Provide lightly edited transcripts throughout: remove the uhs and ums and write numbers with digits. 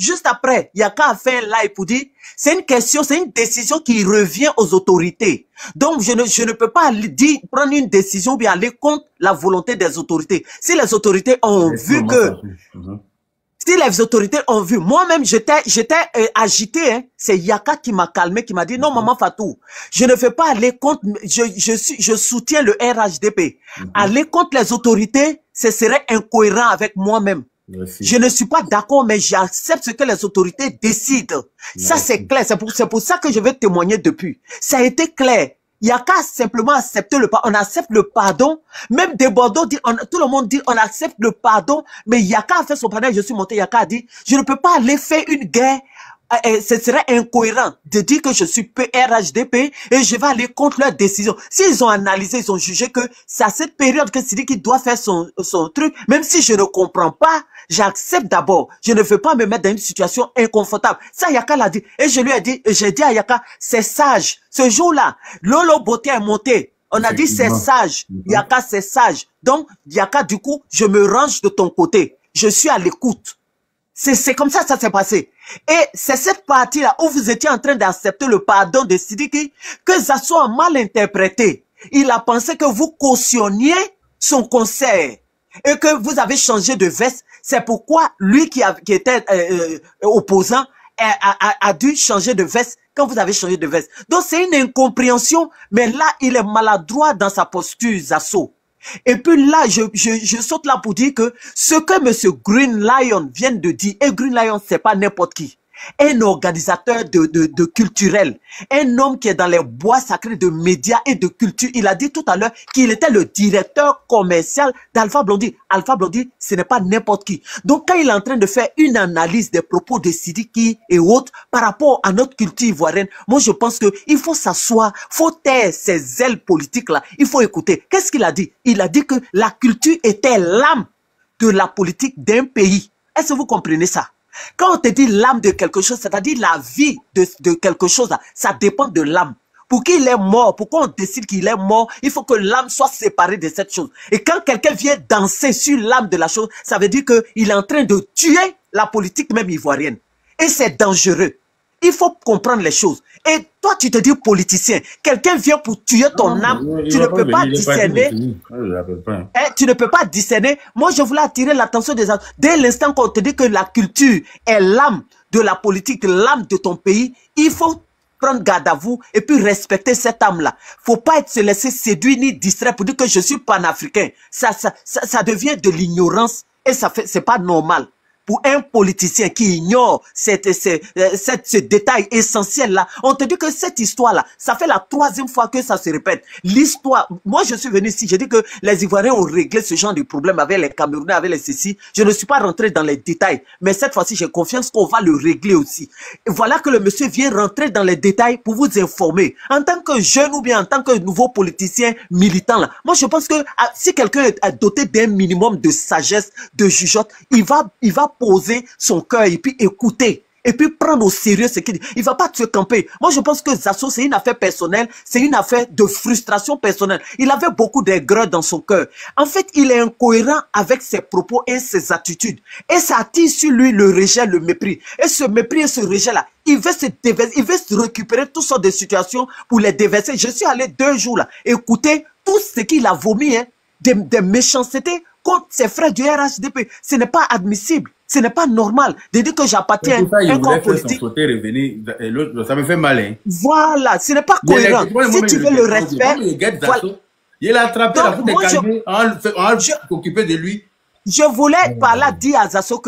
juste après, Yaka a fait un live pour dire, c'est une question, c'est une décision qui revient aux autorités. Donc, je ne peux pas dire, prendre une décision ou bien aller contre la volonté des autorités. Si les autorités ont vu que... Si les autorités ont vu, moi-même, j'étais agité, hein. C'est Yaka qui m'a calmé, qui m'a dit, non, maman Fatou, je ne fais pas aller contre, je soutiens le RHDP. Aller contre les autorités, ce serait incohérent avec moi-même. Je ne suis pas d'accord, mais j'accepte ce que les autorités décident. Ça, c'est clair. C'est pour ça que je vais témoigner depuis. Ça a été clair. Il y a qu'à simplement accepter le pardon. On accepte le pardon. Même des Bordeaux dit, tout le monde dit, on accepte le pardon. Mais Yaka a fait son pardon. Je suis monté. Yaka a dit, je ne peux pas aller faire une guerre. Ce serait incohérent de dire que je suis PRHDP et je vais aller contre leur décision. S'ils ont analysé, ils ont jugé que c'est à cette période que Sidiki doit faire son truc. Même si je ne comprends pas, j'accepte d'abord. Je ne veux pas me mettre dans une situation inconfortable. Ça, Yaka l'a dit. Et je lui ai dit, j'ai dit à Yaka, c'est sage. Ce jour-là, Lolo Boté est monté. On a dit c'est sage. Yaka, c'est sage. Donc, Yaka, du coup, je me range de ton côté. Je suis à l'écoute. C'est comme ça s'est passé. Et c'est cette partie-là où vous étiez en train d'accepter le pardon de Sidiki que Zasso a mal interprété. Il a pensé que vous cautionniez son concert et que vous avez changé de veste. C'est pourquoi lui qui était opposant a dû changer de veste quand vous avez changé de veste. Donc c'est une incompréhension, mais là il est maladroit dans sa posture, Zasso. Et puis là, je saute là pour dire que ce que monsieur Green Lion vient de dire, et Green Lion, c'est pas n'importe qui, un organisateur de culturel, un homme qui est dans les bois sacrés de médias et de culture. Il a dit tout à l'heure qu'il était le directeur commercial d'Alpha Blondy. Alpha Blondy, ce n'est pas n'importe qui. Donc quand il est en train de faire une analyse des propos de Sidiki et autres par rapport à notre culture ivoirienne, moi je pense que il faut s'asseoir, faut taire ces ailes politiques là, il faut écouter. Qu'est-ce qu'il a dit? Il a dit que la culture était l'âme de la politique d'un pays. Est-ce que vous comprenez ça? Quand on te dit l'âme de quelque chose, c'est-à-dire la vie de quelque chose, ça dépend de l'âme. Pour qu'il est mort, pourquoi on décide qu'il est mort, il faut que l'âme soit séparée de cette chose. Et quand quelqu'un vient danser sur l'âme de la chose, ça veut dire qu'il est en train de tuer la politique même ivoirienne. Et c'est dangereux. Il faut comprendre les choses. Et toi, tu te dis politicien. Quelqu'un vient pour tuer ton âme. Tu ne peux pas discerner. Tu ne peux pas discerner. Moi, je voulais attirer l'attention des gens. Dès l'instant qu'on te dit que la culture est l'âme de la politique, l'âme de ton pays, il faut prendre garde à vous et puis respecter cette âme-là. Faut pas se laisser séduire ni distraire pour dire que je suis panafricain. Ça devient de l'ignorance et c'est pas normal. Pour un politicien qui ignore ce détail essentiel-là, on te dit que cette histoire-là, ça fait la 3e fois que ça se répète. L'histoire, moi je suis venu ici, j'ai dit que les Ivoiriens ont réglé ce genre de problème avec les Camerounais, avec les ceci. Je ne suis pas rentré dans les détails, mais cette fois-ci j'ai confiance qu'on va le régler aussi. Et voilà que le monsieur vient rentrer dans les détails pour vous informer. En tant que jeune ou bien en tant que nouveau politicien militant, là, moi je pense que si quelqu'un est doté d'un minimum de sagesse, de jugeote, il va poser son cœur et puis écouter. Et puis prendre au sérieux ce qu'il dit. Il va pas se camper. Moi, je pense que Zasso, c'est une affaire personnelle. C'est une affaire de frustration personnelle. Il avait beaucoup d'aigreur dans son cœur. En fait, il est incohérent avec ses propos et ses attitudes. Et ça attire sur lui le rejet, le mépris. Et ce mépris et ce rejet-là, il veut se déverser, il veut se récupérer toutes sortes de situations pour les déverser. Je suis allé 2 jours là, écouter tout ce qu'il a vomi, hein, des méchancetés contre ses frères du RHDP. Ce n'est pas admissible. Ce n'est pas normal de dire que j'appartiens à un corps politique. Ça me fait mal. Hein. Voilà, ce n'est pas cohérent. Si tu veux le respect, voilà. Il a attrapé la faute de calmer en s'occuper de lui. Je voulais par là dire à Zasso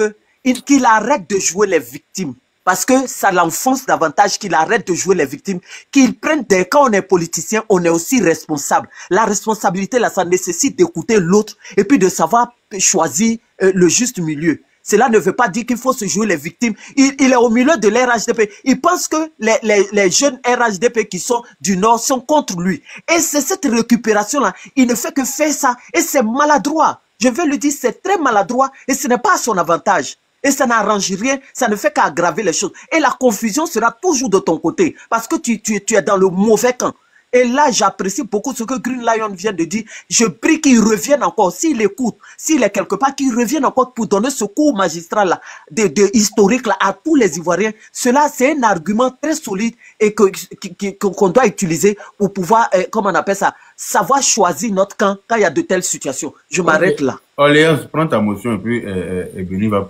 qu'il arrête de jouer les victimes. Parce que ça l'enfonce davantage, qu'il arrête de jouer les victimes, qu'il prenne des... Quand on est politicien, on est aussi responsable. La responsabilité, là, ça nécessite d'écouter l'autre et puis de savoir choisir le juste milieu. Cela ne veut pas dire qu'il faut se jouer les victimes. Il est au milieu de l'RHDP. Il pense que les jeunes RHDP qui sont du Nord sont contre lui. Et c'est cette récupération-là. Il ne fait que faire ça. Et c'est maladroit. Je vais lui dire, c'est très maladroit et ce n'est pas à son avantage. Et ça n'arrange rien, ça ne fait qu'aggraver les choses. Et la confusion sera toujours de ton côté. Parce que tu es dans le mauvais camp. Et là, j'apprécie beaucoup ce que Green Lion vient de dire. Je prie qu'il revienne encore. S'il écoute, s'il est quelque part, qu'il revienne encore pour donner ce cours magistral là, historique là, à tous les Ivoiriens. Cela, c'est un argument très solide et qu'on doit utiliser pour pouvoir, comment on appelle ça, savoir choisir notre camp quand il y a de telles situations. Je m'arrête là. Léa, prends ta motion et puis Benny va...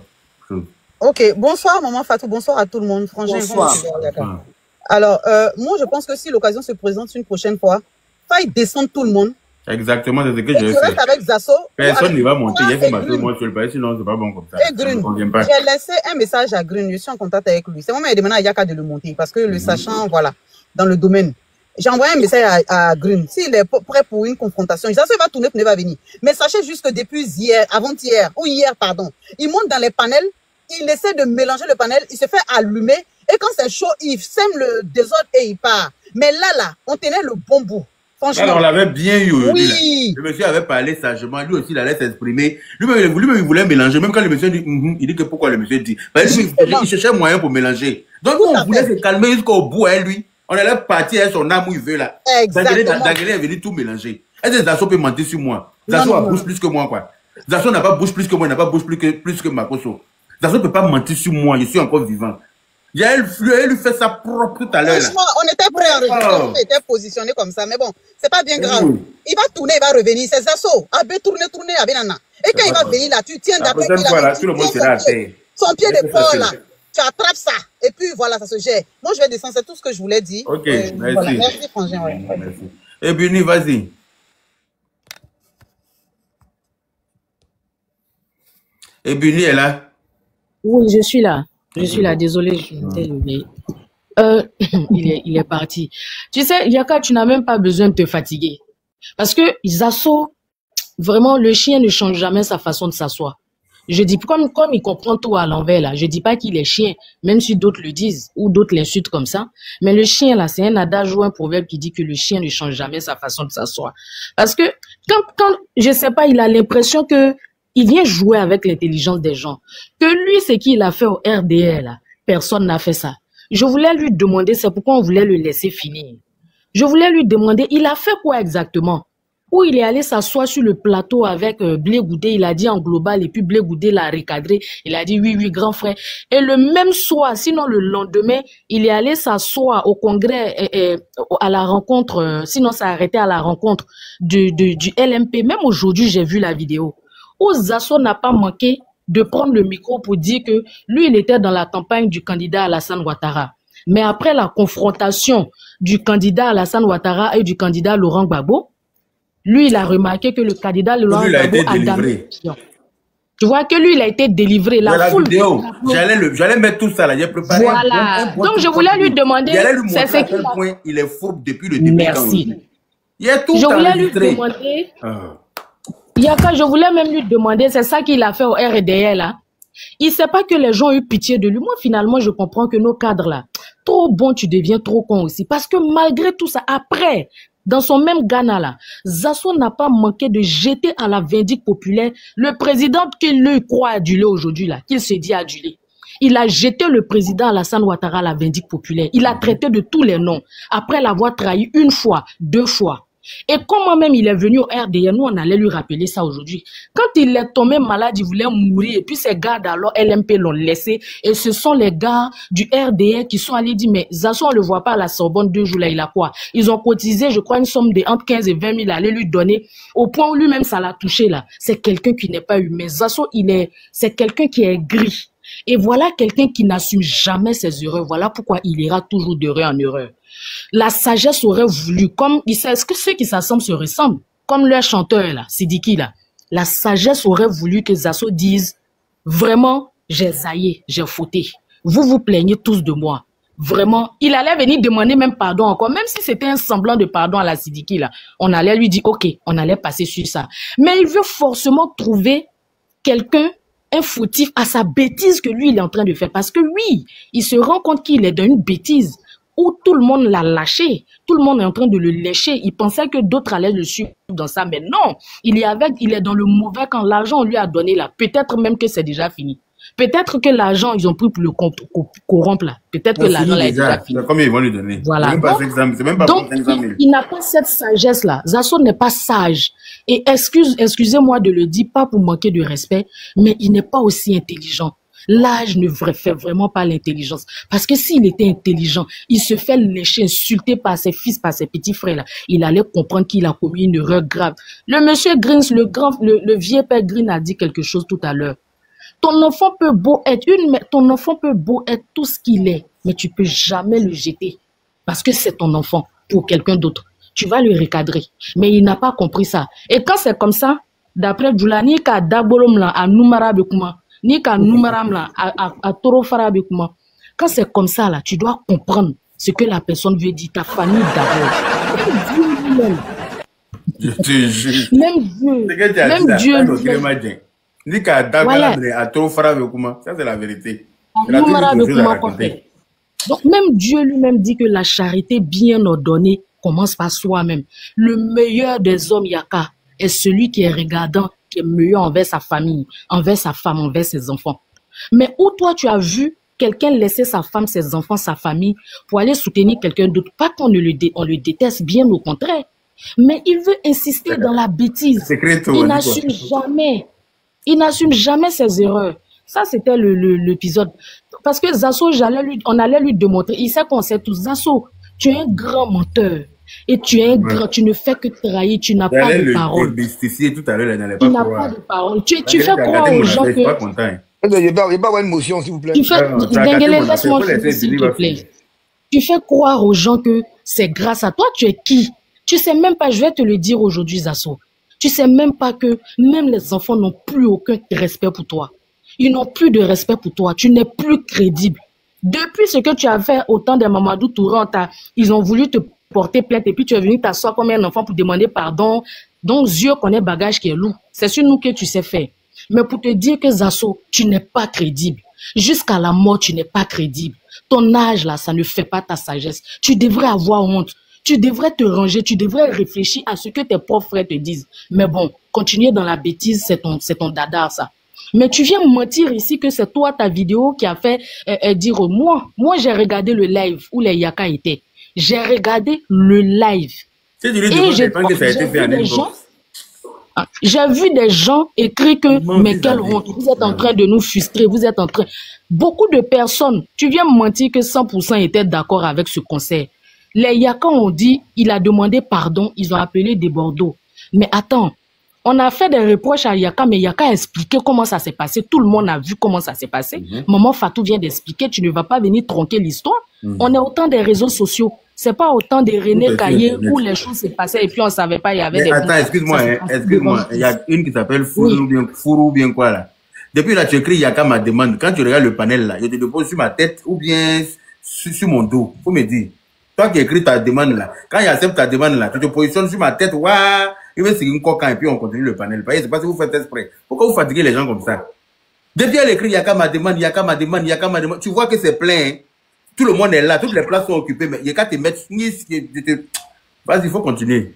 Ok, bonsoir Maman Fatou, bonsoir à tout le monde. Franchement, bonsoir. Alors, moi je pense que si l'occasion se présente une prochaine fois, faille descendre tout le monde. Exactement, c'est ce que je fais. Avec Zasso. Personne ne va monter, il y a fait ma tour, moi je le paye, sinon c'est pas bon comme ça. Et Grune, j'ai laissé un message à Grune, je suis en contact avec lui. C'est moi qui ai demandé à Yaka de le monter, parce que le sachant, voilà, dans le domaine. J'ai envoyé un message à Grune. S'il est prêt pour une confrontation, Zasso va tourner, ne va venir. Mais sachez juste que depuis hier, avant-hier, ou hier, pardon, il monte dans les panels, il essaie de mélanger le panel, il se fait allumer, et quand c'est chaud, il sème le désordre et il part. Mais là, on tenait le bon bout. Franchement. Alors, on l'avait bien eu aujourd'hui. Oui. Le monsieur avait parlé sagement, lui aussi, il allait s'exprimer. Lui-même, il voulait mélanger. Même quand le monsieur dit, il dit que pourquoi le monsieur dit. Il cherchait moyen pour mélanger. Donc, on voulait se calmer jusqu'au bout, hein, lui. On allait partir à son âme où il veut, là. Exactement. Dangélé est venu tout mélanger. Est-ce que Zasso peut mentir sur moi? Zasso a bouche plus que moi, quoi. Zasso n'a pas bouche plus que moi, il n'a pas bouche plus que Makoso. Zasso ne peut pas mentir sur moi, je suis encore vivant. Elle lui fait ça propre tout à l'heure. Franchement, on était prêts on était positionnés comme ça, mais bon, c'est pas bien grave. Il va tourner, il va revenir, c'est Zasso. Abbé, tourner, Abénana. Et quand il va venir là, tu tiens d'après son pied d'épaule là. Tu attrapes ça. Et puis voilà, ça se gère. Moi, je vais descendre, c'est tout ce que je voulais dire. Ok, merci. Voilà. Merci, Frangin. Ouais. Merci. Et Bini, vas-y. Et Bini est là? Oui, je suis là. Je suis là, désolé, je m'étais levé. Il est parti. Tu sais, Yaka, tu n'as même pas besoin de te fatiguer. Parce que Zasso, vraiment, le chien ne change jamais sa façon de s'asseoir. Je dis, comme il comprend tout à l'envers, là, je dis pas qu'il est chien, même si d'autres le disent, ou d'autres l'insultent comme ça. Mais le chien, là, c'est un adage ou un proverbe qui dit que le chien ne change jamais sa façon de s'asseoir. Parce que, quand, je sais pas, il a l'impression que il vient jouer avec l'intelligence des gens. Que lui, ce qu'il a fait au RDR, là, personne n'a fait ça. Je voulais lui demander, c'est pourquoi on voulait le laisser finir. Je voulais lui demander, il a fait quoi exactement? Où il est allé s'asseoir sur le plateau avec Blé Goudé, il a dit en global, et puis Blé Goudé l'a recadré, il a dit oui, grand frère. Et le même soir, sinon le lendemain, il est allé s'asseoir au congrès, à la rencontre, sinon ça a arrêté à la rencontre du LMP. Même aujourd'hui, j'ai vu la vidéo. Où Zasso n'a pas manqué de prendre le micro pour dire que lui, il était dans la campagne du candidat Alassane Ouattara. Mais après la confrontation du candidat Alassane Ouattara et du candidat Laurent Gbagbo, lui, il a remarqué que le candidat Laurent Gbagbo a délivré. Tu vois que lui, il a été délivré. La foule vidéo, j'allais mettre tout ça là, j'ai préparé. Voilà. Donc, je voulais lui demander. J'allais lui montrer à quel point il est fourbe depuis le début. Merci. Il y a tout je voulais lui demander. Yaka, je voulais même lui demander, c'est ça qu'il a fait au RDR là. Il sait pas que les gens ont eu pitié de lui. Moi, finalement, je comprends que nos cadres là, trop bon, tu deviens trop con aussi. Parce que malgré tout ça, après, dans son même Ghana là, Zasso n'a pas manqué de jeter à la vindicte populaire le président qu'il lui croit adulé aujourd'hui là, qu'il se dit adulé. Il a jeté le président Alassane Ouattara à la vindicte populaire. Il a traité de tous les noms. Après l'avoir trahi une fois, deux fois. Et comment même il est venu au RDR, nous on allait lui rappeler ça aujourd'hui. Quand il est tombé malade, il voulait mourir. Et puis ces gars alors LMP l'ont laissé. Et ce sont les gars du RDR qui sont allés dire, mais Zasso on le voit pas à la Sorbonne 2 jours là, il a quoi? Ils ont cotisé, je crois, une somme de entre 15 et 20 000 à aller lui donner. Au point où lui-même ça l'a touché là. C'est quelqu'un qui n'est pas humain. Zasso c'est quelqu'un qui est gris. Et voilà quelqu'un qui n'assume jamais ses erreurs. Voilà pourquoi il ira toujours d'erreur en erreur. La sagesse aurait voulu, comme est-ce que ceux qui s'assemblent se ressemblent, comme leur chanteur là, Sidiki là. La sagesse aurait voulu que Zasso dise, vraiment, j'ai zaillé, j'ai fauté. Vous vous plaignez tous de moi. Vraiment, il allait venir demander même pardon encore, même si c'était un semblant de pardon à la Sidiki là. On allait lui dire, ok, on allait passer sur ça. Mais il veut forcément trouver quelqu'un, un fautif à sa bêtise que lui il est en train de faire. Parce que oui, il se rend compte qu'il est dans une bêtise où tout le monde l'a lâché. Tout le monde est en train de le lécher. Il pensait que d'autres allaient le suivre dans ça. Mais non, il est dans le mauvais camp. L'argent, on lui a donné là. Peut-être même que c'est déjà fini. Peut-être que l'argent, ils ont pris pour le corrompre là. Peut-être que l'argent là est déjà fini. Combien ils vont lui donner? Voilà. C'est même pas Donc, 500 000. il n'a pas cette sagesse-là. Zasso n'est pas sage. Et excusez-moi de le dire, pas pour manquer de respect, mais il n'est pas aussi intelligent. L'âge ne fait vraiment pas l'intelligence. Parce que s'il était intelligent, il se fait lécher, insulter par ses fils, par ses petits frères là. Il allait comprendre qu'il a commis une erreur grave. Le monsieur Greens, le vieux père Green a dit quelque chose tout à l'heure. Ton enfant peut beau être tout ce qu'il est, mais tu peux jamais le jeter. Parce que c'est ton enfant pour quelqu'un d'autre. Tu vas le recadrer. Mais il n'a pas compris ça. Et quand c'est comme ça, d'après Djoulani, ka dabolom la à Noumara Bekuma, ni qu'à Noumaram là, à Torofara Bekuma. Quand c'est comme ça là, tu dois comprendre ce que la personne veut dire, ta famille d'abord. Je te jure. Même Dieu. Ni qu'à Dabolom à Torofara Bekuma, ça c'est la vérité. Donc même Dieu lui-même dit que la charité bien ordonnée commence par soi-même. Le meilleur des hommes Yaka est celui qui est regardant, qui est meilleur envers sa famille, envers sa femme, envers ses enfants. Mais où toi tu as vu quelqu'un laisser sa femme, ses enfants, sa famille pour aller soutenir quelqu'un d'autre? Pas qu'on le déteste, bien au contraire. Mais il veut insister dans la bêtise. Il n'assume jamais ses erreurs. Ça, c'était l'épisode. Parce que Zasso, on allait lui démontrer. Il sait qu'on sait tous. Zasso, tu es un grand menteur. Et tu es un grand, tu ne fais que trahir, tu n'as pas de parole. Tout à l'heure, tu n'as pas de parole. Tu fais croire aux gens que... Il n'y a pas une motion, s'il vous plaît. S'il te plaît. Tu fais croire aux gens que c'est grâce à toi. Tu es qui? Tu sais même pas, je vais te le dire aujourd'hui, Zasso. Tu sais même pas que même les enfants n'ont plus aucun respect pour toi. Ils n'ont plus de respect pour toi. Tu n'es plus crédible. Depuis ce que tu as fait au temps de Mamadou Touré, ils ont voulu te porter plainte et puis tu es venu t'asseoir comme un enfant pour demander pardon. Donc, Dieu connaît bagage qui est lourd. C'est sur nous que tu sais faire. Mais pour te dire que Zasso, tu n'es pas crédible. Jusqu'à la mort, tu n'es pas crédible. Ton âge, là, ça ne fait pas ta sagesse. Tu devrais avoir honte. Tu devrais te ranger. Tu devrais réfléchir à ce que tes propres frères te disent. Mais bon, continuer dans la bêtise, c'est ton dada, ça. Mais tu viens mentir ici que c'est toi, ta vidéo, qui a fait dire moi, j'ai regardé le live où les Yaka étaient. J'ai regardé le live. Et j'ai vu des gens écrire que, mais quelle honte, vous êtes en train de nous frustrer, vous êtes en train... Beaucoup de personnes, tu viens me mentir que 100% étaient d'accord avec ce concert. Les Yaka ont dit, il a demandé pardon, ils ont appelé des Bordeaux. Mais attends, on a fait des reproches à Yaka, mais Yaka a expliqué comment ça s'est passé. Tout le monde a vu comment ça s'est passé. Maman Fatou vient d'expliquer, tu ne vas pas venir tronquer l'histoire. On est au temps des réseaux sociaux. C'est pas autant de René Caillé où les choses se passaient et puis on savait pas, il y avait des... Attends, excuse-moi, il y a une qui s'appelle Fourou bien quoi là. Depuis là, tu écris Yaka ma demande. Quand tu regardes le panel là, je te dépose sur ma tête ou bien sur mon dos. Faut me dire. Toi qui écris ta demande là, quand il accepte ta demande là, tu te positionnes sur ma tête, waouh, il va signer une coquin et puis on continue le panel. C'est pas si vous faites exprès. Pourquoi vous fatiguez les gens comme ça? Depuis elle écrit Yaka ma demande, Yaka ma demande, Yaka ma demande, tu vois que c'est plein. Hein? Tout le monde est là, toutes les places sont occupées, mais il y a qu'à te mettre. Vas-y, il faut continuer.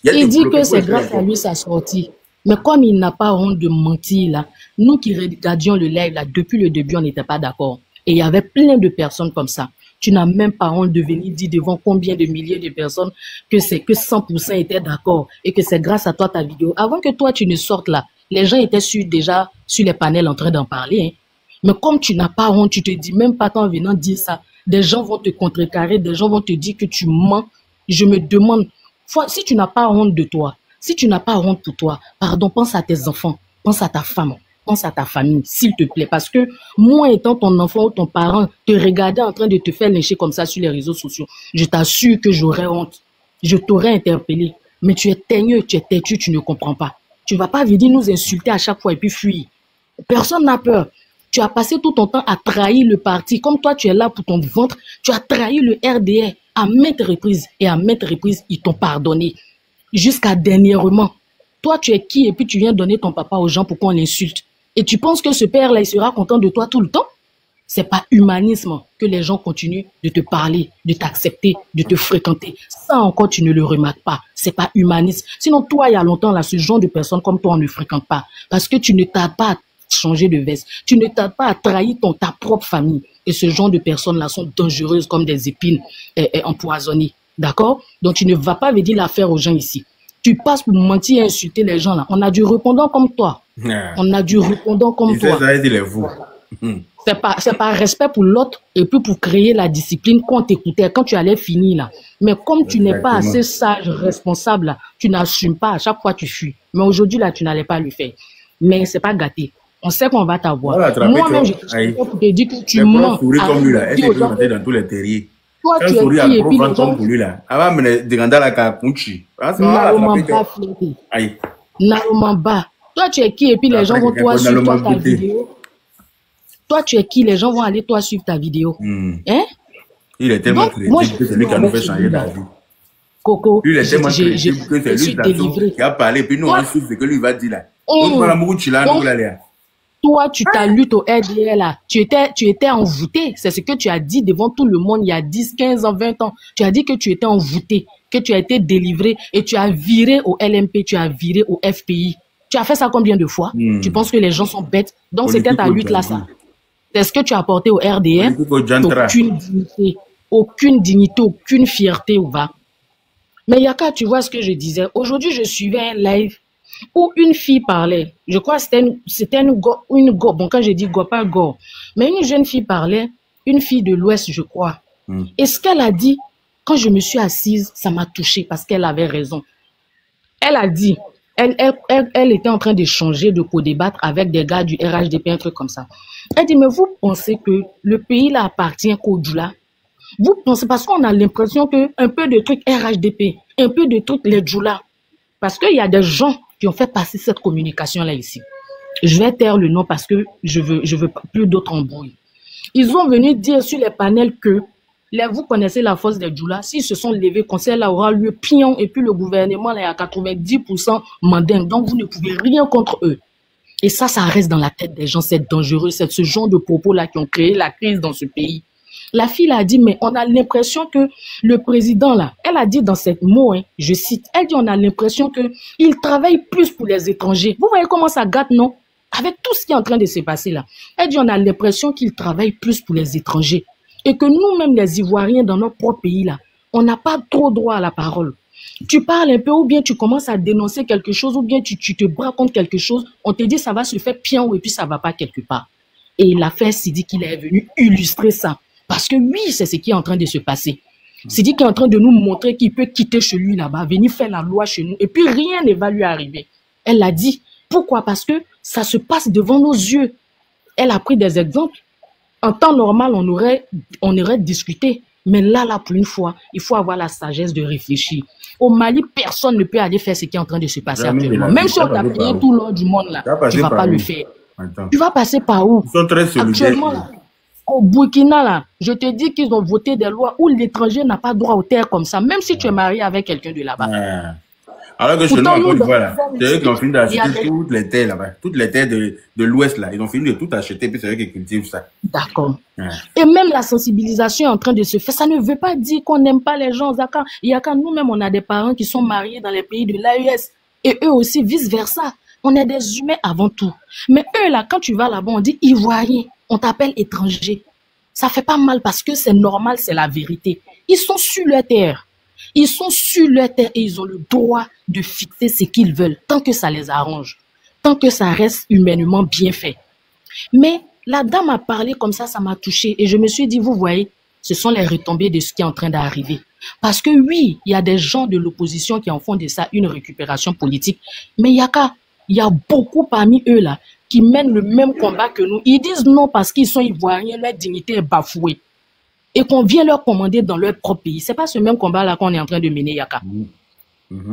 Il dit que c'est grâce à lui sa sortie. Mais comme il n'a pas honte de mentir là, nous qui regardions le live là, depuis le début, on n'était pas d'accord. Et il y avait plein de personnes comme ça. Tu n'as même pas honte de venir dire devant combien de milliers de personnes que c'est que 100% étaient d'accord et que c'est grâce à toi ta vidéo. Avant que toi tu ne sortes là, les gens étaient déjà sur les panels en train d'en parler. Hein. Mais comme tu n'as pas honte, tu te dis même pas en venant dire ça. Des gens vont te contrecarrer, des gens vont te dire que tu mens. Je me demande, si tu n'as pas honte de toi, si tu n'as pas honte pour toi, pardon, pense à tes enfants, pense à ta femme, pense à ta famille, s'il te plaît. Parce que moi étant ton enfant ou ton parent, te regarder en train de te faire lyncher comme ça sur les réseaux sociaux, je t'assure que j'aurais honte. Je t'aurais interpellé. Mais tu es teigneux, tu es têtu, tu ne comprends pas. Tu ne vas pas venir nous insulter à chaque fois et puis fuir. Personne n'a peur. Tu as passé tout ton temps à trahir le parti. Comme toi, tu es là pour ton ventre. Tu as trahi le RDR à maintes reprises. Et à maintes reprises, ils t'ont pardonné. Jusqu'à dernièrement. Toi, tu es qui? Et puis tu viens donner ton papa aux gens pour qu'on l'insulte. Et tu penses que ce père-là, il sera content de toi tout le temps? C'est pas humanisme que les gens continuent de te parler, de t'accepter, de te fréquenter. Ça encore, tu ne le remarques pas. C'est pas humanisme. Sinon, toi, il y a longtemps, là, ce genre de personnes comme toi, on ne fréquente pas. Parce que tu ne t'as pas changer de veste. Tu ne tardes pas à trahir ta propre famille. Et ce genre de personnes-là sont dangereuses comme des épines empoisonnées. D'accord? Donc, tu ne vas pas venir la faire aux gens ici. Tu passes pour mentir et insulter les gens là. On a du répondant comme toi. On a du répondant comme toi. C'est par respect pour l'autre et puis pour créer la discipline qu'on t'écoutait quand tu allais finir là. Mais comme tu n'es pas assez sage, responsable là, tu n'assumes pas. À chaque fois tu fuis. Mais aujourd'hui là, tu n'allais pas le faire. Mais c'est pas gâté. On sait qu'on va t'avoir. Moi-même, je te dis que tu mens. Comme lui là, elle est montée dans tous les terriers. Toi, tu es qui et puis les gens... pour lui là. Avant me demander la capunchi. Narumamba. Toi, tu es qui et puis les gens vont toi suivre toi ta vidéo. Toi, tu es qui? Les gens vont aller toi suivre ta vidéo. Hein? Il est tellement crédible que c'est lui qui a nous fait changer la vie. Coco, lui, il est tellement crédible que c'est lui qui a parlé. Puis nous, on suit ce que lui va dire là. Toi, tu t'as lutté au RDL là. Tu étais envoûté. C'est ce que tu as dit devant tout le monde il y a 10, 15 ans, 20 ans. Tu as dit que tu étais envoûté, que tu as été délivré et tu as viré au LMP, tu as viré au FPI. Tu as fait ça combien de fois? Tu penses que les gens sont bêtes? Donc, c'était ta lutte là, ça. C'est ce que tu as apporté au RDM. Aucune dignité, aucune fierté, ou va. Mais Yaka, tu vois ce que je disais. Aujourd'hui, je suivais un live où une fille parlait. Je crois que c'était une go. Bon, quand je dis go, pas go. Mais une jeune fille parlait, une fille de l'Ouest, je crois. Et ce qu'elle a dit, quand je me suis assise, ça m'a touchée parce qu'elle avait raison. Elle a dit, elle était en train d'échanger, de co-débattre avec des gars du RHDP, un truc comme ça. Elle dit, mais vous pensez que le pays là appartient qu'au Djoula? Vous pensez, parce qu'on a l'impression que un peu de trucs RHDP, un peu de trucs les Djoula. Parce qu'il y a des gens qui ont fait passer cette communication-là ici. Je vais taire le nom parce que je veux plus d'autres embrouilles. Ils ont venu dire sur les panels que, vous connaissez la force des Djoula, s'ils se sont levés, conseil là aura lieu pion, et puis le gouvernement là, est à 90% mandingue. Donc vous ne pouvez rien contre eux. Et ça reste dans la tête des gens, c'est dangereux, c'est ce genre de propos-là qui ont créé la crise dans ce pays. La fille a dit, mais on a l'impression que le président là, elle a dit dans cette mot, je cite, elle dit on a l'impression qu'il travaille plus pour les étrangers. Vous voyez comment ça gâte, non? Avec tout ce qui est en train de se passer là. Elle dit on a l'impression qu'il travaille plus pour les étrangers. Et que nous-mêmes les Ivoiriens dans notre propre pays là, on n'a pas trop droit à la parole. Tu parles un peu ou bien tu commences à dénoncer quelque chose ou bien tu te braques contre quelque chose, on te dit ça va se faire pion et puis ça va pas quelque part. Et l'affaire Sidi qu'il est venu illustrer ça. Parce que oui, c'est ce qui est en train de se passer. Sidi qui est en train de nous montrer qu'il peut quitter chez lui là-bas, venir faire la loi chez nous et puis rien ne va lui arriver. Elle l'a dit. Pourquoi? Parce que ça se passe devant nos yeux. Elle a pris des exemples. En temps normal, on aurait discuté. Mais là, pour une fois, il faut avoir la sagesse de réfléchir. Au Mali, personne ne peut aller faire ce qui est en train de se passer actuellement. Même si on t'a payé tout l'or du monde, là, tu ne vas pas le faire. Tu vas passer par où? Ils sont très solidaires. Actuellement, là, au Burkina, là, je te dis qu'ils ont voté des lois où l'étranger n'a pas droit aux terres comme ça, même si tu es marié avec quelqu'un de là-bas. Alors que chez nous, en Côte d'Ivoire, c'est eux qui ont fini d'acheter toutes les terres là-bas, toutes les terres de l'Ouest là, ils ont fini de tout acheter, puis c'est eux qui cultivent ça. D'accord. Et même la sensibilisation est en train de se faire. Ça ne veut pas dire qu'on n'aime pas les gens, Zaka. Yaka, nous-mêmes, on a des parents qui sont mariés dans les pays de l'AES, et eux aussi, vice-versa. On est des humains avant tout. Mais eux là, quand tu vas là-bas, on dit Ivoirien, on t'appelle étranger. Ça fait pas mal parce que c'est normal, c'est la vérité. Ils sont sur leur terre. Ils sont sur leur terre et ils ont le droit de fixer ce qu'ils veulent, tant que ça les arrange, tant que ça reste humainement bien fait. Mais la dame a parlé comme ça m'a touchée et je me suis dit, vous voyez, ce sont les retombées de ce qui est en train d'arriver. Parce que oui, il y a des gens de l'opposition qui en font de ça une récupération politique, mais il y a beaucoup parmi eux là qui mènent le même combat que nous. Ils disent non parce qu'ils sont ivoiriens, leur dignité est bafouée. Et qu'on vient leur commander dans leur propre pays. C'est pas ce même combat-là qu'on est en train de mener, Yaka.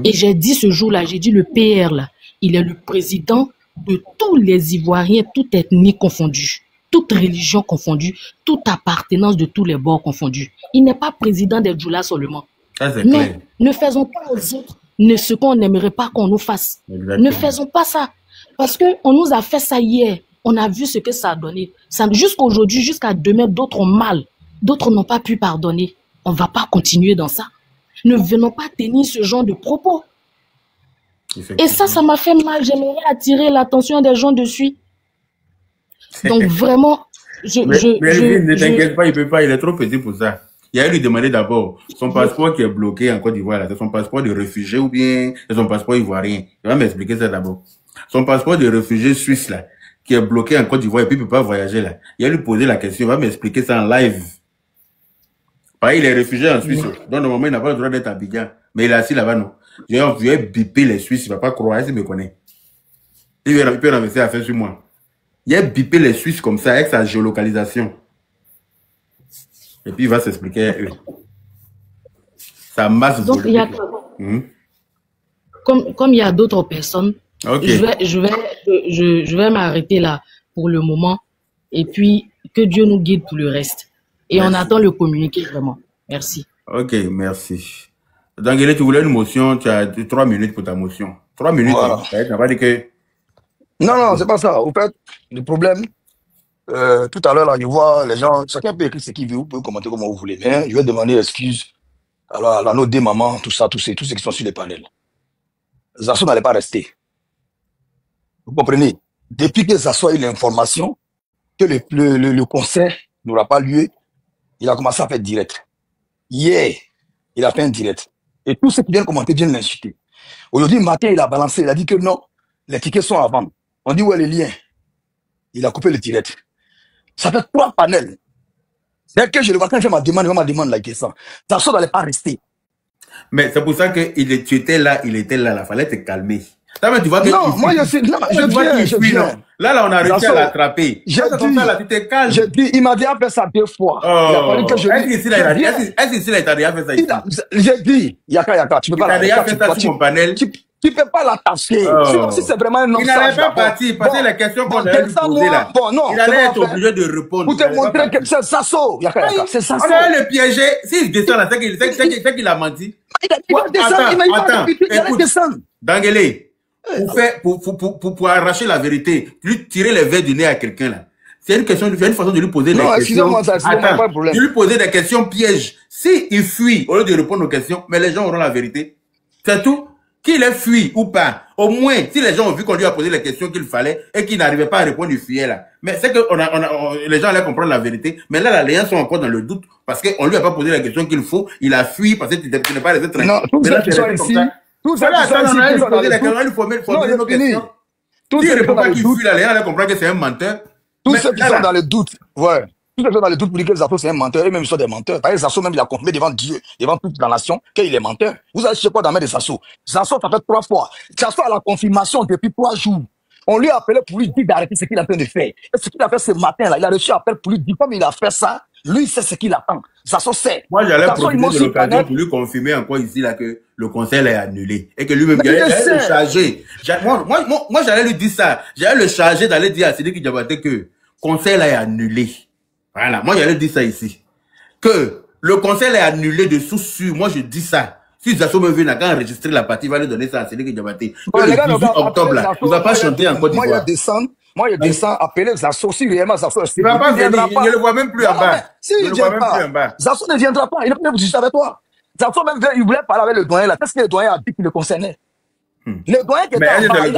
Et j'ai dit ce jour-là, j'ai dit le PR, là, il est le président de tous les Ivoiriens, toute ethnie confondue, toute religion confondue, toute appartenance de tous les bords confondus. Il n'est pas président des Djoula seulement. Ça, c'est non, clair. Ne faisons pas aux autres ce qu'on n'aimerait pas qu'on nous fasse. Exactement. Ne faisons pas ça. Parce qu'on nous a fait ça hier. On a vu ce que ça a donné. Jusqu'à aujourd'hui, jusqu'à demain, d'autres ont mal. D'autres n'ont pas pu pardonner. On ne va pas continuer dans ça. Ne venons pas tenir ce genre de propos. Et ça m'a fait mal. J'aimerais attirer l'attention des gens dessus. Donc vraiment, ne t'inquiète pas, il peut pas, il est trop petit pour ça. Il a lui demander d'abord son passeport qui est bloqué en Côte d'Ivoire, c'est son passeport de réfugié ou bien c'est son passeport ivoirien. Il va m'expliquer ça d'abord. Son passeport de réfugié suisse là, qui est bloqué en Côte d'Ivoire et puis il peut pas voyager là. Il a lui posé la question, il va m'expliquer ça en live. Pareil, il est réfugié en Suisse, donc normalement il n'a pas le droit d'être à Abidjan, mais il est assis là-bas non. Je vais biper les Suisses, il va pas croire, s'il me connaît. Il peut renverser affaire sur moi. Il a bipé les Suisses comme ça avec sa géolocalisation. Et puis il va s'expliquer à eux. Sa masse. Donc il y a comme il y a d'autres personnes, je vais m'arrêter là pour le moment. Et puis que Dieu nous guide pour le reste. Et on attend le communiqué vraiment. Merci. Ok, merci. Danguele, tu voulais une motion, tu as 3 minutes pour ta motion. 3 minutes. Voilà. Tu n'as pas dit que... Non, c'est pas ça. Au fait, le problème, tout à l'heure, là, je vois les gens, chacun peut écrire ce qu'il veut, vous pouvez commenter comme vous voulez. Mais je vais demander excuse à nos deux mamans, tout ça, tous ceux qui sont sur les panels. Zasso n'allait pas rester. Vous comprenez? Depuis que Zasso a eu l'information que le concert n'aura pas lieu, il a commencé à faire direct. Hier, il a fait un direct. Et tous ceux qui viennent commenter viennent l'insulter. Aujourd'hui, matin, il a balancé, il a dit que non, les tickets sont à vendre. On dit où est le lien? Il a coupé le direct. Ça fait 3 panels. Dès que je le vois, quand je fais ma demande, il m'a demandé la question. Zasso n'allait pas rester. Mais c'est pour ça que tu étais là, il était là, il fallait te calmer. Tu vois que non, moi je viens. Là, on a réussi à l'attraper. J'ai dit, il m'a déjà fait ça 2 fois. Il a fallu que je Est-ce qu'ici, il t'a déjà fait ça ici? J'ai dit, Yaka, tu peux pas la déjà fait ça sur mon panel. Tu peux pas l'attacher. Si c'est vraiment un homme. Il n'allait pas partir, parce que les questions qu'on allait lui poser là, il allait être obligé de répondre. Pour te montrer que c'est Zasso. Yaka, c'est Zasso. On allait le piéger. S'il descend là, c'est qu'il a menti. Il va descendre, il va descendre. Danguele, pour arracher la vérité, lui tirer les verres du nez à quelqu'un là. C'est une façon de lui poser des questions. Excusez-moi, ça, c'est pas un problème. De lui poser des questions pièges. S'il fuit, au lieu de répondre aux questions, mais les gens auront la vérité. C'est tout. Qu'il ait fui ou pas, au moins, si les gens ont vu qu'on lui a posé les questions qu'il fallait et qu'il n'arrivait pas à répondre, il fuyait là. Mais c'est que les gens allaient comprendre la vérité. Mais là, les gens sont encore dans le doute parce qu'on lui a pas posé la question qu'il faut. Il a fui parce que tu n'es pas resté tranquille. Non, tous ceux qui sont ici, tous ceux qui sont ici, tous ceux qui sont dans le doute, les gens allaient comprendre que c'est un menteur. Tous ceux qui sont dans le doute, ouais. Tous ceux qui sont dans le doute pour dire que Zasso c'est un menteur, et même ils sont des menteurs. Par exemple, Zasso même il a confirmé devant Dieu, devant toute la nation, qu'il est menteur. Vous allez chercher quoi dans la main de Zasso? Zasso, ça fait 3 fois. Zasso a la confirmation depuis 3 jours. On lui a appelé pour lui dire d'arrêter ce qu'il est en train de faire. Et ce qu'il a fait ce matin-là, il a reçu un appel pour lui dire comme il a fait ça, lui sait ce qu'il attend. Zasso sait. Moi, j'allais profiter de l'occasion pour lui confirmer encore ici là que le conseil est annulé. Et que lui-même, j'allais le charger. Moi, j'allais lui dire ça. J'allais le charger d'aller dire à Sidiki Diabaté que le conseil est annulé. Voilà, moi j'allais dire ça ici. Que le conseil est annulé de sous-sûr. Moi je dis ça. Si Zasso me vient à enregistrer la partie, il va lui donner ça à Sidiki Diabaté. Le 18 octobre là, il ne va pas chanter en Côte d'Ivoire. Moi je descends, appeler Zasso. Si réellement Zasso il ne va pas venir, il ne le voit même plus en bas. Si il ne vient pas, Zasso ne viendra pas. Il ne peut pas vous discuter avec toi. Zasso même il voulait parler avec le doyen là. Qu'est-ce que le doyen a dit qui le concernait? Le doyen qui était en bas, le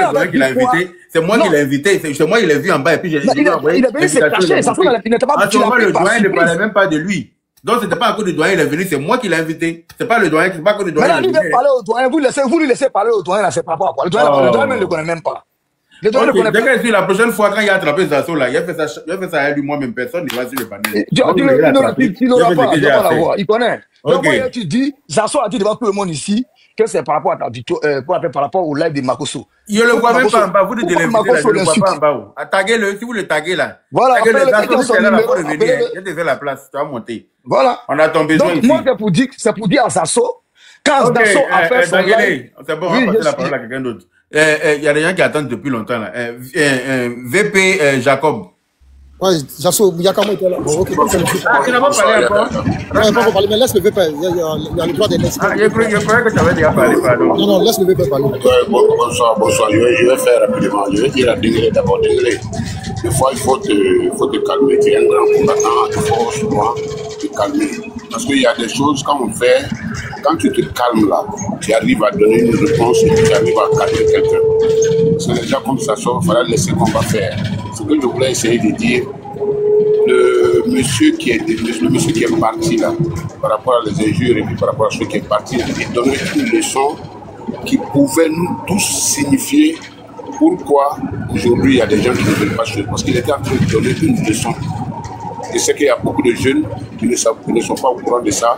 doyen qui l'a invité, c'est moi qui l'ai invité, c'est moi qui l'ai vu en bas et puis j'ai il est venu se cacher, ça n'était pas à ce moment le doyen ne parlait même pas de lui. Donc c'était pas à cause du doyen il est venu, c'est moi qui l'ai invité. C'est pas le doyen, c'est pas à cause du doyen. Mais là, lui veut parler au doyen, vous lui laissez parler au doyen là, c'est pas quoi. Le doyen même ne le connaît même pas. Le doyen ne connaît pas. La prochaine fois quand il a attrapé Zasso là, il a fait ça à lui moi-même, personne ne va sur le panel. Il n'aura pas, il va la voir, il connaît. Donc moi tu dis, Zasso a dit devant tout le monde ici que c'est par rapport à par rapport au live de Makosso. Je le vois même pas en bas. Vous dites de l'inviter là, je le vois pas en bas. Taguez-le, si vous le taguez là. Voilà, taguez-le, il te fait la place, tu vas monter. Voilà. On a ton besoin ici. Moi, c'est pour dire à Zasso, quand Zasso a fait son live. C'est bon, on va passer la parole à quelqu'un d'autre. Il y a des gens qui attendent depuis longtemps là. VP Jacob. Ouais, Zasso, Yakamo était là. Bon, ok, tu n'as pas parlé encore? Non, il pas parler, mais laisse le VP. Il y a le droit de laisser. Je croyais que tu avais déjà parlé, pardon. Non, laisse le VP parler. Bonsoir. Je vais faire rapidement. Je vais dire à Dinglé d'abord. Dinglé, des fois, il faut te calmer. Tu es un grand combattant, il faut souvent te calmer. Parce qu'il y a des choses, quand on fait, quand tu te calmes là, tu arrives à donner une réponse et tu arrives à calmer quelqu'un. c'est déjà comme ça, il fallait laisser qu'on va faire. Ce que je voulais essayer de dire, le monsieur qui est parti là, par rapport à les injures et puis par rapport à ceux qui est parti, il donnait une leçon qui pouvait nous tous signifier pourquoi aujourd'hui il y a des gens qui ne veulent pas jouer. Parce qu'il était en train de donner une leçon. Je sais qu'il y a beaucoup de jeunes qui ne sont pas au courant de ça.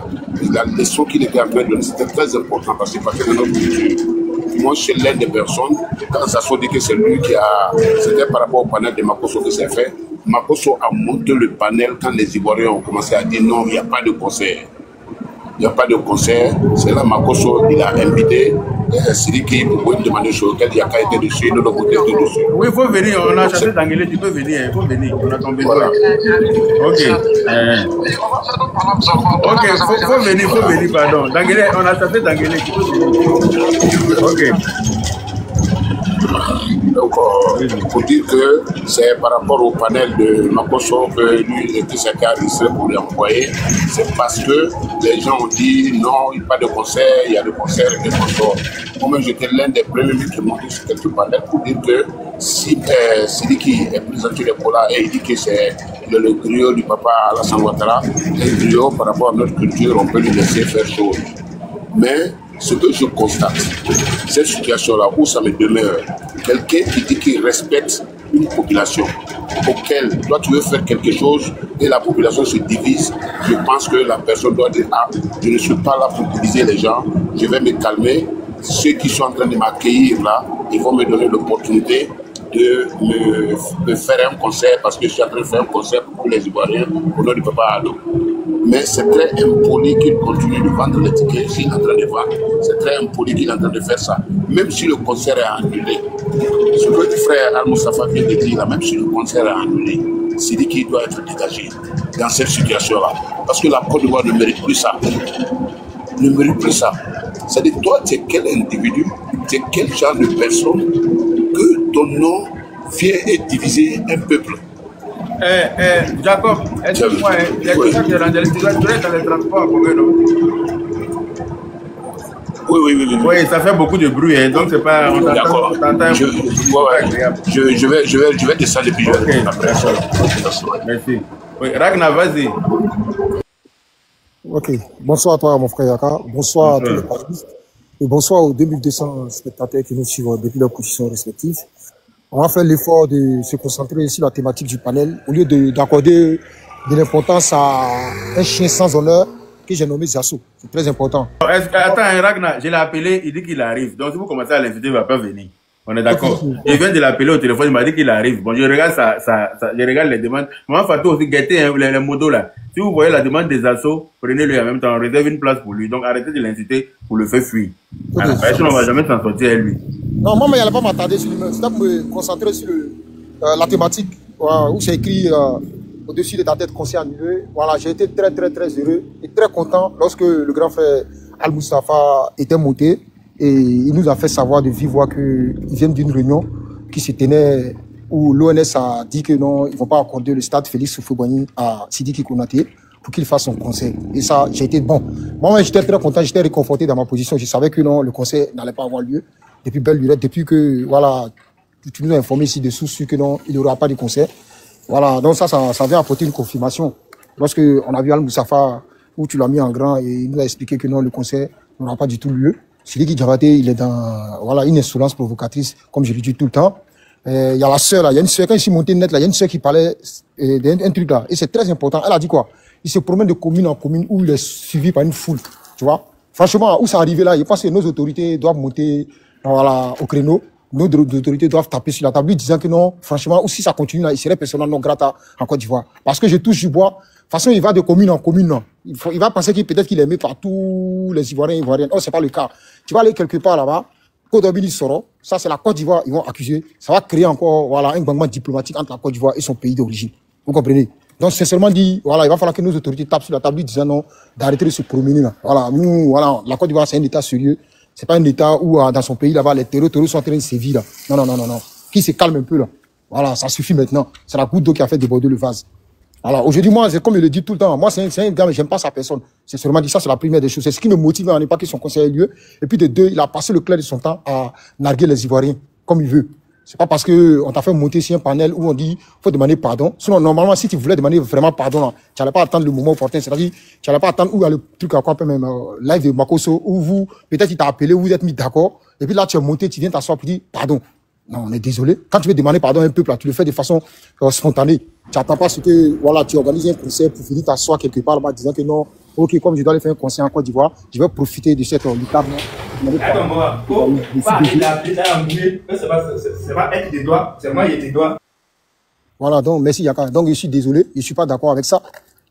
La leçon qu'il était en train de donner, c'était très important parce qu'il partait de notre culture. Moi, chez l'un des personnes, quand Zasso dit que c'est lui qui a... C'était par rapport au panel de Makosso que c'est fait. Makosso a monté le panel quand les Ivoiriens ont commencé à dire non, il n'y a pas de concert. Il n'y a pas de concert. C'est là Makosso, il a invité Sidiki pour lui demander sur lequel Yaka était dessus, nous le côté était dessus. Oui, il faut venir, on a chanté d'anglais, tu peux venir, il faut venir, on a tombé Voilà. Ok. Ok, faut venir, pardon. D'anglais, on a chanté d'anglais, tu peux venir. Ok. Donc, il faut dire que c'est par rapport au panel de Makosso que lui, il s'était enregistré pour lui envoyer. C'est parce que les gens ont dit non, il n'y a pas de concert, il y a des concerts et des consorts. Moi-même, j'étais l'un des premiers qui est monté sur quelques panels pour dire que si Sidiki est présenté les Pola et il dit que c'est le griot du papa Alassane Ouattara, le griot par rapport à notre culture, on peut lui laisser faire chose. Mais ce que je constate, cette situation-là où ça me demeure, quelqu'un qui dit qu'il respecte une population auquel toi tu veux faire quelque chose et la population se divise, je pense que la personne doit dire ah, je ne suis pas là pour diviser les gens, je vais me calmer. Ceux qui sont en train de m'accueillir là, ils vont me donner l'opportunité de me faire un concert parce que je suis en train de faire un concert pour les Ivoiriens au nom du papa Ado. Mais c'est très impoli qu'il continue de vendre les tickets s'il est en train de vendre. C'est très impoli qu'il est en train de faire ça. Même si le concert est annulé. Ce que le frère Al-Mustafa vient de dire là, même si le concert est annulé, Sidiki doit être dégagé dans cette situation-là. Parce que la Côte d'Ivoire ne mérite plus ça. Ne mérite plus ça. C'est-à-dire, toi, tu es quel individu, tu es quel genre de personne que ton nom vient et diviser un peuple. Jacob, excuse-moi, il y a quelqu'un qui est rendu, tu dois être dans les transports, combien non? Oui, ça fait beaucoup de bruit, hein, donc c'est pas... D'accord. Je vais descendre et puis je vais après. Merci. Oui, Ragnar, vas-y. Ok, bonsoir à toi mon frère Yaka, bonsoir à tous les panélistes et bonsoir aux 2200 spectateurs qui nous suivent depuis leurs positions respectives. On va faire l'effort de se concentrer sur la thématique du panel au lieu d'accorder de l'importance à un chien sans honneur que j'ai nommé Zasso. C'est très important. Attends, Ragnar, je l'ai appelé, il dit qu'il arrive. Donc si vous commencez à l'inviter, il ne va pas venir. On est d'accord. Je viens de l'appeler au téléphone, il m'a dit qu'il arrive. Bon, je regarde je regarde les demandes. Maman Fatou aussi, guettez les motos là. Si vous voyez la demande des assos, prenez-le en même temps, réserve une place pour lui. Donc arrêtez de l'inciter pour le faire fuir. On ne va jamais s'en sortir à lui. Non, moi, mais il n'y a pas m'attarder sur lui-même. C'est pour me concentrer sur la thématique où c'est écrit au-dessus de ta tête concert annulé. Voilà, j'ai été très, très, très heureux et très content lorsque le grand frère Al-Mustafa était monté. Et il nous a fait savoir de vive voix qu'ils viennent d'une réunion qui se tenait où l'ONS a dit que non, ils ne vont pas accorder le stade Félix Houphouët-Boigny à Sidiki Konaté pour qu'il fasse son concert. Et ça, j'ai été bon. Moi, j'étais très content, j'étais réconforté dans ma position. Je savais que non, le concert n'allait pas avoir lieu. Depuis belle lurette, depuis que, voilà, tu nous as informé ci-dessous sur que non, il n'y aura pas de concert. Voilà, donc ça vient apporter une confirmation. Lorsque on a vu Al-Mustafa, où tu l'as mis en grand et il nous a expliqué que non, le concert n'aura pas du tout lieu. Sidiki Diabaté, il est dans voilà, une insolence provocatrice, comme je le dis tout le temps. Il y a la sœur là, il y a une sœur, quand je suis monté net là, il y a une sœur qui parlait d'un truc là, et c'est très important. Elle a dit quoi? Il se promène de commune en commune où il est suivi par une foule, tu vois. Franchement, où c'est arrivé là, je pense que nos autorités doivent monter voilà, au créneau. Nos autorités doivent taper sur la table, disant que non, franchement, ou si ça continue là, il serait personnel non grata en Côte d'Ivoire. Parce que je touche du bois. De toute façon, il va de commune en commune, non. Il va penser peut-être qu'il est aimé par tous les Ivoiriens et Ivoiriennes. Oh, c'est pas le cas. Tu vas aller quelque part là-bas, Côte d'Ivoire, ça c'est la Côte d'Ivoire, ils vont accuser. Ça va créer encore, voilà, un bangement diplomatique entre la Côte d'Ivoire et son pays d'origine. Vous comprenez? Donc, c'est seulement dit, voilà, il va falloir que nos autorités tapent sur la table, disant non, d'arrêter de se promener là. Voilà, nous, voilà, la Côte d'Ivoire, c'est un État sérieux. C'est pas un État où, dans son pays là-bas, les terroristes sont en train de sévir là. Non. Qui se calme un peu là. Voilà, ça suffit maintenant. C'est la goutte d'eau qui a fait déborder le vase. Alors, aujourd'hui, moi, c'est comme je le dis tout le temps, moi, c'est un gars, mais j'aime pas sa personne. C'est seulement dit ça, c'est la première des choses. C'est ce qui me motive à ne pas que son conseil ait lieu. Et puis, de deux, il a passé le clair de son temps à narguer les Ivoiriens, comme il veut. C'est pas parce qu'on t'a fait monter sur un panel où on dit faut demander pardon. Sinon, normalement, si tu voulais demander vraiment pardon, là, tu n'allais pas attendre le moment opportun. C'est-à-dire, tu n'allais pas attendre où il y a le truc à quoi même live de Makoso, où vous, peut-être il t'a appelé, vous êtes mis d'accord. Et puis là, tu es monté, tu viens t'asseoir pour dire pardon. Non, on est désolé. Quand tu veux demander pardon à un peuple, là, tu le fais de façon spontanée. Tu n'attends pas ce que, voilà, tu organises un concert pour finir t'asseoir quelque part là-bas disant que non, ok, comme je dois aller faire un concert en Côte d'Ivoire, je vais profiter de cette lucrable. Attends, moi, il a appelé à mouiller. C'est pas être des doigts, c'est moi, il y a des doigts. Voilà, donc, merci Yaka. Donc, je suis désolé, je suis pas d'accord avec ça.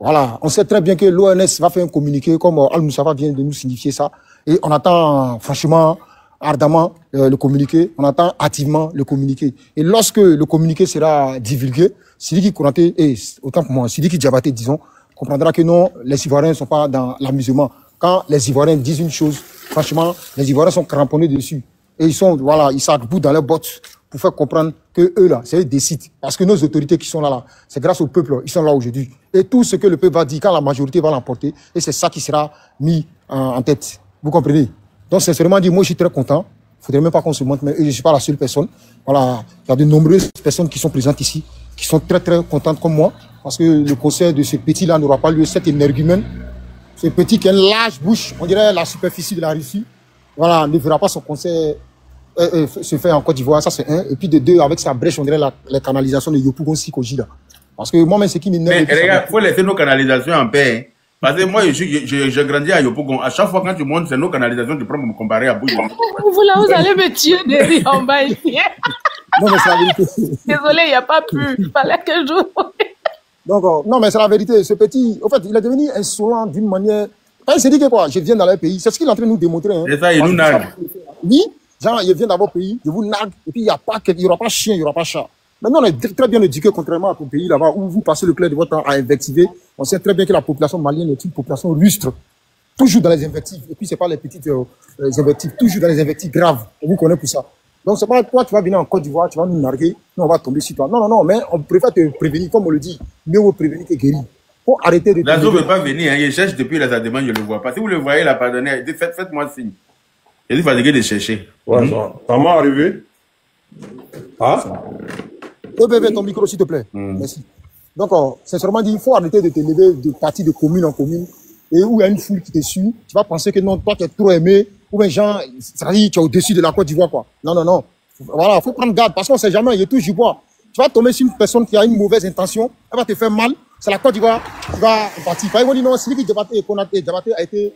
Voilà, on sait très bien que l'ONS va faire un communiqué, comme Al-Moussafa vient de nous signifier ça. Et on attend, franchement, ardemment le communiqué, on attend activement le communiqué. Et lorsque le communiqué sera divulgué, Sidiki Konaté, et autant pour moi, Sidiki Diabaté, disons, comprendra que non, les Ivoiriens ne sont pas dans l'amusement. Quand les Ivoiriens disent une chose, franchement, les Ivoiriens sont cramponnés dessus. Et ils sont, voilà, ils s'arc-boutent dans leurs bottes pour faire comprendre que eux, là, c'est eux qui décident. Parce que nos autorités qui sont là, c'est grâce au peuple, ils sont là aujourd'hui. Et tout ce que le peuple va dire, quand la majorité va l'emporter, et c'est ça qui sera mis en tête. Vous comprenez? Donc, sincèrement dit, moi, je suis très content. Il faudrait même pas qu'on se montre, mais je ne suis pas la seule personne. Voilà. Il y a de nombreuses personnes qui sont présentes ici, qui sont très, très contentes comme moi. Parce que le concert de ce petit-là n'aura pas lieu, cet énergumène. Ce petit qui a une large bouche, on dirait la superficie de la Russie. Voilà, ne verra pas son concert se faire en Côte d'Ivoire, ça c'est un. Et puis de deux, avec sa brèche, on dirait la canalisation de Yopougon Sikoji là. Parce que moi-même, c'est qui m'énerve. Mais regarde, il faut laisser nos canalisations en paix. Hein. Parce que moi, je grandis à Yopougon. À chaque fois, quand tu montes, c'est nos canalisations, tu prends pour me comparer à Bouillon. Vous là, vous allez me tuer de rire en bas ici. Non, mais c'est la vérité. Désolé, il n'y a pas pu. Il fallait que je... Donc, non, mais c'est la vérité. Ce petit, en fait, il est devenu insolent d'une manière. Enfin, il s'est dit que quoi, je viens dans leur pays. C'est ce qu'il est en train de nous démontrer. Hein. C'est ça, il nous nargue. Oui, genre, il vient dans votre pays, je vous nargue, et puis il n'y aura pas chien, il n'y aura pas chat. Maintenant, on est très bien éduqué, contrairement à ton pays là-bas, où vous passez le clair de votre temps à invectiver. On sait très bien que la population malienne est une population rustre. Toujours dans les invectives. Et puis, c'est pas les petites invectives, toujours dans les invectives graves. On vous connaît pour ça. Donc, c'est pas toi, tu vas venir en Côte d'Ivoire, tu vas nous narguer, nous, on va tomber sur toi. Non, non, non, mais on préfère te prévenir, comme on le dit. Mieux vaut prévenir que guérir. Faut arrêter de... Lazo ne veut pas venir, hein. Il cherche depuis sa demande, je ne le vois pas. Si vous le voyez, là, pardonnez, faites-moi signe. Je suis fatigué de chercher. Ouais, ça m'est arrivé. Ah? Bébé, ton micro, s'il te plaît. Merci. Donc, sincèrement dit, il faut arrêter de te lever de partie de commune en commune. Et où il y a une foule qui te suit, tu vas penser que non, toi, tu es trop aimé. Ou bien, genre, c'est-à-dire, tu es au-dessus de la Côte d'Ivoire, quoi. Non, non, non. Voilà, il faut prendre garde parce qu'on ne sait jamais, il y a tout du bois. Tu vas tomber sur une personne qui a une mauvaise intention, elle va te faire mal. C'est la Côte d'Ivoire qui va partir. Par exemple, non, Sidiki Diabaté a été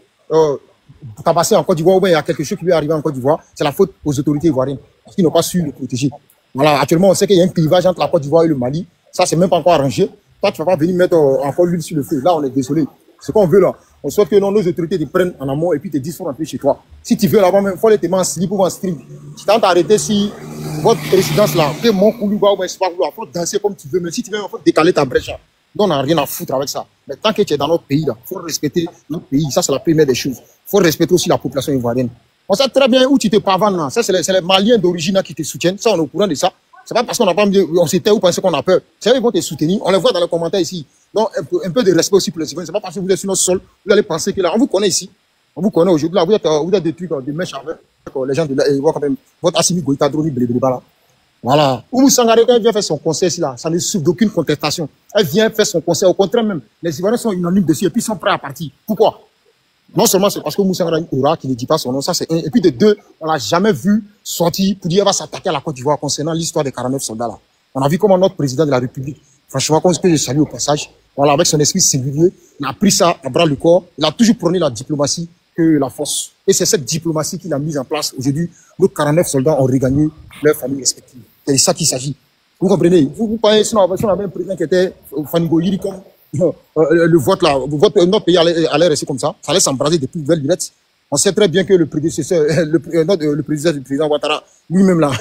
tabassé en Côte d'Ivoire, ou bien il y a quelque chose qui lui est arrivé en Côte d'Ivoire, c'est la faute aux autorités ivoiriennes, parce qu'ils n'ont pas su le protéger. Voilà, actuellement, on sait qu'il y a un clivage entre la Côte d'Ivoire et le Mali. Ça, c'est même pas encore arrangé. Toi, tu vas pas venir mettre encore l'huile sur le feu. Là, on est désolé. Ce qu'on veut là, on souhaite que non, nos autorités te prennent en amont et puis te disent faut rentrer chez toi. Si tu veux là-bas même, faut les te mettre en slip ou en string. Si tu as arrêté si votre résidence là, que mon coulouba ou c'est pas coulouba, faut danser comme tu veux, mais si tu veux, faut décaler ta brèche. Donc, on n'a rien à foutre avec ça. Mais tant que tu es dans notre pays là, faut respecter notre pays. Ça, c'est la première des choses. Faut respecter aussi la population ivoirienne. On sait très bien où tu te pavanes là. Ça, c'est les Maliens d'origine qui te soutiennent. Ça, on est au courant de ça. C'est pas parce qu'on n'a pas on s'était ou parce qu'on a peur. C'est eux qui vont te soutenir. On les voit dans les commentaires ici. Donc, un peu de respect aussi pour les citoyens. C'est pas parce que vous êtes sur notre sol, vous allez penser que là, on vous connaît ici. On vous connaît aujourd'hui. Là, vous êtes des trucs, des mèches avec les gens de là. Et quand même, votre Assimi Goïta Droni Blébléba là. Voilà. Oumou Sangaré, quand elle vient faire son concert ici là, ça ne souffre d'aucune contestation. Elle vient faire son concert. Au contraire même, les Ivoiriens sont unanimes dessus et puis ils sont prêts à partir. Pourquoi? Non seulement c'est parce que Moussa Ngara Oura qui ne dit pas son nom, ça c'est un. Et puis de deux, on l'a jamais vu sortir pour dire qu'elle va s'attaquer à la Côte d'Ivoire concernant l'histoire des 49 soldats là. On a vu comment notre président de la République, franchement, comme ce que je salue au passage, voilà, avec son esprit singulier, il a pris ça à bras le corps, il a toujours prôné la diplomatie que la force. Et c'est cette diplomatie qu'il a mise en place. Aujourd'hui, nos 49 soldats ont regagné leurs familles respectives. C'est de ça qu'il s'agit. Vous comprenez? Vous parlez, sinon, on avait un président qui était Fanigo Yiri comme le vote là, notre pays allait rester comme ça, ça allait s'embraser de plus belles lunettes. On sait très bien que le prédécesseur, le président Ouattara, lui-même là,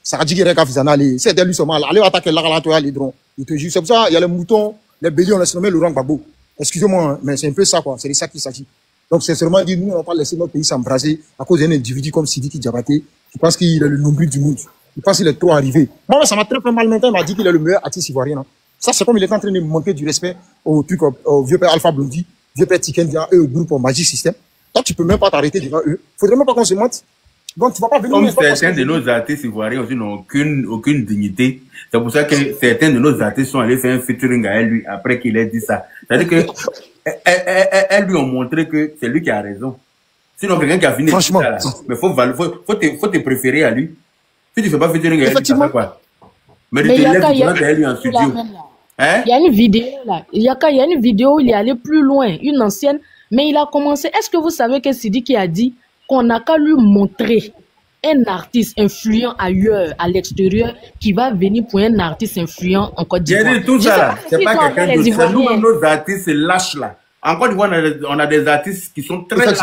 ça a dit qu'il allait, c'était lui seulement, allez attaquer là, les drones. Il te jure, c'est pour ça, il y a les moutons, les béliers, on les nommé Laurent Gbagbo. Excusez-moi, mais c'est un peu ça, quoi, c'est de ça qu'il s'agit. Donc, sincèrement, dit, nous, on va pas laisser notre pays s'embraser à cause d'un individu comme Sidiki Diabaté, qui pense qu'il est le nombril du monde. Il pense qu'il est trop arrivé. Moi, ça m'a très mal maintenant, il m'a dit qu'il est le meilleur artiste ivoirien, hein. Ça, c'est comme il est en train de manquer du respect au truc, au vieux père Alpha Blondy, vieux père Tiken, et au groupe Magic System. Toi, tu peux même pas t'arrêter devant eux. Faudrait même pas qu'on se mente. Donc, tu vas pas venir... Comme certains de nos artistes ivoiriens aussi n'ont aucune dignité, c'est pour ça que certains de nos artistes sont allés faire un featuring à lui après qu'il ait dit ça. C'est-à-dire que elles lui ont montré que c'est lui qui a raison. Sinon, quelqu'un qui a fini franchement, ça, là, mais faut te préférer à lui. Si tu ne fais pas featuring à lui, tu fais quoi? Mais tu te lèves, tu rentres à lui en studio. Hein? Il y a une vidéo là. Il y a une vidéo où il est allé plus loin, une ancienne, mais il a commencé. Est-ce que vous savez que Sidiki a dit qu'on n'a qu'à lui montrer un artiste influent ailleurs, à l'extérieur, qui va venir pour un artiste influent en Côte d'Ivoire? J'ai dit tout ça là. C'est pas quelqu'un d'autre. C'est nous-mêmes, nos artistes, c'est lâche là. En Côte d'Ivoire, on a des artistes qui sont très lâches.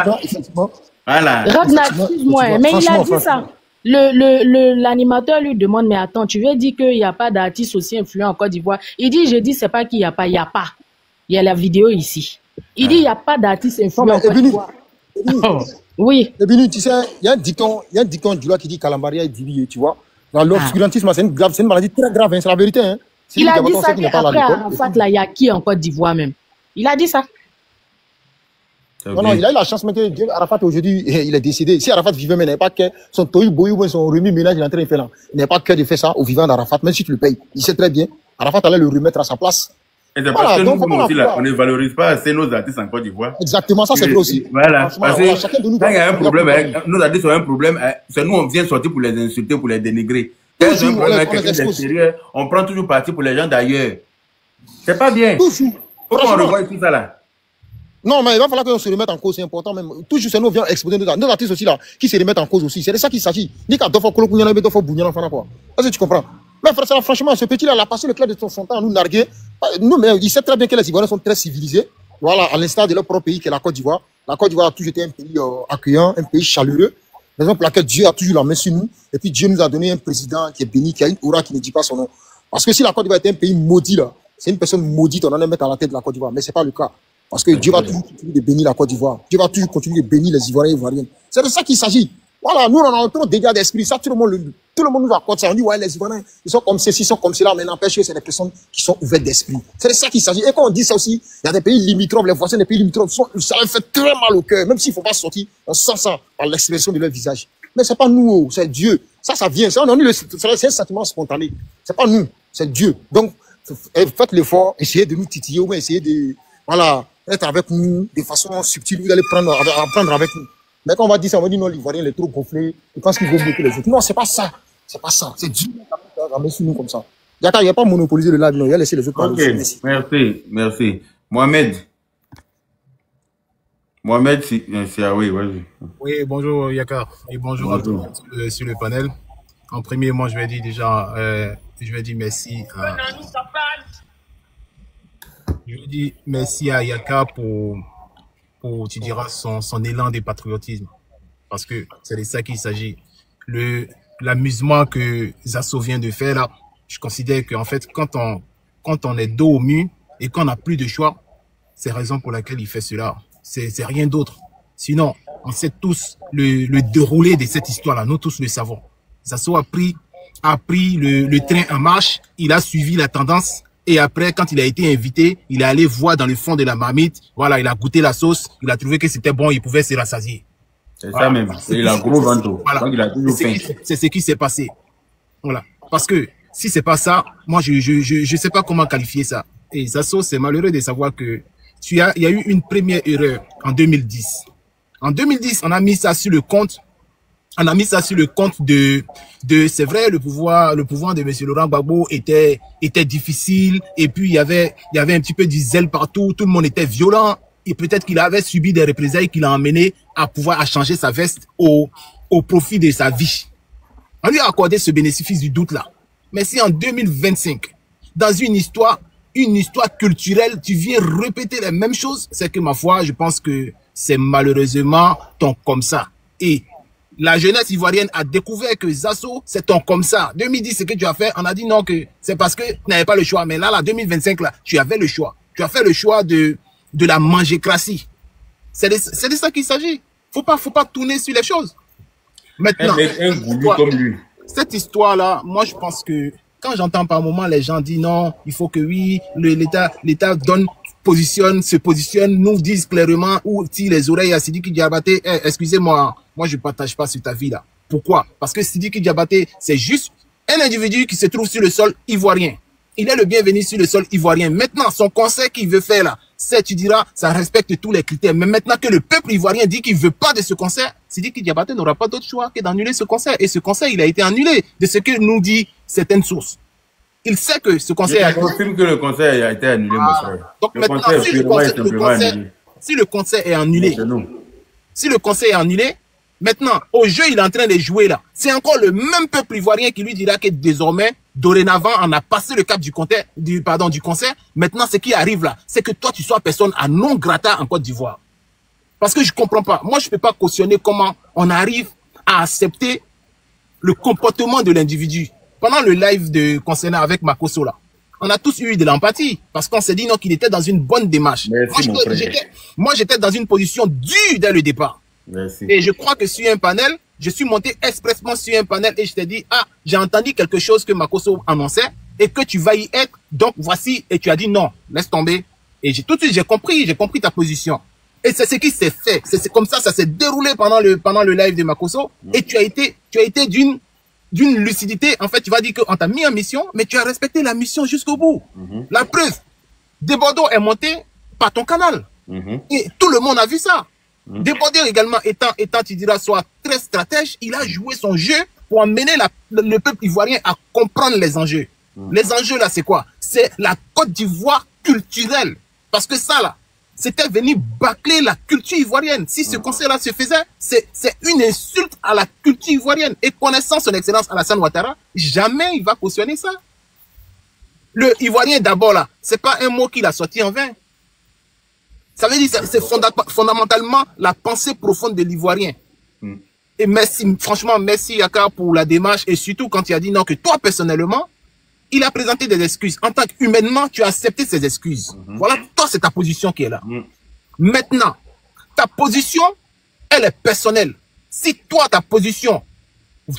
Voilà. Radna, excuse-moi, mais il a dit ça. L'animateur lui demande, mais attends, tu veux dire qu'il n'y a pas d'artiste aussi influent en Côte d'Ivoire? Il dit, je dis, c'est pas qu'il n'y a pas, il y a pas. Il y a la vidéo ici. Il dit, il n'y a pas d'artiste influent en Côte d'Ivoire. Oui. Et Bini, tu sais, il y a un dicton du loi qui dit Kalambaria est divié, tu vois. L'obscurantisme, c'est une maladie très grave, hein, c'est la vérité. Hein. Il a dit ça qu'après Arafat, là, il y a qui en Côte d'Ivoire même? Il a dit ça. Non, il a eu la chance, mais que Arafat aujourd'hui, il est décédé. Si Arafat vivait, mais il n'avait pas que son tohu boyou, son remis ménage, il est en train de faire là. Il n'a pas que de faire ça au vivant d'Arafat, même si tu le payes. Il sait très bien. Arafat allait le remettre à sa place. Et c'est parce que nous aussi, là, on ne valorise pas assez nos artistes en Côte d'Ivoire. Exactement, ça c'est vrai aussi. Voilà. Parce que quand il y a un problème avec, nos artistes ont un problème, c'est nous, on vient sortir pour les insulter, pour les dénigrer. Quand il y a un problème avec quelqu'un d'extérieur, on prend toujours parti pour les gens d'ailleurs. C'est pas bien. Pourquoi on revoit tout ça là? Non, mais il va falloir qu'on se remette en cause, c'est important même. Toujours, c'est nous qui viennent exposer nos artistes aussi là, qui se remettent en cause aussi. C'est de ça qu'il s'agit. Ni qu'à Dofo Kolo Kounyana, Dofo Bouniana, enfin quoi. Est-ce que tu comprends? Mais franchement, ce petit-là, il a passé le clair de son temps à nous narguer. Nous, mais il sait très bien que les Ivoiriens sont très civilisés. Voilà, à l'instar de leur propre pays, qui est la Côte d'Ivoire. La Côte d'Ivoire a toujours été un pays accueillant, un pays chaleureux. Raison pour laquelle Dieu a toujours la main sur nous. Et puis Dieu nous a donné un président qui est béni, qui a une aura qui ne dit pas son nom. Parce que si la Côte d'Ivoire était un pays maudit là, c'est une personne maudite, on en est mettre à la tête de la Côte d'Ivoire. Mais c'est pas le cas. Parce que Dieu va toujours continuer de bénir la Côte d'Ivoire. Dieu va toujours continuer de bénir les Ivoiriens et Ivoiriennes. C'est de ça qu'il s'agit. Voilà, nous, on a trop de dégâts d'esprit. Ça, tout le monde nous accorde ça. On dit, ouais, les Ivoiriens, ils sont comme ceci, ils sont comme cela, mais n'empêche que c'est des personnes qui sont ouvertes d'esprit. C'est de ça qu'il s'agit. Et quand on dit ça aussi, il y a des pays limitrophes, les voisins des pays limitrophes, ça leur fait très mal au cœur. Même s'il ne faut pas sortir, on sent ça par l'expression de leur visage. Mais c'est pas nous, c'est Dieu. Ça vient. C'est un sentiment spontané. C'est pas nous, c'est Dieu. Donc, faites l'effort, essayez de nous titiller, ou bien essayez de, voilà, être avec nous de façon subtile, vous allez apprendre avec nous. Mais quand on va dire ça, on va dire non, l'Ivoirien, il est trop gonflé, il pense qu'il vaut mieux que les autres. Non, c'est pas ça. C'est pas ça. C'est Dieu qui a ramené sur nous comme ça. Il n'y a pas monopolisé le live, non, il a laissé les autres parler. Ok, merci. Mohamed, c'est oui, vas-y. Oui, bonjour Yaka, et bonjour à tout le monde sur le panel. En premier, moi, je vais dire déjà, je vais dire merci à... Je dis merci à Yaka pour tu diras, son élan de patriotisme. Parce que c'est de ça qu'il s'agit. L'amusement que Zasso vient de faire là, je considère qu'en fait, quand on est dos au mur et qu'on n'a plus de choix, c'est la raison pour laquelle il fait cela. C'est rien d'autre. Sinon, on sait tous le déroulé de cette histoire-là. Nous tous le savons. Zasso a pris le train en marche, il a suivi la tendance. Et après, quand il a été invité, il est allé voir dans le fond de la marmite. Voilà, il a goûté la sauce. Il a trouvé que c'était bon. Il pouvait se rassasier. C'est ça même. Il a gros ventre. Voilà. Donc il a toujours faim. C'est ce qui s'est passé. Voilà. Parce que si c'est pas ça, moi je sais pas comment qualifier ça. Et Zasso, c'est malheureux de savoir que il y a eu une première erreur en 2010. En 2010, on a mis ça sur le compte. On a mis ça sur le compte de c'est vrai, le pouvoir de monsieur Laurent Gbagbo était difficile, et puis il y avait un petit peu du zèle partout, tout le monde était violent, et peut-être qu'il avait subi des représailles qui l'ont amené à changer sa veste au profit de sa vie. On lui a accordé ce bénéfice du doute là. Mais si en 2025, dans une histoire culturelle, tu viens répéter les mêmes choses, c'est que ma foi, je pense que c'est malheureusement ton comme ça. Et la jeunesse ivoirienne a découvert que Zasso, c'est ton comme ça. 2010, ce que tu as fait, on a dit non, que c'est parce que tu n'avais pas le choix. Mais là, 2025, là, tu avais le choix. Tu as fait le choix de la mangécratie. C'est de ça qu'il s'agit. Faut pas tourner sur les choses. Maintenant, un goulu comme lui. Cette histoire-là, moi, je pense que quand j'entends par moment les gens dire non, il faut que oui, l'État se positionne, nous disent clairement, ou si les oreilles à Sidiki Diabaté, excusez-moi, moi je partage pas cet avis là. Pourquoi? Parce que Sidiki Diabaté, c'est juste un individu qui se trouve sur le sol ivoirien. Il est le bienvenu sur le sol ivoirien. Maintenant, son conseil qu'il veut faire là, c'est, tu diras, ça respecte tous les critères. Mais maintenant que le peuple ivoirien dit qu'il veut pas de ce concert, Sidiki Diabaté n'aura pas d'autre choix que d'annuler ce concert. Et ce concert, il a été annulé de ce que nous dit certaines sources. Il sait que ce concert Je confirme que le concert a été annulé, mon frère. Donc maintenant, si le concert est annulé, maintenant, au jeu, il est en train de jouer là. C'est encore le même peuple ivoirien qui lui dira que désormais, dorénavant, on a passé le cap du concert. Maintenant, ce qui arrive là, c'est que toi, tu sois personne à non grata en Côte d'Ivoire. Parce que je comprends pas. Moi, je peux pas cautionner comment on arrive à accepter le comportement de l'individu. Pendant le live de concernant avec Makosso là, on a tous eu de l'empathie parce qu'on s'est dit non qu'il était dans une bonne démarche. Moi, j'étais dans une position dure dès le départ. Merci. Et je crois que sur un panel, je suis monté expressement sur un panel et je t'ai dit, ah, j'ai entendu quelque chose que Makosso annonçait et que tu vas y être, donc voici, et tu as dit non, laisse tomber. Et tout de suite, j'ai compris ta position. Et c'est ce qui s'est fait. C'est comme ça s'est déroulé pendant le live de Makosso. Et tu as été d'une lucidité. En fait, tu vas dire qu'on t'a mis en mission, mais tu as respecté la mission jusqu'au bout. La preuve, Desbordeaux est monté par ton canal. Et tout le monde a vu ça. Desbordeaux également étant, tu diras, soit très stratège, il a joué son jeu pour amener le peuple ivoirien à comprendre les enjeux. Les enjeux là, c'est quoi? C'est la Côte d'Ivoire culturelle. Parce que ça là, c'était venu bâcler la culture ivoirienne. Si ce concert-là se faisait, c'est une insulte à la culture ivoirienne. Et connaissant son excellence Alassane Ouattara, jamais il va cautionner ça. Le ivoirien d'abord là, c'est pas un mot qu'il a sorti en vain. Ça veut dire que c'est fondamentalement la pensée profonde de l'ivoirien. Et merci, franchement, merci Yaka pour la démarche et surtout quand il a dit non, que toi personnellement, il a présenté des excuses. En tant qu'humainement, tu as accepté ces excuses. Voilà, toi, c'est ta position qui est là. Maintenant, ta position, elle est personnelle. Si toi, ta position,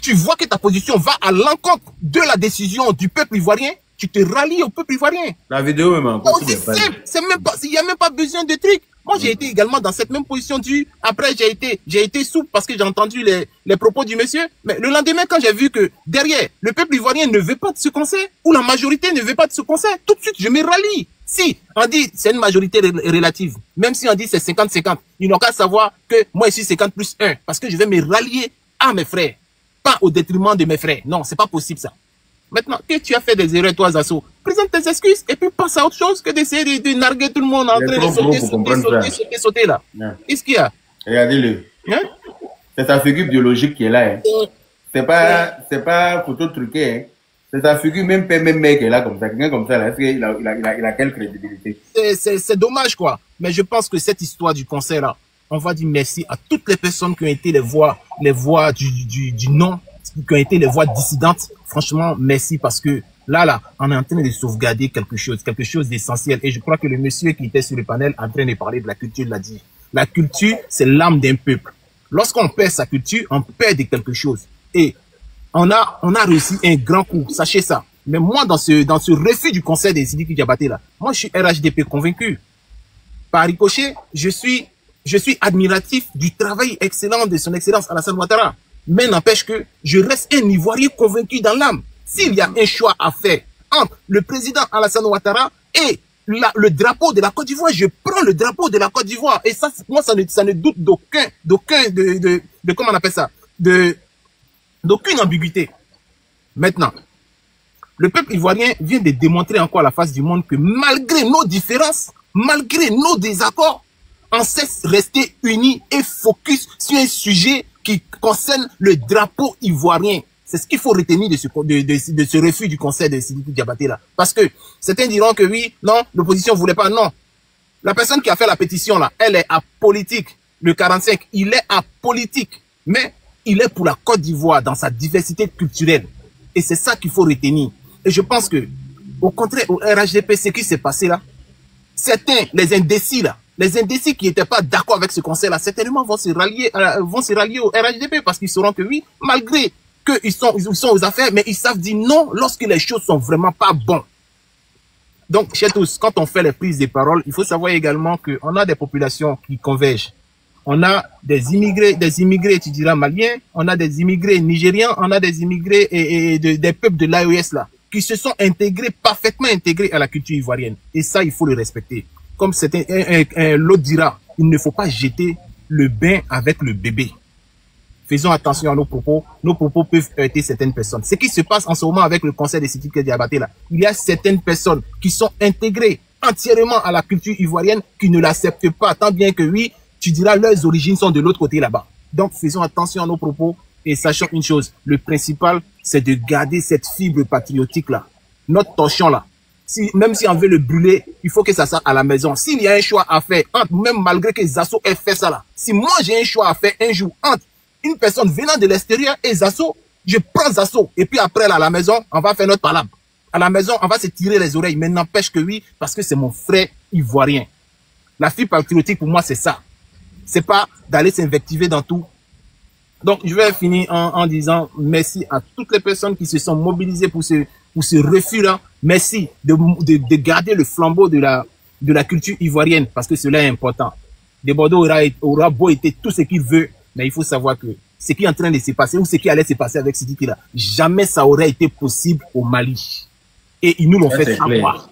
tu vois que ta position va à l'encontre de la décision du peuple ivoirien, tu te rallies au peuple ivoirien. La vidéo même encore. C'est simple. Il n'y a même pas besoin de trucs. Moi, j'ai été également dans cette même position après, j'ai été souple parce que j'ai entendu les propos du monsieur. Mais le lendemain, quand j'ai vu que derrière, le peuple ivoirien ne veut pas de ce concert, ou la majorité ne veut pas de ce concert, tout de suite, je me rallie. Si on dit c'est une majorité relative, même si on dit c'est 50-50, ils n'ont qu'à savoir que moi, je suis 50 plus 1, parce que je vais me rallier à mes frères, pas au détriment de mes frères. Non, c'est pas possible ça. Maintenant, que tu as fait des erreurs, toi, Zasso, présente tes excuses et puis passe à autre chose que d'essayer de narguer tout le monde en train de sauter là. Qu'est-ce qu'il y a? Regardez-le. C'est sa figure biologique qui est là. C'est pas photo truquée. C'est sa figure, même mec qui est là comme ça. Quelqu'un comme ça, là, est-ce qu'il a quelle crédibilité? C'est dommage, quoi. Mais je pense que cette histoire du concert là, on va dire merci à toutes les personnes qui ont été les voix du non, qui ont été les voix dissidentes. Franchement, merci parce que là, on est en train de sauvegarder quelque chose d'essentiel. Et je crois que le monsieur qui était sur le panel en train de parler de la culture l'a dit. La culture, c'est l'âme d'un peuple. Lorsqu'on perd sa culture, on perd de quelque chose. Et on a réussi un grand coup, sachez ça. Mais moi, dans ce refus du concert des Sidiki Diabaté là, moi, je suis RHDP convaincu. Par ricochet, je suis admiratif du travail excellent de son excellence Alassane Ouattara. Mais n'empêche que je reste un Ivoirien convaincu dans l'âme. S'il y a un choix à faire entre le président Alassane Ouattara et le drapeau de la Côte d'Ivoire, je prends le drapeau de la Côte d'Ivoire. Et ça, moi, ça ne doute comment on appelle ça, d'aucune ambiguïté. Maintenant, le peuple ivoirien vient de démontrer encore à la face du monde que malgré nos différences, malgré nos désaccords, on cesse rester unis et focus sur un sujet qui concerne le drapeau ivoirien. C'est ce qu'il faut retenir de ce refus du concert de Sidiki Diabaté là. Parce que certains diront que oui, non, l'opposition voulait pas, non. La personne qui a fait la pétition là, elle est apolitique. Le 45, il est apolitique. Mais il est pour la Côte d'Ivoire dans sa diversité culturelle. Et c'est ça qu'il faut retenir. Et je pense que, au contraire, au RHDP, ce qui s'est passé là, certains, les indécis là, les indécis qui n'étaient pas d'accord avec ce concert-là, certainement vont se rallier au RHDP parce qu'ils sauront que oui, malgré qu'ils sont aux affaires, mais ils savent dire non lorsque les choses sont vraiment pas bonnes. Donc, chez tous, quand on fait les prises de parole, il faut savoir également qu'on a des populations qui convergent. on a des immigrés, tu diras maliens, on a des immigrés nigérians, on a des immigrés des peuples de l'AES là, qui se sont intégrés, parfaitement intégrés à la culture ivoirienne. Et ça, il faut le respecter. Comme l'autre dira, il ne faut pas jeter le bain avec le bébé. Faisons attention à nos propos peuvent heurter certaines personnes. Ce qui se passe en ce moment avec le conseil de Sidiki Diabaté là, il y a certaines personnes qui sont intégrées entièrement à la culture ivoirienne qui ne l'acceptent pas, tant bien que oui, tu diras leurs origines sont de l'autre côté là-bas. Donc faisons attention à nos propos et sachons une chose, le principal c'est de garder cette fibre patriotique là, notre torchon là. Même si on veut le brûler, il faut que ça sorte à la maison. S'il y a un choix à faire, même malgré que Zasso ait fait ça là, si moi j'ai un choix à faire un jour entre une personne venant de l'extérieur et Zasso, je prends Zasso et puis après là, à la maison, on va faire notre palabre. À la maison, on va se tirer les oreilles, mais n'empêche que oui, parce que c'est mon frère ivoirien. La fibre patriotique pour moi c'est ça. C'est pas d'aller s'invectiver dans tout. Donc je vais finir en disant merci à toutes les personnes qui se sont mobilisées pour ce refus-là. Merci de garder le flambeau de la culture ivoirienne parce que cela est important. De Bordeaux aura beau été tout ce qu'il veut, mais il faut savoir que ce qui est en train de se passer ou ce qui allait se passer avec Sidiki là, jamais ça aurait été possible au Mali. Et ils nous l'ont fait savoir.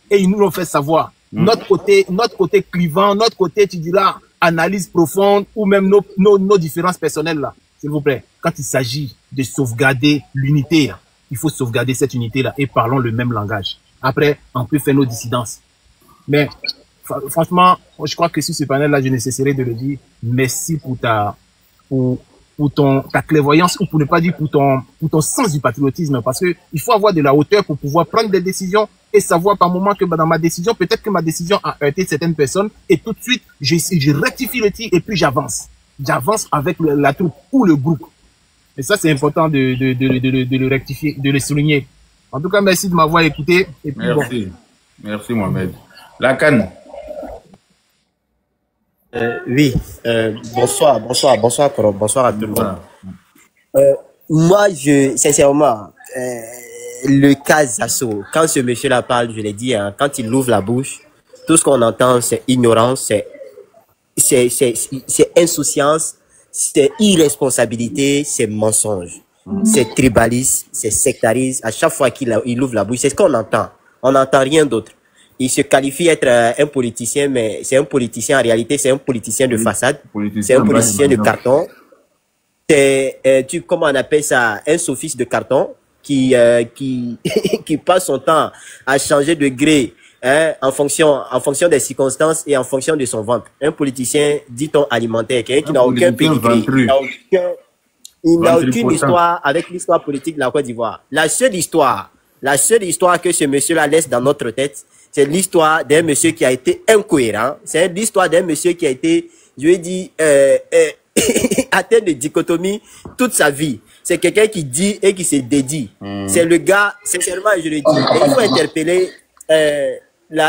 Et ils nous l'ont fait savoir. Notre côté clivant, notre côté, tu diras, analyse profonde ou même nos différences personnelles là, s'il vous plaît. Quand il s'agit de sauvegarder l'unité là, il faut sauvegarder cette unité-là et parlons le même langage. Après, on peut faire nos dissidences. Mais franchement, je crois que sur ce panel-là, je ne cesserai de le dire. Merci pour ta clairvoyance ou pour ne pas dire pour ton sens du patriotisme. Parce que il faut avoir de la hauteur pour pouvoir prendre des décisions et savoir par moment que dans ma décision, peut-être que ma décision a heurté certaines personnes et tout de suite, je rectifie le tir et puis j'avance. J'avance avec la troupe ou le groupe. Et ça, c'est important de le rectifier, de le souligner. En tout cas, merci de m'avoir écouté. Et puis, merci. Bon. Merci, Mohamed. Lakan. Oui, bonsoir à tout le monde. Moi, sincèrement, le cas Zasso, quand ce monsieur-là parle, je l'ai dit, hein, quand il ouvre la bouche, tout ce qu'on entend, c'est ignorance, c'est insouciance, c'est irresponsabilité, c'est mensonge, c'est tribalisme, c'est sectarisme. À chaque fois qu'il ouvre la bouche, c'est ce qu'on entend. On n'entend rien d'autre. Il se qualifie d'être un politicien, mais c'est un politicien, en réalité, c'est un politicien de façade. C'est un politicien de carton. C'est, comment on appelle ça, un sophiste de carton qui passe son temps à changer de gré, hein, en fonction des circonstances et en fonction de son ventre. Un politicien, dit-on, alimentaire, quelqu'un qui n'a aucun pédigré, il n'a aucune histoire avec l'histoire politique de la Côte d'Ivoire. La seule histoire que ce monsieur-là laisse dans notre tête, c'est l'histoire d'un monsieur qui a été incohérent. C'est l'histoire d'un monsieur qui a été, je vais dire, atteint de dichotomie toute sa vie. C'est quelqu'un qui dit et qui se dédie. C'est le gars, sincèrement, je le dis. Et il faut interpeller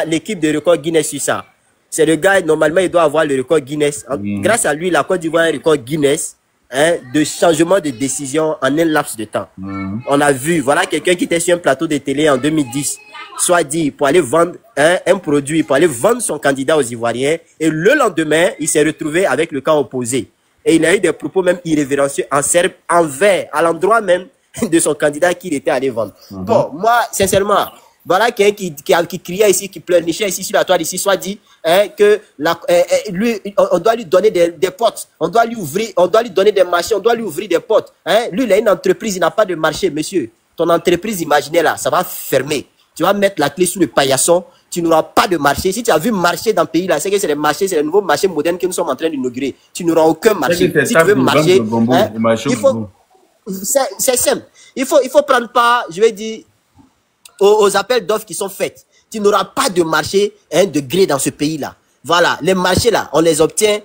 l'équipe de record Guinness sur ça. C'est le gars, normalement, il doit avoir le record Guinness. Grâce à lui, la Côte d'Ivoire a un record Guinness, hein, de changement de décision en un laps de temps. On a vu, voilà quelqu'un qui était sur un plateau de télé en 2010, soit dit pour aller vendre un produit, pour aller vendre son candidat aux Ivoiriens, et le lendemain, il s'est retrouvé avec le camp opposé. Et il a eu des propos même irrévérencieux à l'endroit même de son candidat qu'il était allé vendre. Bon, moi, sincèrement, voilà quelqu'un qui criait ici, qui pleurnichait ici sur la toile ici, soit dit, hein, que lui, on doit lui donner des portes, on doit lui donner des marchés, on doit lui ouvrir des portes. Hein. Lui, il a une entreprise, il n'a pas de marché, monsieur. Ton entreprise imaginaire là, ça va fermer. Tu vas mettre la clé sous le paillasson, tu n'auras pas de marché. Si tu as vu marcher dans le pays là, c'est que c'est des marchés, c'est les nouveaux marchés modernes que nous sommes en train d'inaugurer. Tu n'auras aucun marché. Si tu veux marcher, hein, c'est simple. Il faut prendre part, je vais dire, aux appels d'offres qui sont faits. Tu n'auras pas de marché, hein, de gré dans ce pays-là. Voilà, les marchés là, on les obtient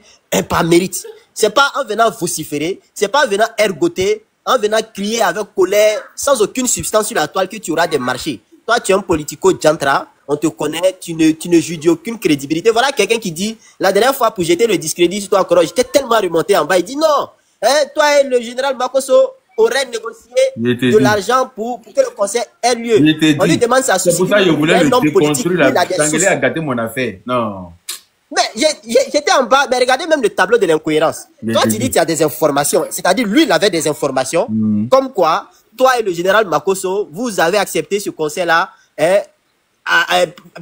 par mérite. C'est pas en venant vociférer, c'est pas en venant ergoter, en venant crier avec colère, sans aucune substance sur la toile que tu auras des marchés. Toi, tu es un politico-jantra, on te connaît, tu ne jouis d'aucune crédibilité. Voilà quelqu'un qui dit, la dernière fois pour jeter le discrédit sur toi encore, j'étais tellement remonté en bas, il dit non, hein, toi et le général Makosso aurait négocié de l'argent pour que le conseil ait lieu. On lui demande ça. C'est pour ça que je voulais le déconstruire. La Tanguélé a gâté mon affaire. Non. Mais j'étais en bas, mais regardez même le tableau de l'incohérence. Toi, tu dis qu'il y a des informations. C'est-à-dire, lui, il avait des informations. Comme quoi, toi et le général Makosso, vous avez accepté ce conseil-là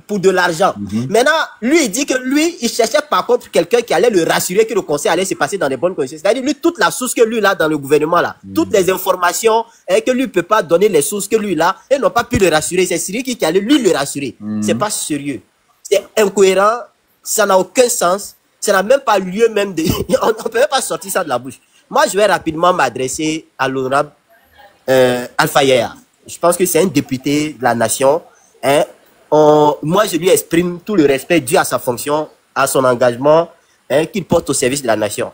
pour de l'argent. Maintenant, lui, il dit que lui, il cherchait par contre quelqu'un qui allait le rassurer que le conseil allait se passer dans les bonnes conditions. C'est-à-dire, lui, toute la source que lui, là, dans le gouvernement, là, toutes les informations que lui ne peut pas donner, les sources que lui, là, ils n'ont pas pu le rassurer. C'est Siri qui allait lui le rassurer. C'est pas sérieux. C'est incohérent. Ça n'a aucun sens. Ça n'a même pas lieu même de... On ne peut même pas sortir ça de la bouche. Moi, je vais rapidement m'adresser à l'honorable Alpha Yaya. Je pense que c'est un député de la nation. Hein. Moi, je lui exprime tout le respect dû à sa fonction, à son engagement qu'il porte au service de la nation.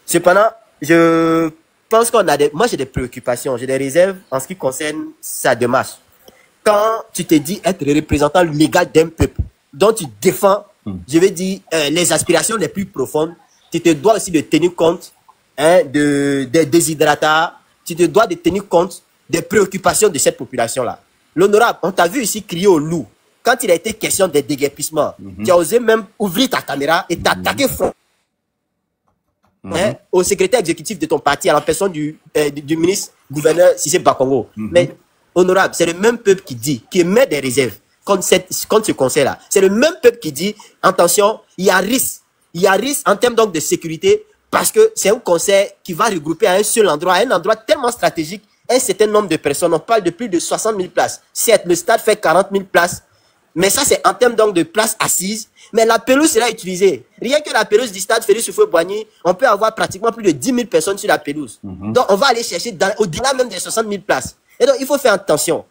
Cependant, je pense qu'on a moi, j'ai des préoccupations, j'ai des réserves en ce qui concerne sa démarche. Quand tu te dis être le représentant légal d'un peuple dont tu défends, je vais dire, les aspirations les plus profondes, tu te dois aussi de tenir compte des déshydratats, tu te dois de tenir compte des préoccupations de cette population-là. L'honorable, on t'a vu ici crier au loup. Quand il a été question des déguerpissements, tu as osé même ouvrir ta caméra et t'attaquer au secrétaire exécutif de ton parti, à la personne du ministre gouverneur Cissé Bakongo. Mais, honorable, c'est le même peuple qui dit, qui émet des réserves contre ce conseil-là. C'est le même peuple qui dit, attention, il y a risque. Il y a risque en termes donc de sécurité parce que c'est un conseil qui va regrouper à un seul endroit, à un endroit tellement stratégique, un certain nombre de personnes. On parle de plus de 60 000 places. Certes, le stade fait 40 000 places, mais ça, c'est en termes donc de places assises. Mais la pelouse sera utilisée. Rien que la pelouse du stade Félix Houphouët-Boigny, on peut avoir pratiquement plus de 10 000 personnes sur la pelouse. Donc, on va aller chercher au-delà même des 60 000 places. Et donc, il faut faire attention.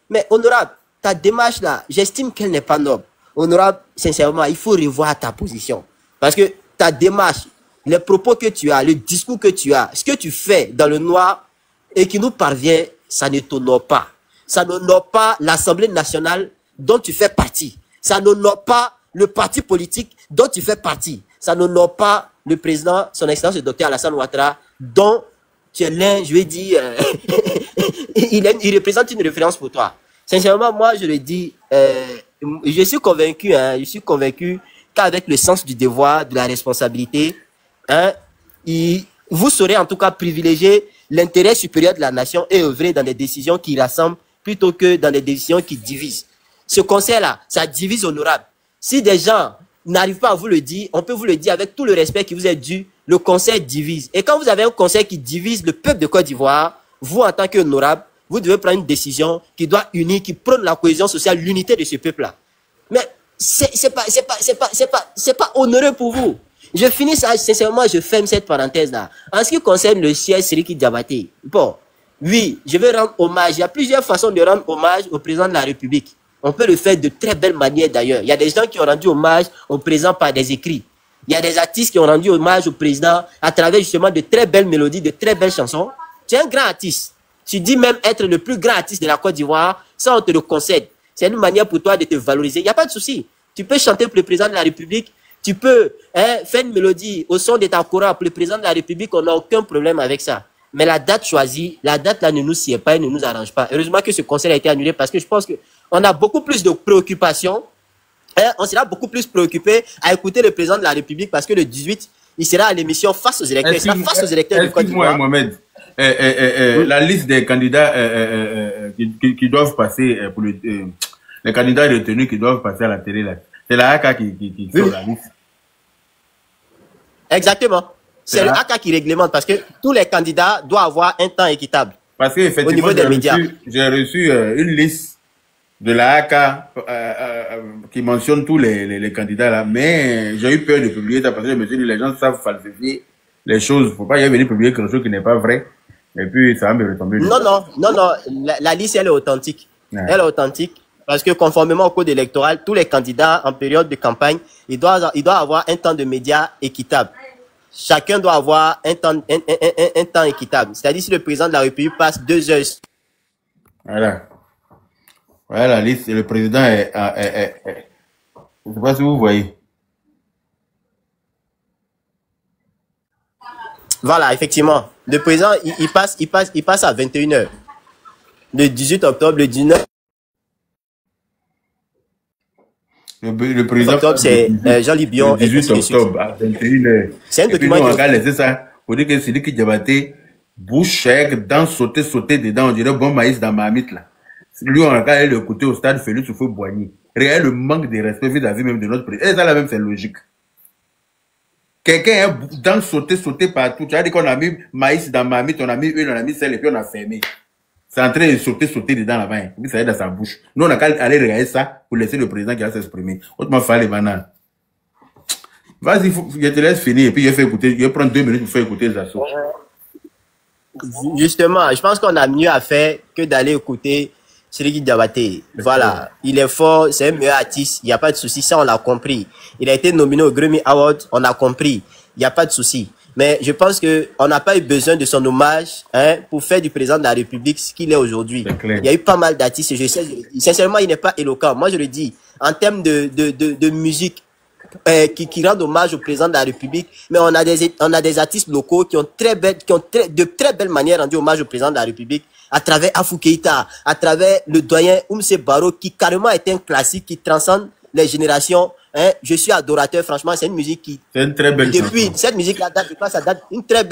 Mais, honorable, ta démarche là, j'estime qu'elle n'est pas noble. Honorable, sincèrement, il faut revoir ta position. Parce que ta démarche, les propos que tu as, le discours que tu as, ce que tu fais dans le noir et qui nous parvient, ça ne t'honore pas. Ça n'honore pas l'Assemblée nationale dont tu fais partie. Ça n'honore pas le parti politique dont tu fais partie. Ça n'honore pas le président, son excellence le docteur Alassane Ouattara, dont tu es l'un, je vais dire, il représente une référence pour toi. Sincèrement, moi, je le dis, je suis convaincu qu'avec le sens du devoir, de la responsabilité, vous saurez en tout cas privilégier l'intérêt supérieur de la nation et œuvrer dans des décisions qui rassemblent plutôt que dans des décisions qui divisent. Ce conseil-là, ça divise, honorable. Si des gens n'arrivent pas à vous le dire, on peut vous le dire avec tout le respect qui vous est dû, le conseil divise. Et quand vous avez un conseil qui divise le peuple de Côte d'Ivoire, vous, en tant qu'honorable, vous devez prendre une décision qui doit unir, qui prône la cohésion sociale, l'unité de ce peuple-là. Mais c'est pas honoreux pour vous. Je finis ça, sincèrement, je ferme cette parenthèse-là. En ce qui concerne le siège Siriki Diabaté, bon, oui, je vais rendre hommage. Il y a plusieurs façons de rendre hommage au président de la République. On peut le faire de très belle manière d'ailleurs. Il y a des gens qui ont rendu hommage au président par des écrits. Il y a des artistes qui ont rendu hommage au président à travers justement de très belles mélodies, de très belles chansons. Tu es un grand artiste. Tu dis même être le plus grand artiste de la Côte d'Ivoire, ça on te le concède. C'est une manière pour toi de te valoriser. Il n'y a pas de souci. Tu peux chanter pour le président de la République. Tu peux faire une mélodie au son de ta chorale pour le président de la République. On n'a aucun problème avec ça. Mais la date choisie, la date là ne nous sied pas et ne nous arrange pas. Heureusement que ce concert a été annulé parce que je pense qu'on a beaucoup plus de préoccupations. On sera beaucoup plus préoccupé à écouter le président de la République parce que le 18, il sera à l'émission face aux électeurs. Il sera face aux électeurs du Côte d'Ivoire. Mohamed, la liste des candidats qui doivent passer pour les candidats retenus qui doivent passer à la télé, c'est la AK qui sort la liste. Exactement. C'est le AK qui réglemente parce que tous les candidats doivent avoir un temps équitable. Parce que effectivement, j'ai reçu une liste de la AK qui mentionne tous les candidats là, mais j'ai eu peur de publier ça parce que je me suis dit les gens savent falsifier les choses. Faut pas y venir publier quelque chose qui n'est pas vrai. Et puis ça va me retomber. Non. La liste elle est authentique. Ouais. Elle est authentique parce que conformément au code électoral, tous les candidats en période de campagne, ils doivent avoir un temps de médias équitable. Chacun doit avoir un temps équitable. C'est-à-dire si le président de la République passe 2 heures. Voilà. Voilà la liste. Le président est je ne sais pas si vous voyez. Voilà, effectivement. Le président, il passe à 21h. Le 18 octobre, le 19. Le président. Octobre, c'est Jean-Louis Bion. Le 18 octobre, à 21h. C'est un document. Et puis, nous, on va laisser ça. Pour dire que c'est lui qui Diabaté, bouche sec, dents sauter dedans, on dirait bon maïs dans ma mythe, là. Lui, on va aller le côté au stade Félix Houphouët-Boigny. Regarde le manque de respect vis-à-vis même de notre président. Et ça, la même, c'est logique. Quelqu'un a dents sauter partout. Tu as dit qu'on a mis maïs dans ma mythe, on a mis huile, on a mis sel, et puis on a fermé. C'est en train de sauter dedans là-bas. Et puis ça est dans sa bouche. Nous, on a qu'à aller regarder ça pour laisser le président qui va s'exprimer. Autrement, faire les bananes. Vas-y, je te laisse finir. Et puis, je vais prendre 2 minutes pour faire écouter les assos. Justement, je pense qu'on a mieux à faire que d'aller écouter Sidiki Diabaté. Voilà. Il est fort, c'est un meilleur artiste. Il n'y a pas de souci. Ça, on l'a compris. Il a été nominé au Grammy Award. On a compris. Il n'y a pas de souci. Mais je pense qu'on n'a pas eu besoin de son hommage pour faire du président de la République ce qu'il est aujourd'hui. Il y a eu pas mal d'artistes. Je sais, sincèrement, il n'est pas éloquent. Moi, je le dis, en termes de musique qui rendent hommage au président de la République, mais on a des artistes locaux qui ont de très belles manières rendu hommage au président de la République, à travers Afou Keïta, à travers le doyen Oumse Baro, qui carrément est un classique qui transcende les générations. Je suis adorateur, franchement, c'est une musique qui... C'est une très belle depuis, chanson. Cette musique-là date de quoi? Ça date une très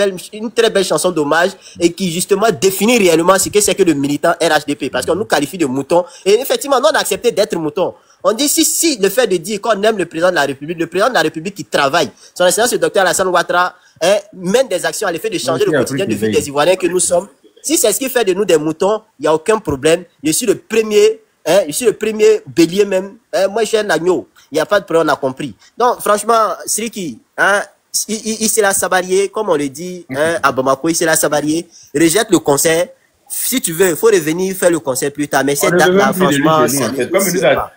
belle chanson d'hommage et qui justement définit réellement ce que c'est que le militant RHDP, parce qu'on nous qualifie de mouton. Et effectivement, nous on a accepté d'être mouton. On dit si le fait de dire qu'on aime le président de la République qui travaille, son excellence le docteur Alassane Ouattara mène des actions à l'effet de changer le quotidien de vie des Ivoiriens que nous sommes. Si c'est ce qui fait de nous des moutons, il n'y a aucun problème. Je suis le premier bélier même. Moi, je suis un agneau. Il n'y a pas de problème, on a compris. Donc, franchement, Sidiki, il s'est la sabarié, comme on le dit, à Bamako, il s'est la sabarié. Rejette le concert. Si tu veux, il faut revenir faire le concert plus tard. Mais cette date-là, franchement,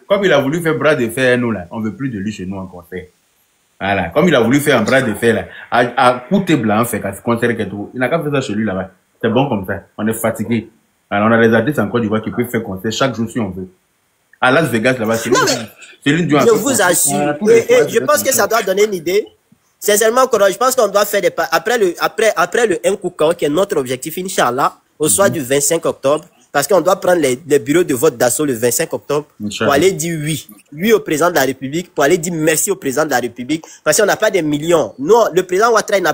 comme il a voulu faire bras de fer, nous, là, on ne veut plus de lui chez nous en concert. Voilà. Comme il a voulu faire un bras de fer, là, à côté blanc, fait qu'à ce concert, il n'a qu'à faire ça chez lui, là-bas. C'est bon comme ça. On est fatigué. Alors, on a des artistes en Côte d'Ivoire qui peuvent faire concert chaque jour si on veut. À Las Vegas, là-bas, c'est l'une je vous assure. Et je pense que ça doit donner une idée. Sincèrement, je pense qu'on doit faire des pas. Après le Nkoukan, qui est notre objectif, Inch'Allah, au soir du 25 octobre, parce qu'on doit prendre les bureaux de vote d'assaut le 25 octobre pour aller dire oui au président de la République, pour aller dire merci au président de la République, parce qu'on n'a pas des millions. Non, le président Ouattara, il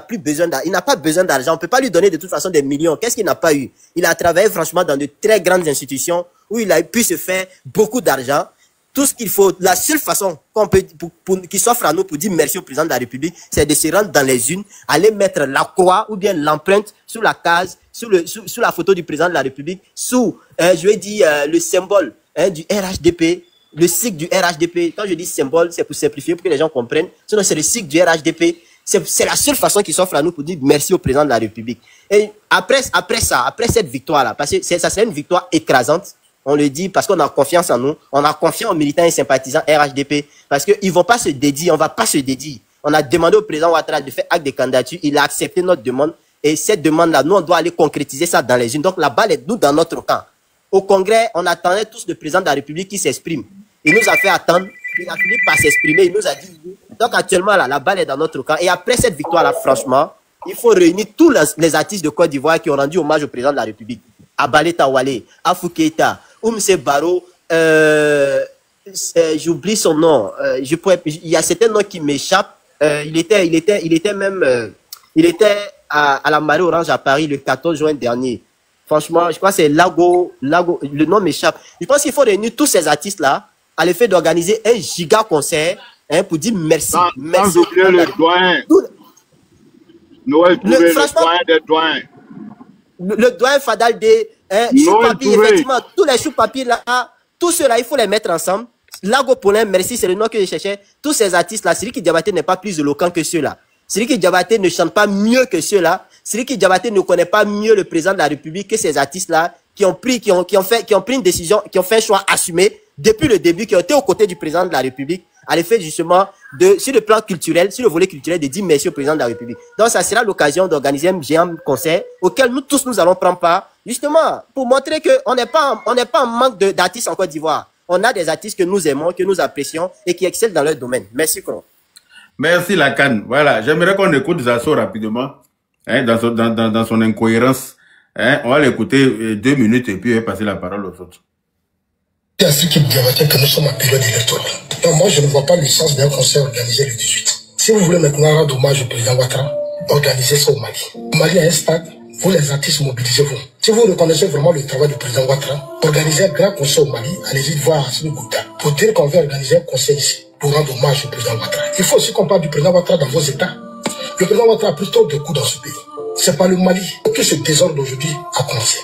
n'a pas besoin d'argent. On ne peut pas lui donner de toute façon des millions. Qu'est-ce qu'il n'a pas eu? Il a travaillé franchement dans de très grandes institutions où il a pu se faire beaucoup d'argent. Tout ce qu'il faut, la seule façon qu'on peut, qui s'offre à nous pour dire merci au président de la République, c'est de se rendre dans les urnes, aller mettre la croix ou bien l'empreinte sur la case, sous la photo du président de la République, sous, je vais dire, le symbole du RHDP, le sigle du RHDP. Quand je dis symbole, c'est pour simplifier, pour que les gens comprennent. Sinon, c'est le sigle du RHDP. C'est la seule façon qui s'offre à nous pour dire merci au président de la République. Et après cette victoire-là, parce que ça serait une victoire écrasante, on le dit parce qu'on a confiance en nous, on a confiance aux militants et sympathisants RHDP, parce qu'ils ne vont pas se dédier, on ne va pas se dédier. On a demandé au président Ouattara de faire acte de candidature, il a accepté notre demande, et cette demande-là, nous, on doit aller concrétiser ça dans les urnes. Donc la balle est nous dans notre camp. Au Congrès, on attendait tous le président de la République qui s'exprime. Il nous a fait attendre, il a fini par s'exprimer, il nous a dit oui. Donc actuellement, là, la balle est dans notre camp. Et après cette victoire-là, franchement, il faut réunir tous les artistes de Côte d'Ivoire qui ont rendu hommage au président de la République. Abalé Tawale, Afou Keïta, Oumse Baro, j'oublie son nom. Il y a certains noms qui m'échappent. Il était à la Marée Orange à Paris le 14 juin dernier. Franchement, je crois que c'est Lago, le nom m'échappe. Je pense qu'il faut réunir tous ces artistes-là à l'effet d'organiser un giga concert pour dire merci. Sans oublier le doyen. Noël Touré, le doyen des doyens. Le doyen Fadal des chou-papier, effectivement, tous les chou-papiers là, tous ceux-là, il faut les mettre ensemble. Lago Paulin, merci, c'est le nom que je cherchais. Tous ces artistes-là, Sidiki Diabaté n'est pas plus éloquent que ceux-là. Sidiki Diabaté ne chante pas mieux que ceux-là. Sidiki Diabaté ne connaît pas mieux le président de la République que ces artistes-là qui ont pris une décision, qui ont fait un choix assumé depuis le début, qui ont été aux côtés du président de la République, à l'effet justement sur le plan culturel, sur le volet culturel, de dire merci au président de la République. Donc ça sera l'occasion d'organiser un géant concert auquel nous tous nous allons prendre part, justement, pour montrer qu'on n'est pas en manque d'artistes en Côte d'Ivoire. On a des artistes que nous aimons, que nous apprécions et qui excellent dans leur domaine. Merci, Kron. Merci, Lacan. Voilà, j'aimerais qu'on écoute Zasso rapidement, dans son incohérence. On va l'écouter 2 minutes et puis passer la parole aux autres. C'est à ce qui me dit que nous sommes en période électorale. Donc moi, je ne vois pas le sens d'un concert organisé le 18. Si vous voulez maintenant rendre hommage au président Ouattara, organisez ça au Mali. Au Mali, à un stade, vous les artistes, mobilisez-vous. Si vous reconnaissez vraiment le travail du président Ouattara, organisez un grand concert au Mali, allez-y voir Assimi Gouta pour dire qu'on veut organiser un concert ici pour rendre hommage au président Ouattara. Il faut aussi qu'on parle du président Ouattara dans vos États. Le président Ouattara a pris trop de coups dans ce pays. C'est pas le Mali que ce désordre d'aujourd'hui a commencé.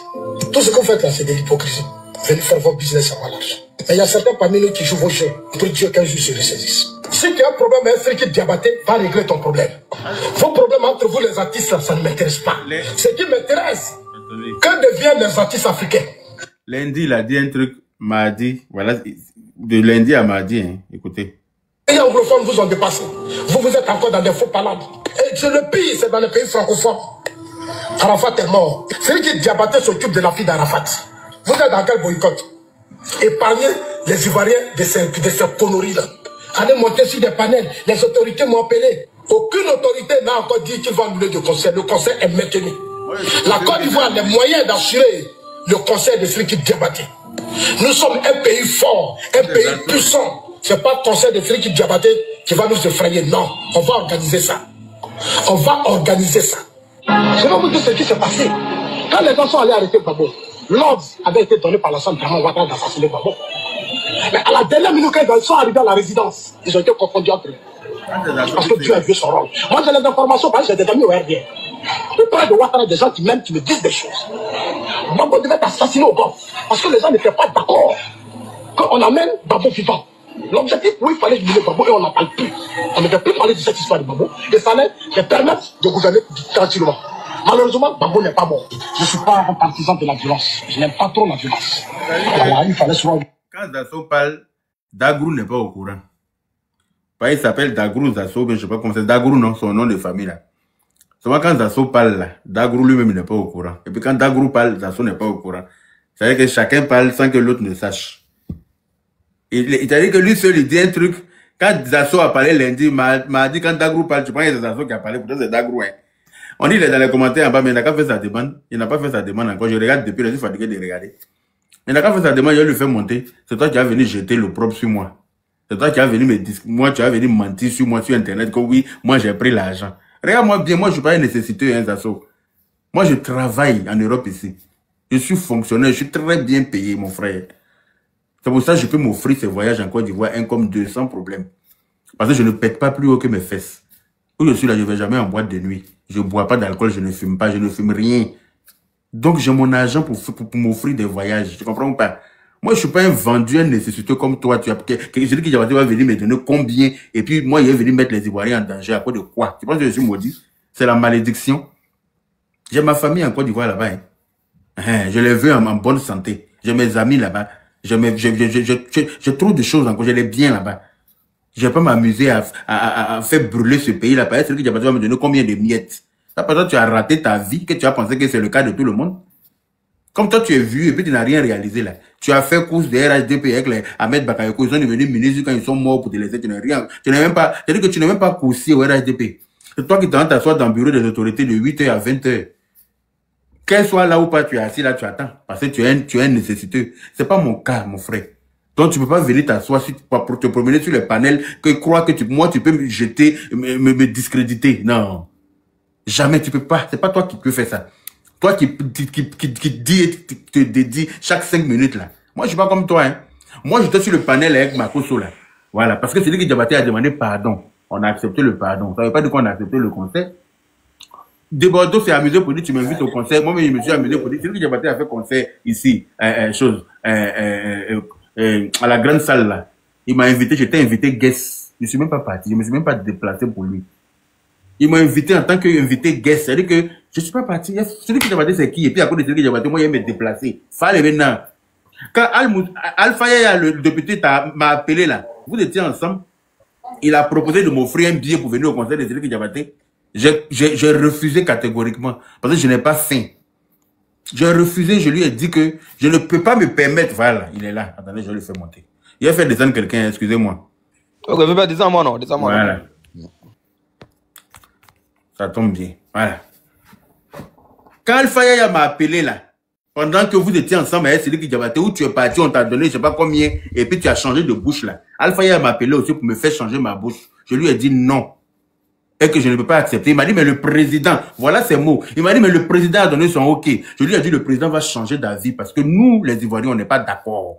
Tout ce que vous faites là, c'est de l'hypocrisie. Venez faire votre business à l'argent. Mais il y a certains parmi nous qui jouent vos jeux pour Dieu qu'un jour se ressaisisse. Si tu as un problème avec un friki diabaté, va régler ton problème. Vos problèmes entre vous les artistes là, ça ne m'intéresse pas. Ce qui m'intéresse, que deviennent les artistes africains? Lundi, il a dit un truc, mardi, voilà, de lundi à mardi, hein, écoutez. Les pays anglophones vous ont dépassé. Vous êtes encore dans des faux palabres. Et le pays, c'est dans les pays francophones. Arafat est mort. Celui qui Diabaté s'occupe de la fille d'Arafat. Vous êtes dans quel boycott? Épargnez les Ivoiriens de ces conneries-là. Allez monter sur des panels. Les autorités m'ont appelé. Aucune autorité n'a encore dit qu'il va annuler le concert. Le concert est maintenu. La Côte d'Ivoire a les moyens d'assurer le concert de celui qui Diabaté. Nous sommes un pays fort, un pays puissant. C'est pas le concert de celui qui Diabaté qui va nous effrayer. Non, on va organiser ça. On va organiser ça. Je vais vous dire ce qui s'est passé. Quand les gens sont allés arrêter Gbagbo, l'ordre avait été donné par la Centre Draman Ouattara d'assassiner Gbagbo. Mais à la dernière minute, quand ils sont arrivés à la résidence, ils ont été confondus entre eux. Parce que Dieu a vu son rôle. Moi, j'ai les informations parce que j'ai des amis au RDN. Tout près de Ouattara, des gens qui même qui me disent des choses. Gbagbo devait être assassiné au Golfe. Parce que les gens n'étaient pas d'accord qu'on amène Gbagbo vivant. L'objectif, oui, il fallait éliminer Gbagbo et on n'en parle plus. On ne veut plus parler de cette histoire de Gbagbo. Et ça allait les permettre de gouverner tranquillement. Malheureusement, Gbagbo n'est pas mort. Je ne suis pas un partisan de la violence. Je n'aime pas trop la violence. Voilà, il fallait souvent... Quand Zasso parle, Dagrou n'est pas au courant. Il s'appelle Dagrou Zasso, mais je ne sais pas comment c'est. Dagrou, non, son nom de famille là. Souvent quand Zasso parle là, Dagrou lui-même n'est pas au courant. Et puis quand Dagrou parle, Zasso n'est pas au courant. C'est-à-dire que chacun parle sans que l'autre ne sache. Il t'a dit que lui seul, il dit un truc. Quand Zasso a parlé lundi, m'a dit quand Dagrou parle, tu prends que c'est Zasso qui a parlé, pourtant c'est Dagrou, hein. On dit, il est dans les commentaires en bas, mais il n'a pas fait sa demande. Il n'a pas fait sa demande encore. Je regarde depuis, je suis fatigué de regarder. Il n'a pas fait sa demande, je lui fais monter. C'est toi qui as venu jeter le propre sur moi. C'est toi qui as venu me dire, moi, tu as venu mentir sur moi, sur Internet, que oui, moi, j'ai pris l'argent. Regarde-moi bien, moi, je suis pas un nécessiteux, hein, Zasso. Moi, je travaille en Europe ici. Je suis fonctionnaire, je suis très bien payé, mon frère. C'est pour ça que je peux m'offrir ce voyage en Côte d'Ivoire, un comme deux, sans problème. Parce que je ne pète pas plus haut que mes fesses. Où je suis là, je ne vais jamais en boîte de nuit. Je ne bois pas d'alcool, je ne fume pas, je ne fume rien. Donc, j'ai mon argent pour m'offrir des voyages. Tu comprends pas? Moi, je ne suis pas un vendu, un nécessiteux comme toi. Tu as, celui qui va venir me donner combien? Et puis, moi, il est venu mettre les Ivoiriens en danger. À cause de quoi? Tu penses que je suis maudit? C'est la malédiction. J'ai ma famille en Côte d'Ivoire là-bas. Hein. Je les veux en bonne santé. J'ai mes amis là-bas. J'ai trop de choses encore. J'ai les biens là-bas. Je vais pas m'amuser à faire brûler ce pays-là. Parce que celui qui va me donner combien de miettes. Ça, par exemple, tu as raté ta vie, que tu as pensé que c'est le cas de tout le monde. Comme toi, tu es vu et puis tu n'as rien réalisé là. Tu as fait course de RHDP avec les Ahmed Bakayoko. Ils sont devenus ministres quand ils sont morts pour te laisser. Tu n'as rien. Tu n'as même pas, c'est-à-dire que tu n'as même pas coursé au RHDP. C'est toi qui t'assois dans le bureau des autorités de 8h à 20h. Qu'elle soit là ou pas, tu es assis là, tu attends. Parce que tu es un nécessiteux. C'est pas mon cas, mon frère. Donc, tu peux pas venir t'asseoir pour te promener sur les panels, que croire que moi, tu peux me jeter, me discréditer. Non. Jamais, tu peux pas. C'est pas toi qui peux faire ça. Toi qui te dédie chaque 5 minutes là. Moi, je suis pas comme toi, hein. Moi, j'étais sur le panel avec Makoso là. Voilà. Parce que celui qui Diabaté a demandé pardon. On a accepté le pardon. Ça veut pas dire qu'on a accepté le concert. De Bordeaux s'est amusé pour dire tu m'invites au concert. Moi, je me suis amusé pour dire celui qui Diabaté a fait concert ici, à la grande salle là. Il m'a invité, j'étais invité guest. Je suis même pas parti. Je me suis même pas déplacé pour lui. Il m'a invité en tant qu'invité guest. C'est-à-dire que je suis pas parti. Celui qui Diabaté c'est qui? Et puis à cause de celui qui Diabaté, moi, il me déplacer. Fallait maintenant. Quand Alpha Yaya, le député, m'a appelé là. Vous étiez ensemble. Il a proposé de m'offrir un billet pour venir au concert de celui qui Diabaté. J'ai refusé catégoriquement. Parce que je n'ai pas faim. J'ai refusé, je lui ai dit que je ne peux pas me permettre. Voilà, il est là. Attendez, je lui fais monter. Il a fait descendre quelqu'un, excusez-moi. Ok, fais pas descendre moi, non. Descends-moi. Voilà. Ça tombe bien. Voilà. Quand Alpha Yaya m'a appelé là, Pendant que vous étiez ensemble avec Sidiki Diabaté, où tu es parti, on t'a donné je sais pas combien, et puis tu as changé de bouche là. Alpha Yaya m'a appelé aussi pour me faire changer ma bouche. Je lui ai dit non. Et que je ne peux pas accepter. Il m'a dit, mais le président, voilà ces mots. Il m'a dit, mais le président a donné son OK. Je lui ai dit, le président va changer d'avis parce que nous, les Ivoiriens, on n'est pas d'accord.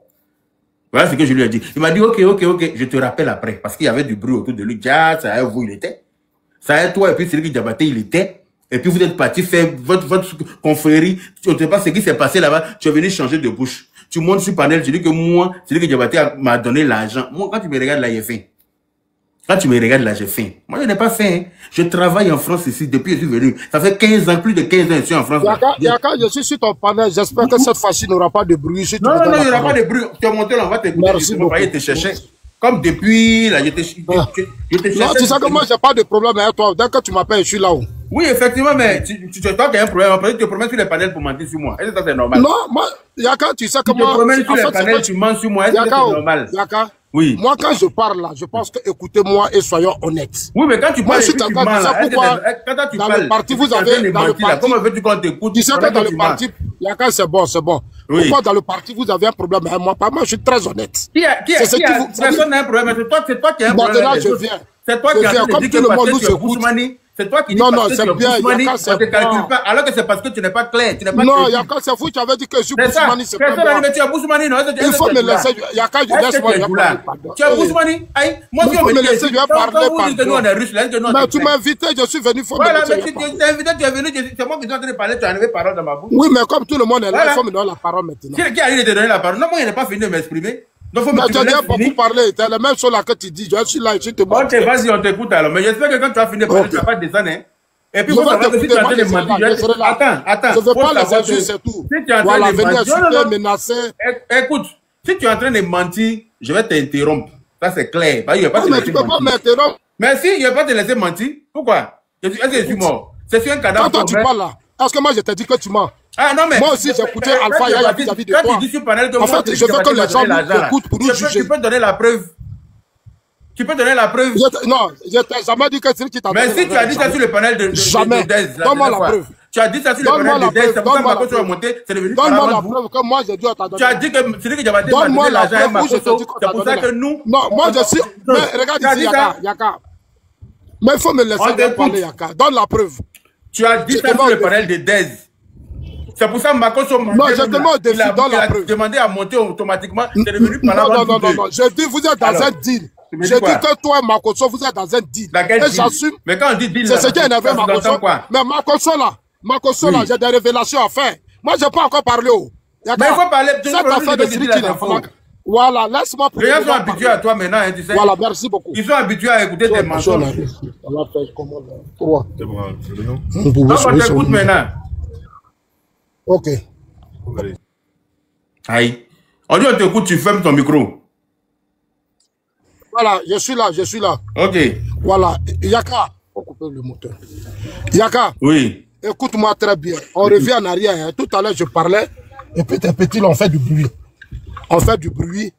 Voilà ce que je lui ai dit. Il m'a dit, OK, je te rappelle après. Parce qu'il y avait du bruit autour de lui. Ah, ça a vous, il était. Ça a toi, et puis Sidiki Diabaté, il était. Et puis vous êtes parti faire votre confrérie. Je ne sais pas ce qui s'est passé là-bas. Tu es venu changer de bouche. Tu montes sur panel. Je dis que moi, Sidiki Diabaté m'a donné l'argent. Moi, quand tu me regardes là, il est fait. Quand tu me regardes là, j'ai faim. Moi, je n'ai pas faim. Hein. Je travaille en France ici depuis que je suis venu. Ça fait 15 ans, plus de 15 ans, je suis en France. Yaka, je suis sur ton panel. J'espère que cette fois-ci, il n'y aura pas de bruit. Si non, il n'y aura pas de bruit. Tu as monté là, on va t'écouter. Merci beaucoup. Je te chercher. Comme depuis, là, je te cherche. Non, tu sais que moi, je n'ai pas de problème avec toi. Dès que tu m'appelles, je suis là-haut. Oui, effectivement, mais tu toi qui as un problème. Après, tu te promets sur les panels pour mentir sur moi. Est-ce que ça, c'est normal? Non, moi, Yaka, tu sais que moi... Tu te promets sur les panels, tu mens sur moi. Est-ce que c'est normal? Yaka, oui. Moi, quand je parle là, je pense que écoutez-moi et soyons honnêtes. Oui, mais quand tu parles, tu mens là. Quand tu parles, le parti, vous avez dans le parti. Comment veux-tu qu'on t'écoute? Tu sais que dans le parti, Yaka, c'est bon, c'est bon. Oui. Pourquoi dans le parti, vous avez un problème avec moi? Moi, je suis très honnête. Personne n'a un problème. C'est toi qui as un problème. Maintenant, je viens. C'est toi qui as un problème. Comme tout le monde nous écoute. C'est toi qui dis non, parce c'est que bien, Yaka, on te calcule pas. Alors que c'est parce que tu n'es pas clair. Tu n'es pas non, Yaka, c'est vous qui avez dit que je suis Boussoumani, c'est pas moi. Mais tu as Boussoumani, non? Il faut me laisser, Yaka, je laisse moi. Tu as Boussoumani? Moi, il faut me laisser, je vais parler, pardon. Mais tu m'as invité, je suis venu, il faut me laisser. Voilà, mais tu t'es invité, tu es venu, c'est moi qui suis en train de parler, tu as enlevé parole dans ma bouche. Oui, mais comme tout le monde est là, il faut me donner la parole maintenant. Qui a dit de te donner la parole? Non, moi, il n'est pas fini de m'exprimer. Donc, faut me tu as déjà beaucoup parlé, c'est la même chose là que tu dis, je suis là, je te montre. Ok, vas-y, on t'écoute alors, mais j'espère que quand tu as fini de parler, tu vas pas descendre, hein. Et puis, vous savez que si tu es en train de mentir, attends. Je ne veux pas les insulter, c'est tout. Si tu es en train de mentir, menacer. Écoute, si tu es en train de mentir, je vais t'interrompre. Ça, c'est clair. Mais tu ne peux pas m'interrompre. Mais si, je ne vais pas te laisser mentir. Pourquoi? Est-ce que je suis mort? C'est sur un cadavre. Quand toi, tu parles là, parce que moi, je t'ai dit que tu mens. Ah non, mais. Moi aussi, j'ai écouté Alpha Yaya vis-à-vis de toi. En fait, je veux que les gens nous écoutent pour nous juger. Tu peux donner la preuve. Tu peux donner la preuve? Non, je t'ai jamais dit que c'est lui qui t'a donné. Mais si tu as dit ça sur le panel de jamais. Donne-moi la preuve. Tu as dit ça sur le panel de DES, c'est pour ça que tu vas monter, c'est devenu donne-moi la preuve que moi j'ai dû t'adonner. Tu as dit que celui qui a donné l'argent à Makosso, c'est pour ça que nous... Non, moi je suis... Mais regarde ici, Yaka. Mais il faut me laisser parler, Yaka. Donne la preuve. Tu as dit ça sur le panel de DES. C'est pour ça que Makosso... Non, je demande au défi, donne la preuve. Demandé à monter automatiquement, c'est devenu par non. Je dis, vous êtes dans un deal. Je dis que toi et Makosso, vous êtes dans un deal. Et j'assume. Mais quand on dit deal, c'est ce qui a énervé Makosso. Mais Makosso là, j'ai des révélations à faire. Moi, je n'ai pas encore parlé. Mais il faut parler. Cette affaire de Sidiki Diabaté. Voilà, laisse-moi parler. Les gens sont habitués à toi maintenant, tu sais. Voilà, merci beaucoup. Ils sont habitués à écouter tes mensonges. On va faire comment? Quoi? C'est bon. Donc, on t'écoute maintenant. Ok. Aïe. On dit on t'écoute, tu fermes ton micro. Voilà, je suis là. Ok. Voilà, Yaka, on coupe le moteur. Yaka, oui. Écoute-moi très bien. On revient en arrière. Hein. Tout à l'heure, je parlais, et petit, on fait du bruit.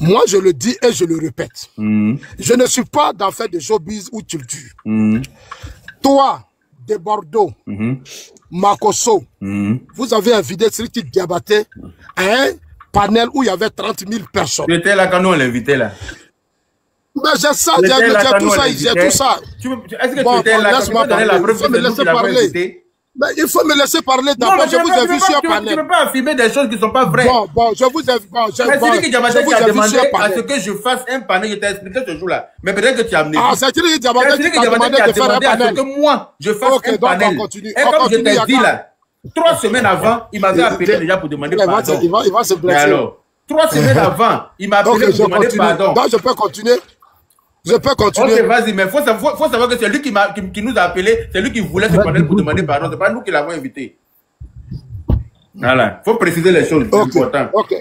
Moi, je le dis et je le répète. Je ne suis pas dans faire de showbiz ou culture. Toi, de Bordeaux, Makosso, vous avez invité Sidiki Diabaté à un panel où il y avait 30 000 personnes. Tu étais là quand nous on l'invitait là. Mais j'ai ça, j'ai tout ça. Est-ce que tu étais là quand tu donner la preuve que me laisser parler. Mais il faut me laisser parler d'abord. Je vous ai vu sur un panel. Tu ne peux pas affirmer des choses qui ne sont pas vraies. Bon, je vous ai vu. C'est Sidiki Diabaté qui a demandé à ce que je fasse un panel. Je t'ai expliqué ce jour-là. Mais peut-être que tu as amené. Ah, c'est Sidiki Diabaté qui a demandé de faire un panel. À ce que moi, je fasse un panel. Et comme je t'ai dit là, 3 semaines avant, il m'avait appelé déjà pour demander pardon. Il va se blesser. Alors, 3 semaines avant, il m'a appelé pour demander pardon. Donc, je peux continuer. Ok, vas-y, mais il faut savoir que c'est lui qui nous a appelés, c'est lui qui voulait se panel pour demander pardon, c'est pas nous qui l'avons invité. Voilà, il faut préciser les choses, c'est important. Ok,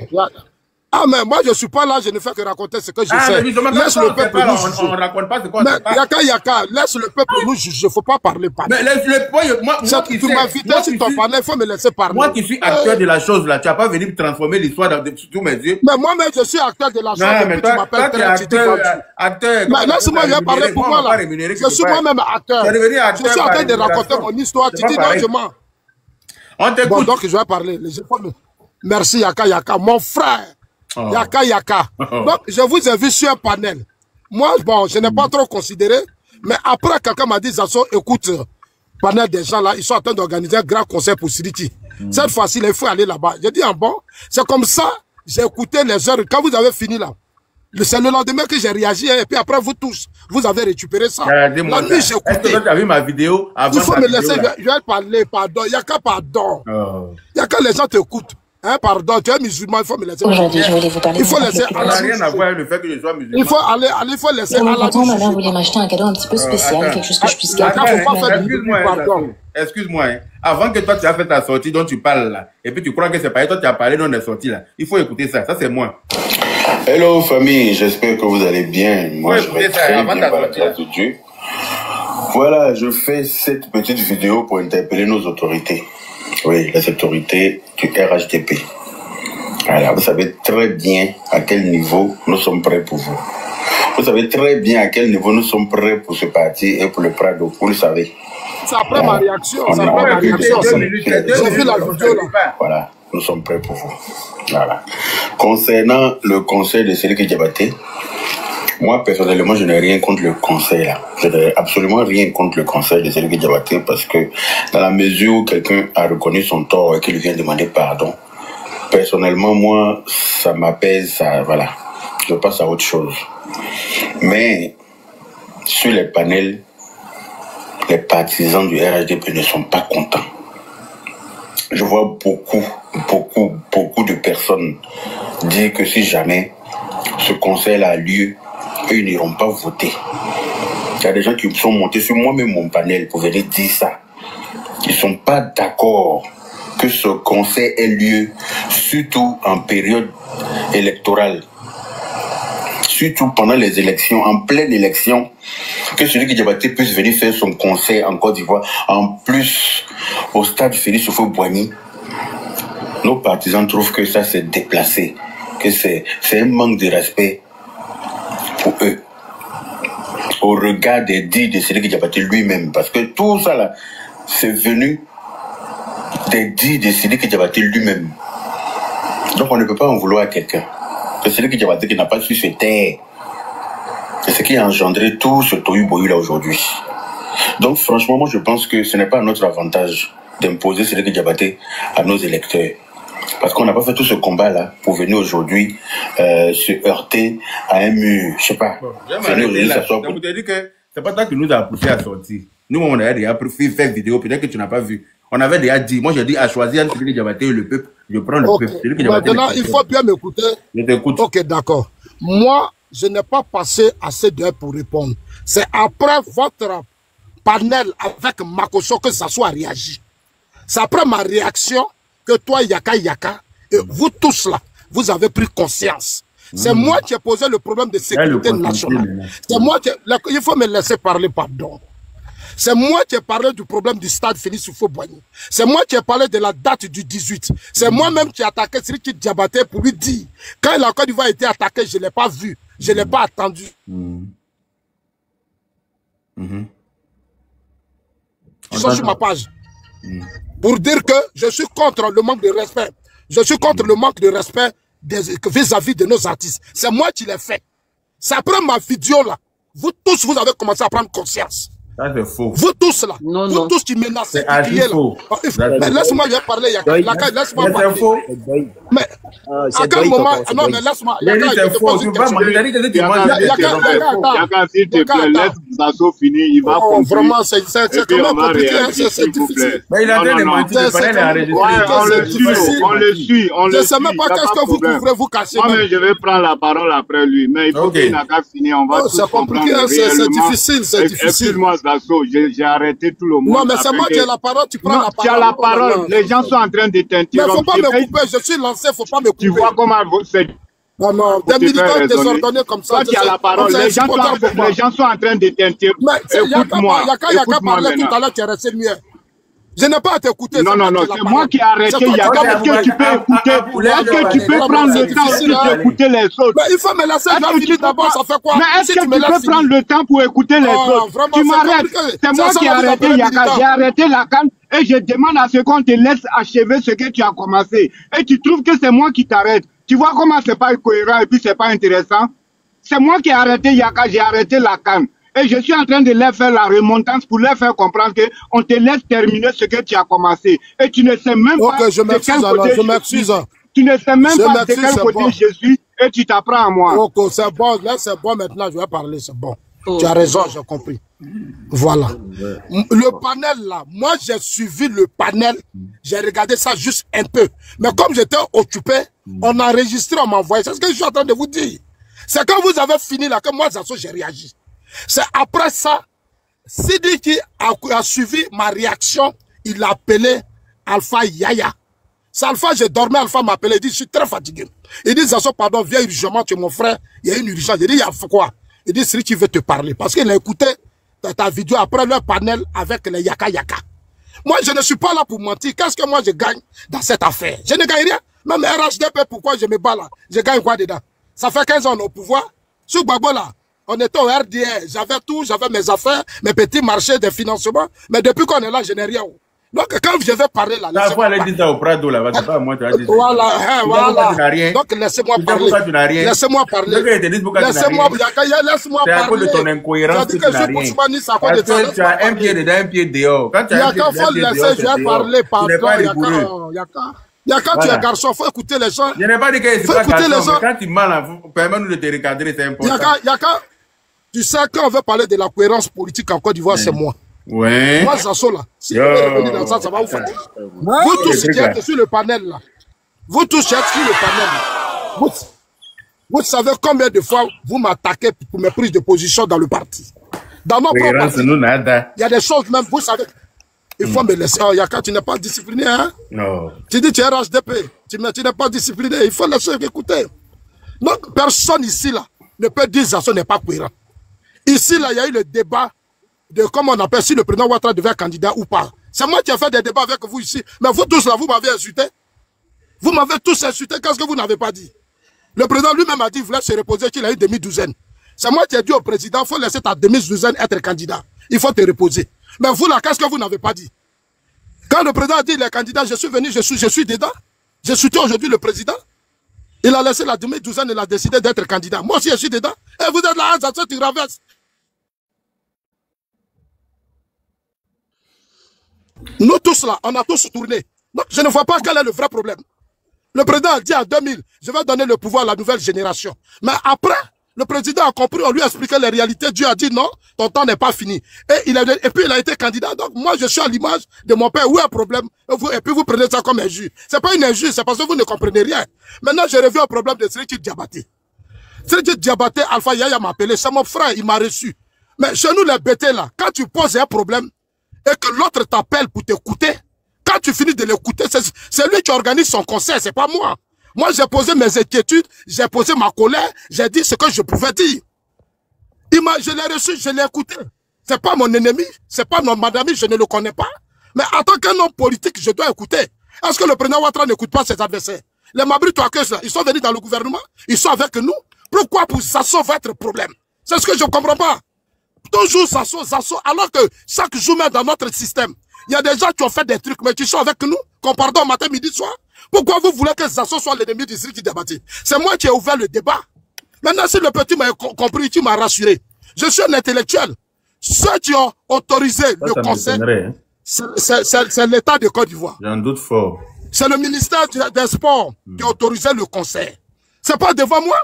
ah, mais moi je ne suis pas là, je ne fais que raconter ce que je sais. Laisse le peuple nous juger. On ne raconte pas ce qu'on sait pas. Yaka, laisse le peuple nous juger, il ne faut pas parler. Mais moi qui tu m'as invité sur ton panel, il faut me laisser parler. Moi qui suis acteur de la chose là, tu n'as pas venu transformer l'histoire sous tous mes yeux. Mais moi-même je suis acteur de la chose, mais tu m'appelles acteur. Mais laisse-moi lui parler pour moi là. Je suis moi-même acteur. Je suis en train de raconter mon histoire, tu dis non, je mens. On t'écoute. Bon, donc je vais parler. Merci Yaka. Mon frère, Yaka. Donc, je vous ai vu sur un panel. Moi, bon, je n'ai pas trop considéré, mais après, quelqu'un m'a dit, Zasso, écoute, panel des gens là, ils sont en train d'organiser un grand concert pour Siriti. Cette fois-ci, il faut aller là-bas. J'ai dit, bon, c'est comme ça, j'ai écouté les heures. Quand vous avez fini là, c'est le lendemain que j'ai réagi, et puis après, vous tous, vous avez récupéré ça. La nuit, j'ai écouté. Est-ce que tu as vu ma vidéo avant? Il faut me laisser, je vais parler, pardon. Yaka, pardon. Yaka, les gens t'écoutent. Hein, pardon, tu es musulman, il faut me laisser. Aujourd'hui, je voulais vous parler. Il faut laisser. Ça n'a rien à voir avec le fait que je sois musulman. Il faut aller, il faut laisser. Ma mère voulait m'acheter un cadeau un petit peu spécial, quelque chose que je puisse garder. Excuse-moi, hein. Avant que toi tu as fait ta sortie dont tu parles là, et puis tu crois que c'est pas toi tu as parlé dans des sorties là, il faut écouter ça. Ça c'est moi. Hello famille, j'espère que vous allez bien. Moi je vais très bien par la grâce de Dieu. Voilà, je fais cette petite vidéo pour interpeller nos autorités. Oui, les autorités du RHDP. Voilà, vous savez très bien à quel niveau nous sommes prêts pour vous. Vous savez très bien à quel niveau nous sommes prêts pour ce parti et pour le Prado. Vous le savez. C'est après ma réaction. C'est après ma réaction. J'ai vu la vidéo là. Voilà, nous sommes prêts pour vous. Voilà. Concernant le conseil de Sidiki Diabaté, moi, personnellement, je n'ai rien contre le conseil là. Je n'ai absolument rien contre le conseil de Sidiki Diabaté parce que dans la mesure où quelqu'un a reconnu son tort et qu'il vient demander pardon, personnellement, moi, ça m'apaise, ça, voilà. Je passe à autre chose. Mais, sur les panels, les partisans du RHDP ne sont pas contents. Je vois beaucoup de personnes dire que si jamais ce conseil a lieu, eux n'iront pas voter. Il y a des gens qui sont montés sur moi-même mon panel pour venir dire ça. Ils ne sont pas d'accord que ce conseil ait lieu, surtout en période électorale. Surtout pendant les élections, en pleine élection, que celui qui Diabaté puisse venir faire son conseil en Côte d'Ivoire, en plus au stade Félix Houphouët-Boigny. Nos partisans trouvent que ça c'est déplacé, que c'est un manque de respect pour eux, au regard des dits de celui qui Diabaté lui-même, parce que tout ça là, c'est venu des dits de celui qui Diabaté lui-même. Donc on ne peut pas en vouloir à quelqu'un. C'est celui qui Diabaté qui n'a pas su se taire. C'est ce qui a engendré tout ce tohu-bohu là aujourd'hui. Donc franchement, moi je pense que ce n'est pas à notre avantage d'imposer celui qui Diabaté à nos électeurs. Parce qu'on n'a pas fait tout ce combat là pour venir aujourd'hui se heurter à un mur. Je sais pas. Donc tu as dit que c'est pas toi qui nous a poussé à sortir. Nous on a déjà fait vidéo, peut-être que tu n'as pas vu. On avait déjà dit, moi j'ai dit à choisir celui qui Diabaté et le peuple. Je prends le peuple. Celui qui Diabaté. Maintenant, il faut bien m'écouter. Je t'écoute. Ok, d'accord. Moi, je n'ai pas passé assez d'heures pour répondre. C'est après votre panel avec Makoso que ça soit réagi. C'est après ma réaction que toi, Yaka, et vous tous là, vous avez pris conscience. C'est moi qui ai posé le problème de sécurité nationale. C'est moi qui... Il faut me laisser parler, pardon. C'est moi qui ai parlé du problème du stade Félix Houphouët-Boigny. C'est moi qui ai parlé de la date du 18. C'est moi-même qui ai attaqué Sidiki Diabaté pour lui dire, quand la Côte d'Ivoire a été attaquée, je ne l'ai pas vu. Je ne l'ai pas attendu. Ils sont sur ma page. Pour dire que je suis contre le manque de respect. Je suis contre le manque de respect vis-à-vis de nos artistes. C'est moi qui l'ai fait. C'est après ma vidéo là. Vous tous, vous avez commencé à prendre conscience. Ça c'est faux. Vous tous là, vous tous qui menacez, qui criez là. Mais laisse-moi bien parler, Yaka. Laisse-moi parler. C'est faux. Mais à quel moment... Non, mais laisse-moi. Yaka, je te pose une question. Yaka, s'il te plaît, laisse Zasso finir, il va comprendre. Vraiment, c'est quand même compliqué, c'est difficile. Mais il a bien démenti, on le suit. Je ne sais même pas qu'est-ce que vous couvrez, vous cachez. Moi, je vais prendre la parole après lui, mais il faut qu'il n'a qu'à finir, on va tout comprendre. C'est difficile, c'est difficile. Excuse-moi, j'ai arrêté tout le monde. Non, mais c'est moi qui ai la parole, tu prends la parole. Tu as la parole, les gens sont en train de t'interrompre. Mais il ne faut pas me couper, je suis lancé, il ne faut pas me couper. Tu vois comment c'est... Non, des militants désordonnés comme ça. Toi, tu as la parole, les gens sont en train de t'interrompre. Écoute-moi. Yaka parlait tout à l'heure, tu es resté mieux. Je n'ai pas à t'écouter. Non, c'est moi qui ai arrêté. Est-ce que tu peux écouter? Est-ce que tu peux prendre le temps aussi d'écouter les autres? Mais il faut me laisser finir d'abord, ça fait quoi? Mais est-ce que tu peux prendre le temps pour écouter les autres? Tu m'arrêtes. C'est moi qui ai arrêté Yaka. J'ai arrêté la canne Et je demande à ce qu'on te laisse achever ce que tu as commencé. Et tu trouves que c'est moi qui t'arrête. Tu vois comment c'est pas cohérent et puis c'est pas intéressant? C'est moi qui ai arrêté Yaka, j'ai arrêté la canne. Et je suis en train de leur faire la remontance pour leur faire comprendre qu'on te laisse terminer ce que tu as commencé. Et tu ne sais même pas de quel côté je m'excuse. Tu ne sais même pas de quel côté je suis et tu t'apprends à moi. Ok, c'est bon, là c'est bon, maintenant je vais parler, c'est bon. Tu as raison, j'ai compris. Voilà. Le panel là, moi j'ai suivi le panel, j'ai regardé ça juste un peu. Mais comme j'étais occupé, on a enregistré, on m'a envoyé. C'est ce que je suis en train de vous dire. C'est quand vous avez fini là que moi, j'ai réagi. C'est après ça, Sidi qui a suivi ma réaction, il a appelé Alpha Yaya. C'est Alpha, j'ai dormi, Alpha m'a appelé, il dit, je suis très fatigué. Il dit, Zasso, pardon, viens urgemment, tu es mon frère, il y a une urgence. Il dit, il y a quoi? Il dit, Sidi, tu veux te parler. Parce qu'il a écouté ta vidéo après le panel avec les Yaka Yaka. Moi, je ne suis pas là pour mentir. Qu'est-ce que moi je gagne dans cette affaire? Je ne gagne rien. Même RHDP, pourquoi je me bats là? Je gagne quoi dedans? Ça fait 15 ans au pouvoir. Sur Gbagbo là, on était au RDR. J'avais tout, j'avais mes affaires, mes petits marchés de financement. Mais depuis qu'on est là, je n'ai rien. Donc quand je vais parler là... La fois, elle dit ça au Prado là, c'est pas moi, tu as dit ça. Voilà, voilà. Donc laissez-moi parler. Laissez-moi parler. Laissez-moi c'est à cause de ton incohérence que tu n'as rien. Parce que tu as un pied dedans, un pied dehors. Quand tu as un pied dedans, je vais parler, pardon, Yaka, tu es garçon, faut écouter les gens. Je n'ai pas dit que c'est pas garçon, mais quand tu mens, permets-nous de te recadrer, c'est important. Yaka, tu sais, quand on veut parler de la cohérence politique en Côte d'Ivoire, c'est moi. Ouais. Moi, Zasso là, si vous voulez revenir dans ça, ça va vous fatiguer. Vous tous qui êtes sur le panel là, vous tous qui êtes sur le panel là, vous savez combien de fois vous m'attaquez pour mes prises de position dans le parti. Dans notre parti, il y a des choses même, vous savez. Il faut me laisser. Oh, Yaka, tu n'es pas discipliné, hein? Non. Tu dis tu es RHDP. Tu n'es pas discipliné. Il faut laisser écouter. Donc, personne ici, là, ne peut dire que ça n'est pas cohérent. Ici, là, il y a eu le débat de, comment on appelle, si le président Ouattara devait être candidat ou pas. C'est moi qui ai fait des débats avec vous ici. Mais vous tous, là, vous m'avez insulté. Vous m'avez tous insulté. Qu'est-ce que vous n'avez pas dit? Le président lui-même a dit, il voulait se reposer, qu'il a eu demi-douzaine. C'est moi qui ai dit au président, il faut laisser ta demi-douzaine être candidat. Il faut te reposer. Mais vous là, qu'est-ce que vous n'avez pas dit? Quand le président a dit les candidats, je suis venu, je suis dedans. Je soutiens aujourd'hui le président. Il a laissé la demi-douzaine, il a décidé d'être candidat. Moi aussi, je suis dedans. Et vous êtes là, ça tu renverses. Nous tous là, on a tous tourné. Donc, je ne vois pas quel est le vrai problème. Le président a dit en 2000, je vais donner le pouvoir à la nouvelle génération. Mais après, le président a compris, on lui a expliqué les réalités. Dieu a dit non, ton temps n'est pas fini. Et puis il a été candidat. Donc moi, je suis à l'image de mon père. Où est le problème? Et puis vous prenez ça comme injure. C'est pas une injure, c'est parce que vous ne comprenez rien. Maintenant, je reviens au problème de Siriki Diabaté. Siriki Diabaté, Alpha Yaya m'a appelé. C'est mon frère, il m'a reçu. Mais chez nous, les bêtés là, quand tu poses un problème et que l'autre t'appelle pour t'écouter, quand tu finis de l'écouter, c'est lui qui organise son concert, c'est pas moi. Moi, j'ai posé mes inquiétudes, j'ai posé ma colère, j'ai dit ce que je pouvais dire. Je l'ai reçu, je l'ai écouté. C'est pas mon ennemi, c'est pas mon madame, je ne le connais pas. Mais en tant qu'un homme politique, je dois écouter. Est-ce que le président Ouattara n'écoute pas ses adversaires? Les Mabrites ils sont venus dans le gouvernement, ils sont avec nous. Pourquoi pour Zasso va être problème? C'est ce que je ne comprends pas. Toujours Zasso, alors que chaque jour même dans notre système, il y a des gens qui ont fait des trucs, mais qui sont avec nous, qu'on pardonne matin, midi, soir. Pourquoi vous voulez que Zasso soit l'ennemi du Siriki Diabaté? C'est moi qui ai ouvert le débat. Maintenant, si le petit m'a compris, tu m'as rassuré. Je suis un intellectuel. Ceux qui ont autorisé le conseil, c'est l'État de Côte d'Ivoire. J'en doute fort. C'est le ministère des Sports qui a autorisé le conseil. C'est pas devant moi.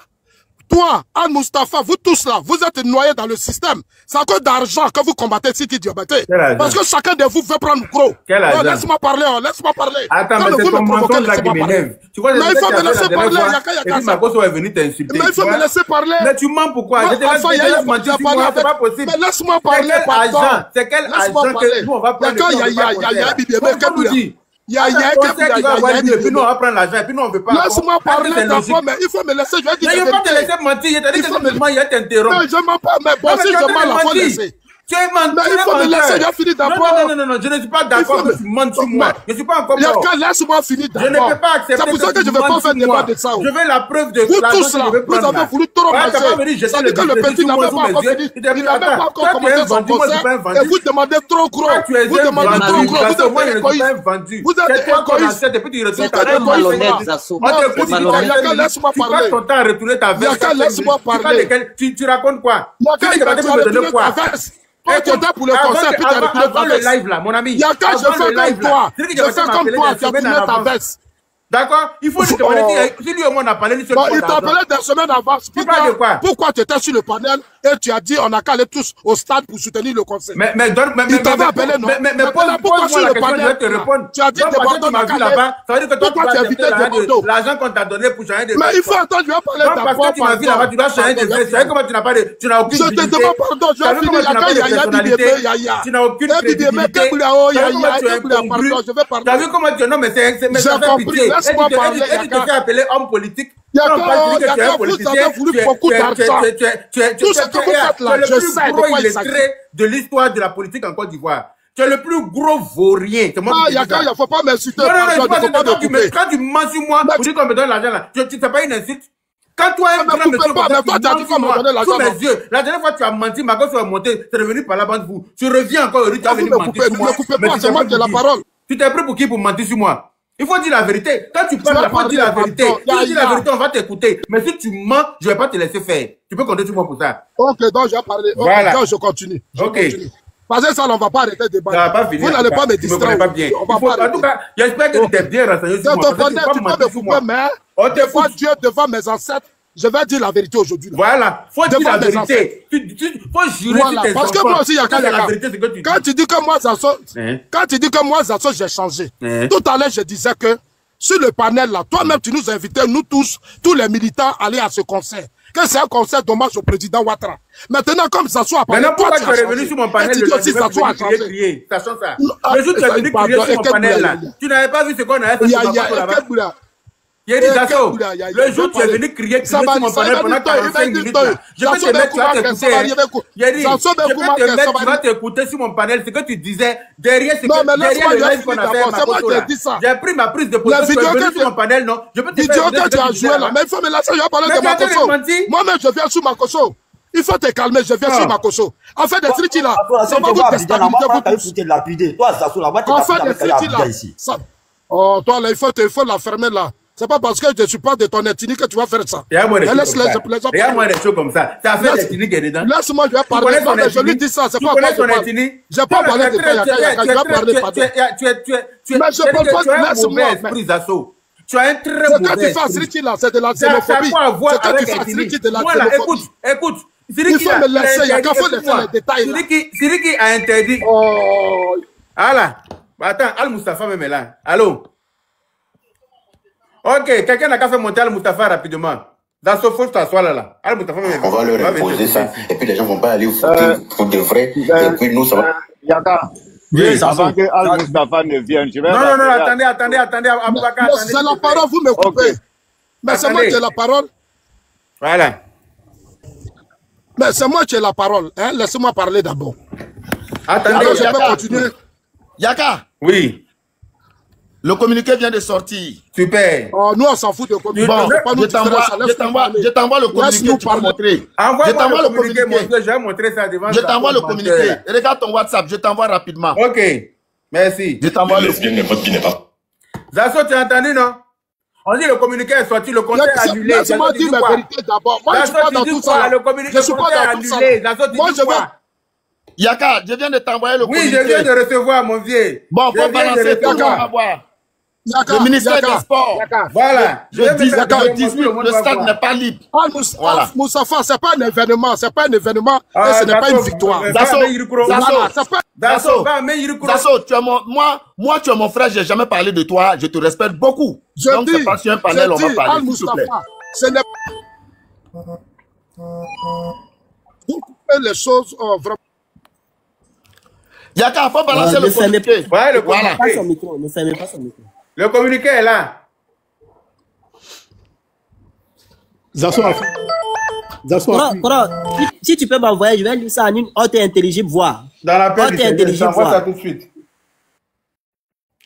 Toi, Al-Mustafa, vous tous là, vous êtes noyés dans le système. C'est à cause d'argent que vous combattez Siriki Diabaté. Parce que chacun de vous veut prendre gros. Laisse-moi parler, laisse-moi parler. Attends, mais c'est ton mensonge là qui m'énerve. Tu vois, mais il faut me laisser parler, et puis Makoso est venu t'insulter. Mais il faut me laisser parler. Mais tu mens pourquoi? Je te laisse mentir, c'est pas possible. Mais laisse-moi parler, pardon. C'est quel agent que nous on va prendre le temps? Il y a et puis nous on va prendre l'argent et puis nous on veut pas. Laisse-moi parler d'abord, mais il faut me laisser. Je vais dire. Mais il faut pas te laisser mentir. Je t'ai dit que seulement il y a t'interrompre. Non, je mens pas, mais bon, si je mens, il faut laisser. Tu es menti. Mais il faut me laisser, j'ai fini d'abord. Non, je ne suis pas d'accord que tu mentes sur moi. Je ne suis pas encore mort. Laisse-moi finir d'abord. Je ne peux pas accepter. C'est pour ça que je ne vais pas faire débat de ça. Je veux la preuve de vous tous là, vous avez voulu trop manger. Ça veut dire que le petit n'avait pas encore fini. Il n'avait pas encore commencé son concert. Et vous demandez trop gros. Vous demandez trop gros. Vous êtes égoïste. Vous êtes égoïste. C'est malhonnête, Zasso. Laisse-moi parler. Tu passes ton temps à retourner ta veste. Yaka, laisse-moi parler. Tu racontes quoi? Yaka, il va te retourner ta veste. Quand tu étais pour le concert, puis tu as retourné ta veste. Le live là, mon ami. Yaka, je fais comme toi. Je fais comme toi, tu as retourné ta veste. D'accord? Il faut lui demander si lui au moins on a parlé de ce il t'appelait des semaines avant. Pourquoi tu étais sur le panel et tu as dit on a qu'à aller tous au stade pour soutenir le concert? Il t'avait appelé, non? Mais pourquoi sur le panel? Tu as dit Bordeaux n'a qu'à aller. Pourquoi tu as évité Bordeaux? L'argent qu'on t'a donné pour changer de veste. Mais il faut attendre, je vais parler d'abord. Parce que tu m'as vu là-bas, tu dois changer de veste. Tu sais comment tu n'as pas de. Tu n'as aucune Je te demande pardon, je vais finir. Tu n'as aucune crédibilité. Tu as vu comment tu. Non, mais c'est. J'ai compris, laisse-moi parler. Tu te fais appeler homme politique. Yaka, vous avez voulu beaucoup d'argent. Tout ce que vous faites là, je sais de quoi il s'agit. De l'histoire de la politique en Côte d'Ivoire. Tu es le plus gros vaurien. Yaka, il ne faut pas m'insulter. Quand tu mens sur moi, tu dis qu'on me donne l'argent là. Tu ne sais pas une insulte. Quand toi, un grand monsieur, sous mes yeux, la dernière fois tu as menti, ma gosse est montée, c'est revenu par la bande vous. Tu reviens encore, tu as venu mentir sur moi. Ne coupez pas, c'est moi qui ai la parole. Tu t'es pris pour qui pour mentir sur moi? Il faut dire la vérité. Quand tu parles, il faut dire la vérité. Si tu dis la vérité, on va t'écouter. Mais si tu mens, je ne vais pas te laisser faire. Tu peux compter sur moi pour ça. Ok, donc je vais parler. Voilà. Donc je continue. Ok. Parce que ça, on ne va pas arrêter de débattre. Vous n'allez pas me distraire. En tout cas, j'espère que tu t'es bien renseigné sur moi. Tu peux me couper, mais devant Dieu, devant mes ancêtres, je vais dire la vérité aujourd'hui. Voilà, faut dire la vérité. Faut jurer sur tes parce que moi aussi, la vérité, c'est que tu dis. Quand tu dis que moi, Zasso, j'ai changé. Tout à l'heure, je disais que sur le panel là, toi-même, tu nous invitais, nous tous les militants, à aller à ce concert. Que c'est un concert d'hommage au président Ouattara. Maintenant, comme Zasso a parlé, toi, tu es revenu sur mon panel, tu dis aussi Zasso a changé. Sachant ça. Le jour où tu es venu crier sur mon panel là, tu n'avais pas vu ce qu'on avait fait sur mon panel là-bas. Il y a dit Zasso, le jour où tu es venu crier sur mon panel pendant 45 minutes, je peux te mettre, tu vas t'écouter. Il y a dit, je peux te mettre, tu vas t'écouter sur mon panel, ce que tu disais, derrière le live qu'on a fait à Makoto là. J'ai pris ma prise de position, tu es venu sur mon panel, non? Je peux te faire vidéo que tu as joué là, mais il faut me laisser, je vais parler de Makoto. Moi-même, je viens sur Makoto. Il faut te calmer, je viens sur Makoto. En fait, des tritis là, ça va vous déstabiliser vous tous. En fait, des tritis là, oh, toi là, il faut la fermer là. C'est pas parce que je ne suis pas de ton ethnie que tu vas faire ça. Regarde-moi des choses comme ça. Ça fait l'ethnie qui est dedans. Laisse-moi, je vais parler. Non, mais je lui dis ça. C'est pas connais ton ethnie. Je n'ai pas parlé de toi, Yaka. Je vais parler pas de mais je ne parle pas. Laisse-moi. Tu as un très mauvais esprit. Ce que tu fais à Sriki là, c'est de la xénophobie. Ce que tu fais à Sriki, c'est de la xénophobie. Écoute. Il faut me laisser, Yaka, il faut laisser les détails là. Sriki a interdit. Voilà. Attends, Al-Mustafa même est là. Allô? Ok, quelqu'un n'a qu'à faire monter Al-Mustafa rapidement. Dans ce faux, t'assois là. Al-Mustafa même est là. On va leur imposer ça. Et puis les gens vont pas aller pour de vrai. Et puis nous, ça va. Yaka. Oui, avant que Al-Mustafa ne vienne, je vais. Non, attendez. Aboubacar, attendez. C'est la parole, vous me coupez. Mais c'est moi qui ai la parole. Voilà. Mais c'est moi qui ai la parole. Hein? Laissez-moi parler d'abord. Attendez, alors, je peux continuer. Yaka. Oui. Le communiqué vient de sortir. Super. Oh, nous, on s'en fout de communiqué. Bon, je t'envoie le communiqué, tu peux montrer. Je t'envoie le communiqué. Je vais montrer ça devant. Je t'envoie le communiqué. Regarde ton WhatsApp, je t'envoie rapidement. Ok, merci. Je t'envoie le communiqué. Zasso, tu as entendu, non? On dit le communiqué est sorti, le concert est annulé. Laisse-moi dire la vérité d'abord. Moi, je ne suis pas dans tout ça. Je ne suis pas dans tout ça. Moi, je veux... Yaka, je viens de t'envoyer le communiqué. Oui, je viens de recevoir, mon vieux. Bon, faut balancer tout, on va voir. Le ministère des Sports. Voilà. Je dis le 18, le stade n'est pas libre. Voilà. Moussafa, ce n'est pas un événement. Ce n'est pas un événement et ce n'est pas une victoire. Zasso, moi, tu es mon frère, je n'ai jamais parlé de toi. Je te respecte beaucoup. Donc, c'est pas sur un panel, on va parler. Ce n'est pas. Vous coupez les choses vraiment. Yaka, faut balancer le communiqué. Ouais, le communiqué. Pas son micro, ne fermez pas son micro. Le communiqué est là. Zasso a fait. Si tu peux m'envoyer, je vais lire ça en une haute et intelligible voix. Dans la paix, haute et intelligible j'envoie ça voix. tout de suite.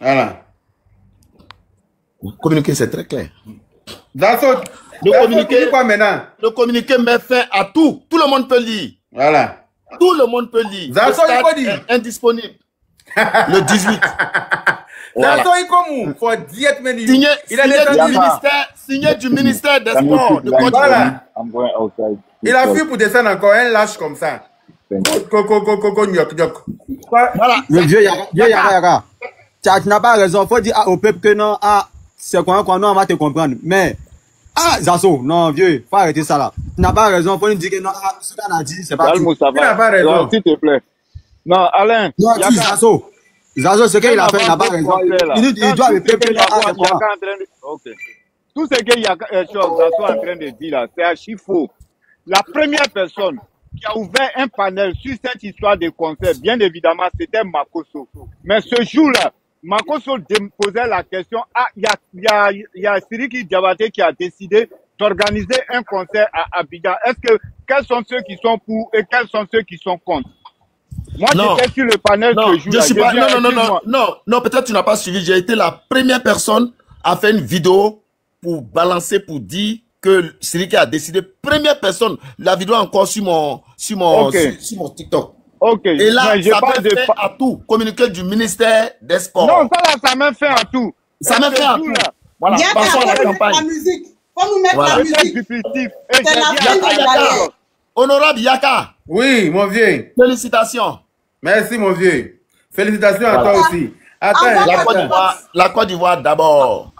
Voilà. Communiquer, c'est très clair. Le communiqué met fin à tout. Tout le monde peut lire. Voilà. Tout le monde peut lire. Le stade est indisponible. Le 18. Voilà. Signé du ministère des Sports de Côte d'Ivoire. Il a fui pour descendre encore un lâche comme ça. Voilà. Le vieux Yaka. Tu n'as pas raison. Il faut dire au peuple que non, c'est quoi, non, on va te comprendre. Mais, Zasso, non, vieux, faut arrêter ça là. Tu n'as pas raison. Il faut nous dire que non, ce qu'on a dit, c'est pas tout. Tu n'as pas raison. S'il te plaît. Non, Alain. Non, tu Zasso. Zasso, ce qu'il a fait, il n'a pas raison. Il doit le peuple là. Ok. Tout ce que Zasso est en train de dire là, c'est archi faux. La première personne qui a ouvert un panel sur cette histoire de concert, bien évidemment, c'était Makosso. Mais ce jour-là, Makosso posait la question, il y a Siriki Diabaté qui a décidé d'organiser un concert à Abidjan. Quels sont ceux qui sont pour et quels sont ceux qui sont contre? Moi, j'étais sur le panel ce jour-là. Non, peut-être tu n'as pas suivi. J'ai été la première personne à faire une vidéo pour balancer, pour dire que Siriki a décidé. Première personne, la vidéo encore sur mon TikTok. Ok. Et là, ça met fin à tout. Communiqué du ministère des Sports. Non, ça met fin à tout. Ça met fin à tout. Voilà, passons à la campagne. La musique. Faut nous mettre la musique. C'est la fin de la galère. Honorable Yaka. Oui, mon vieux. Félicitations. Merci, mon vieux. Félicitations à toi aussi. Attends, la Côte d'Ivoire d'abord.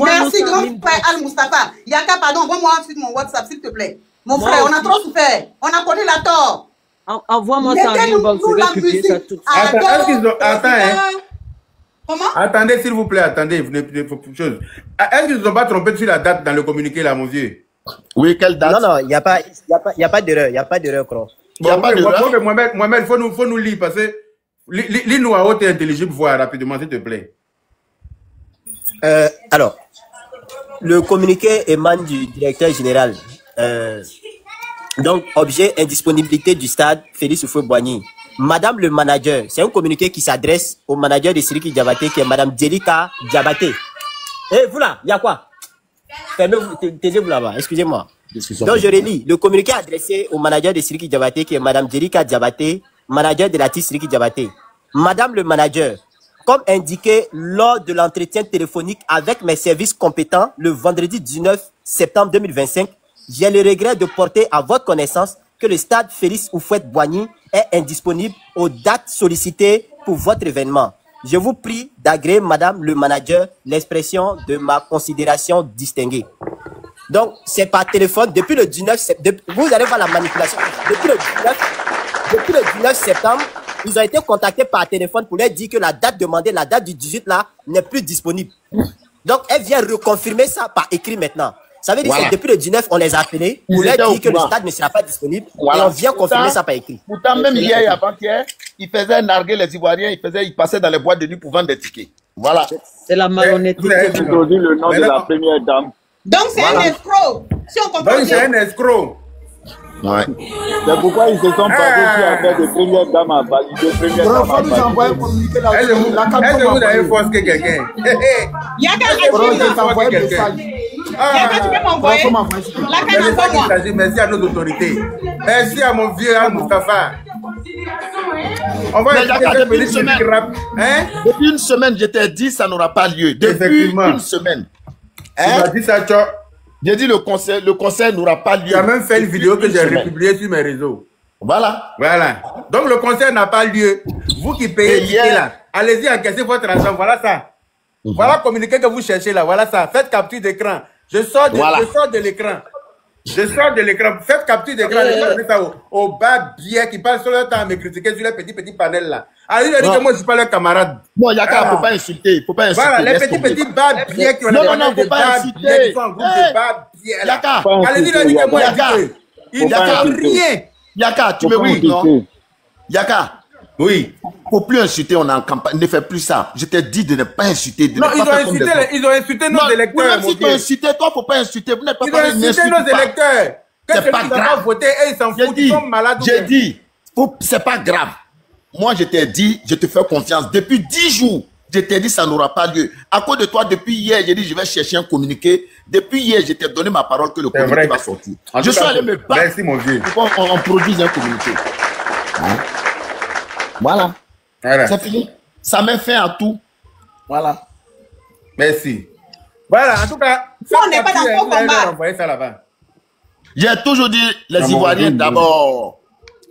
Merci, grand frère Al-Mustafa. Yaka, pardon, envoie-moi ensuite mon WhatsApp, s'il te plaît. Mon frère, on a trop souffert. On a connu la tort. Envoie-moi ça en inbox, je vais publier ça tout de suite. Comment? Attendez, s'il vous plaît, attendez. Est-ce qu'ils ne sont pas trompés sur la date dans le communiqué, là, mon vieux? Oui, quelle date? Non, il n'y a pas d'erreur. Il n'y a pas d'erreur, Cross. Il n'y a pas d'erreur. Mohamed, il faut nous lire parce que. Lis-nous à haute et intelligible, voir rapidement, s'il te plaît. Alors, le communiqué émane du directeur général. Donc, objet indisponibilité du stade Félix Houphouët-Boigny. Madame le manager, c'est un communiqué qui s'adresse au manager de Siriki Diabaté, qui est Madame Djelika Diabaté. Eh, vous là, il y a quoi? Taisez-vous là-bas, excusez-moi. Donc, je relis. Le communiqué adressé au manager de Siriki Diabaté, qui est Madame Djelika Diabaté, manager de l'artiste Siriki Diabaté. Madame le manager, comme indiqué lors de l'entretien téléphonique avec mes services compétents le vendredi 19 septembre 2025, j'ai le regret de porter à votre connaissance que le stade Félix Houphouët-Boigny est indisponible aux dates sollicitées pour votre événement. Je vous prie d'agréer, Madame le manager, l'expression de ma considération distinguée. Donc, c'est par téléphone depuis le 19 septembre. Vous allez voir la manipulation. Depuis le 19 septembre, ils ont été contactés par téléphone pour leur dire que la date demandée, la date du 18 là, n'est plus disponible. Donc, elle vient reconfirmer ça par écrit maintenant. Ça veut dire que depuis le 19, on les a appelés pour leur dire que le stade ne sera pas disponible. Et on vient confirmer ça par écrit. Pourtant, même hier et avant-hier, ils faisaient narguer les Ivoiriens, ils passaient dans les boîtes de nuit pour vendre des tickets. Voilà. C'est la marionnette. Vous avez introduit le nom de la première dame. Donc c'est un escroc. Si on comprend. Donc c'est un escroc. Ouais. C'est pourquoi ils se sont partis sur affaire de première dame à valider. Première dame à valider. Est-ce que vous avez forcé quelqu'un? Yaka, tu peux m'envoyer. Merci à nos autorités. Merci à mon vieux Al-Mustafa. On va depuis une semaine, je t'ai dit ça n'aura pas lieu. Depuis une semaine. Tu m'as dit ça, Tcho. J'ai dit le concert n'aura pas lieu. Tu as même fait une vidéo que j'ai republiée sur mes réseaux. Voilà. Voilà. Donc le concert n'a pas lieu. Vous qui payez là, allez-y encaisser votre argent. Voilà ça. Voilà le communiqué que vous cherchez là. Voilà ça. Faites capture d'écran. Je sors de l'écran. Je sors de l'écran. Faites capture d'écran. Donnez ça au bas biais qui passe sur le temps à me critiquer sur les petits panels là. Allez, dit que moi je suis pas leur camarade. Bon, Yaka, faut pas insulter. Faut pas insulter. Voilà, les petits bas biais qui ont faut pas insulter. Yaka, allez, dit que moi il n'y a rien. Yaka, tu me oui, non? Yaka. Oui. Faut plus insulter, on est en campagne. Ne fais plus ça. Je t'ai dit de ne pas insulter. Non, ils ont insulté nos électeurs. Même si tu as insulté, toi, faut pas insulter. Vous n'êtes pas Ils ont insulté nos électeurs. C'est pas grave. Voté et ils s'en foutent, ils sont malades. J'ai dit, c'est pas grave. Moi, je t'ai dit, je te fais confiance. Depuis 10 jours, je t'ai dit, ça n'aura pas lieu. À cause de toi, depuis hier, j'ai dit, je vais chercher un communiqué. Depuis hier, je t'ai donné ma parole que le communiqué va sortir. Je suis allé me battre. Merci, mon vieux. Pour qu'on produise un communiqué. Hein? Voilà. C'est fini. Ça met fin à tout. Voilà. Merci. Voilà, en tout cas, on n'est pas dans le combat. Ça là-bas. J'ai toujours dit les Ivoiriens d'abord.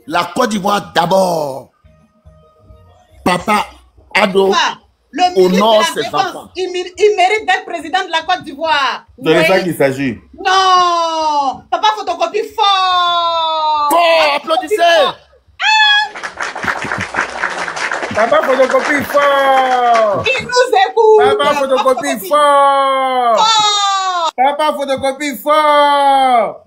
La Côte d'Ivoire d'abord. Papa Ado honore ses enfants. Il mérite d'être président de la Côte d'Ivoire. C'est de ça qu'il s'agit. Non, papa photocopie fort. Fort, applaudissez. Papa photocopie fort. Il nous écoute. Papa photocopie fort. Papa photocopie fort.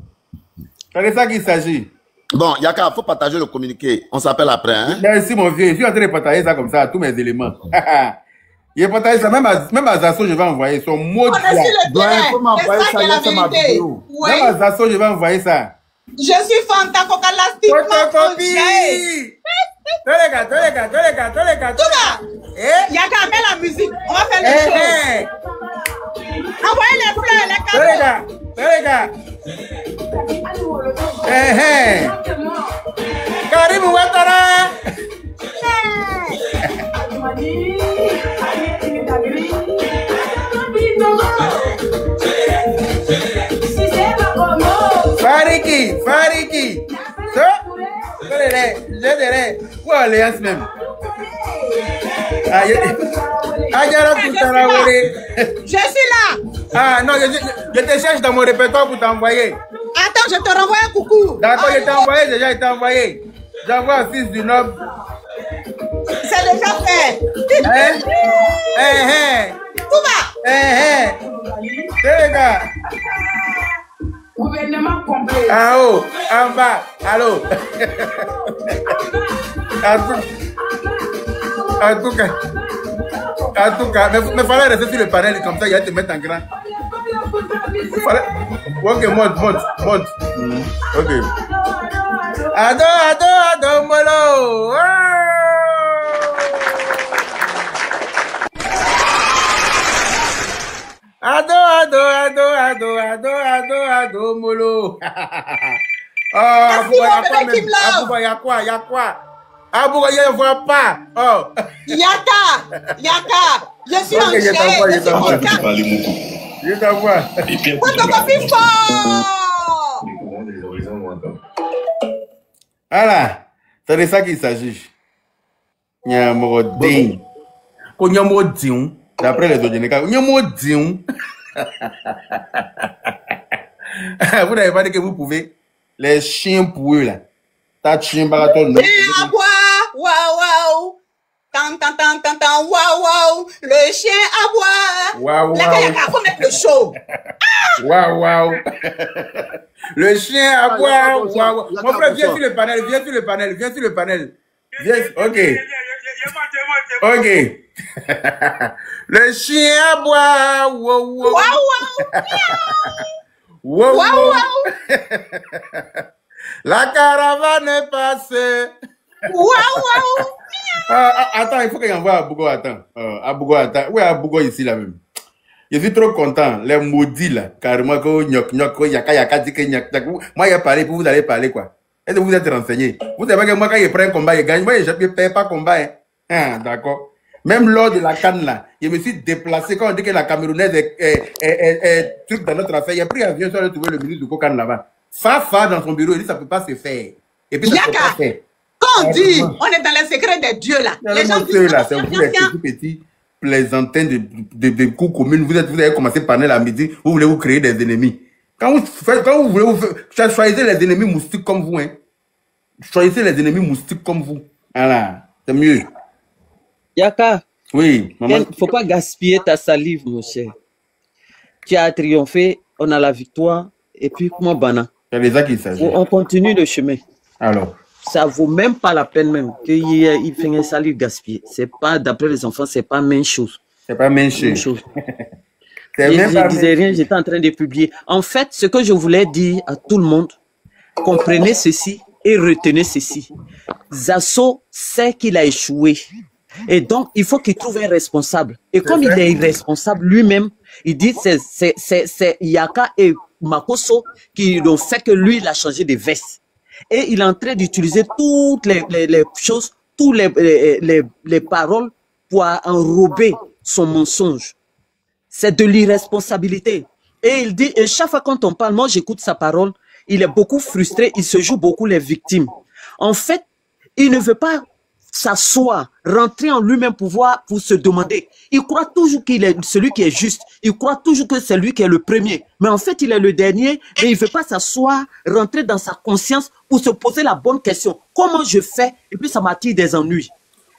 C'est de ça qu'il s'agit. Bon, Yaka, il faut partager le communiqué. On s'appelle après. Hein? Merci, mon vieux. Je suis en train de partager ça comme ça à tous mes éléments. Il partagé ça. Même à Zasso, je vais envoyer son mot de il faut m'envoyer ça. Même à Zasso, je vais envoyer ça. Je suis fantacocalastique. Photocopie. Tous les gars. Yaka, mets la musique. On va faire les choses. Envoyez les fleurs, les cadeaux. Tous les gars. Karim Ouattara. Fariki. Où Alliance même? Je suis là. Ah non, je te cherche dans mon répertoire pour t'envoyer. Attends, je te renvoie un coucou. D'accord, je t'ai envoyé déjà, je t'ai envoyé. J'envoie au fils du noble. C'est déjà fait. Tout va. Les gars. Gouvernement complet. En haut, en bas, allô. En tout cas, mais fallait rester sur le panel comme ça, il va te mettre en grand. Ok, monte. Ok. Ado, molo. Ado, molo. Abouba, y'a quoi? Abouba, il ne voit pas. Oh. Yaka, je suis en Je t'envoie. Photocopie fort. Voilà, c'est de ça qu'il s'agit. Nyamodin. Nyamodin. D'après les Odineka, Nyamodin. Vous n'avez pas dit que vous pouvez. Les chiens pour eux là. Ta chien baraton. Waouh. Tan, waouh. Le chien aboie. Waouh. Il faut mettre le show. Waouh. Le chien aboie. Waouh. Mon frère, viens sur le panel. Viens. Ok. Le chien aboie. Waouh. La caravane est passée. Waouh. Attends, il faut qu'il envoie Abougo. Attends. Où est Abougo ici là même? Je suis trop content. Les maudits là, carrément, yaka, dit que moi, il a parlé, vous allez parler quoi? Est-ce que vous êtes renseigné? Vous savez que moi, quand je prends un combat, je gagne. Moi, je ne paye pas combat. Hein. D'accord. Même lors de la canne là, je me suis déplacé quand on dit que la Camerounaise est truc dans notre affaire. Il a pris avion sur aller trouver le ministre du Cocan là-bas. Fa dans son bureau, il dit ça ne peut pas se faire. Et puis ça peut pas se faire. Quand on dit, on est dans les secrets des dieux là. Les gens disent là, c'est vous les petits plaisantins de coups communes. Vous avez commencé par la midi, vous voulez vous créer des ennemis. Quand vous voulez choisissez les ennemis moustiques comme vous. Hein. Choisissez les ennemis moustiques comme vous. Voilà, c'est mieux. Yaka, oui, maman. Il ne faut pas gaspiller ta salive, mon cher. Tu as triomphé, on a la victoire, et puis comment bana? C'est les qu'il s'agit. On continue le chemin. Alors. Ça ne vaut même pas la peine même qu'il fait un salive gaspillé. C'est pas, d'après les enfants, c'est pas même chose. C'est pas même chose. Je ne disais rien, j'étais en train de publier. En fait, ce que je voulais dire à tout le monde, comprenez ceci et retenez ceci. Zasso sait qu'il a échoué. Et donc, il faut qu'il trouve un responsable. Et comme il est irresponsable lui-même, il dit c'est Yaka et Makosso qui ont fait que lui, il a changé de veste. Et il est en train d'utiliser toutes les choses, toutes les paroles pour enrober son mensonge. C'est de l'irresponsabilité. Et il dit, et chaque fois quand on parle, moi j'écoute sa parole, il est beaucoup frustré, il se joue beaucoup les victimes. En fait, il ne veut pas s'asseoir, rentrer en lui-même pour se demander. Il croit toujours qu'il est celui qui est juste. Il croit toujours que c'est lui qui est le premier. Mais en fait, il est le dernier, mais il ne veut pas s'asseoir, rentrer dans sa conscience pour se poser la bonne question. Comment je fais? Et puis ça m'attire des ennuis.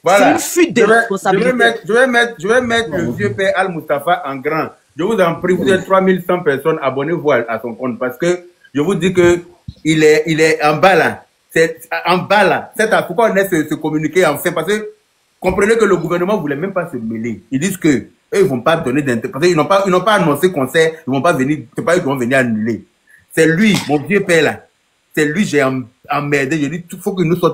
Voilà. C'est une fuite de responsabilité. Je vais mettre le vieux père Al-Mustafa en grand. Je vous en prie, vous êtes 3100 personnes, abonnez-vous à son compte parce que je vous dis que il est en bas là. C'est en bas là. Pourquoi on est se communiquer enfin? Parce que comprenez que le gouvernement ne voulait même pas se mêler. Ils disent que eux, ils vont pas donner d'intérêt. Parce qu'ils n'ont pas annoncé concert, ils vont pas venir, c'est pas eux qui vont venir annuler. C'est lui, mon vieux père là. C'est lui, j'ai emmerdé. Je dis, il faut que nous sortions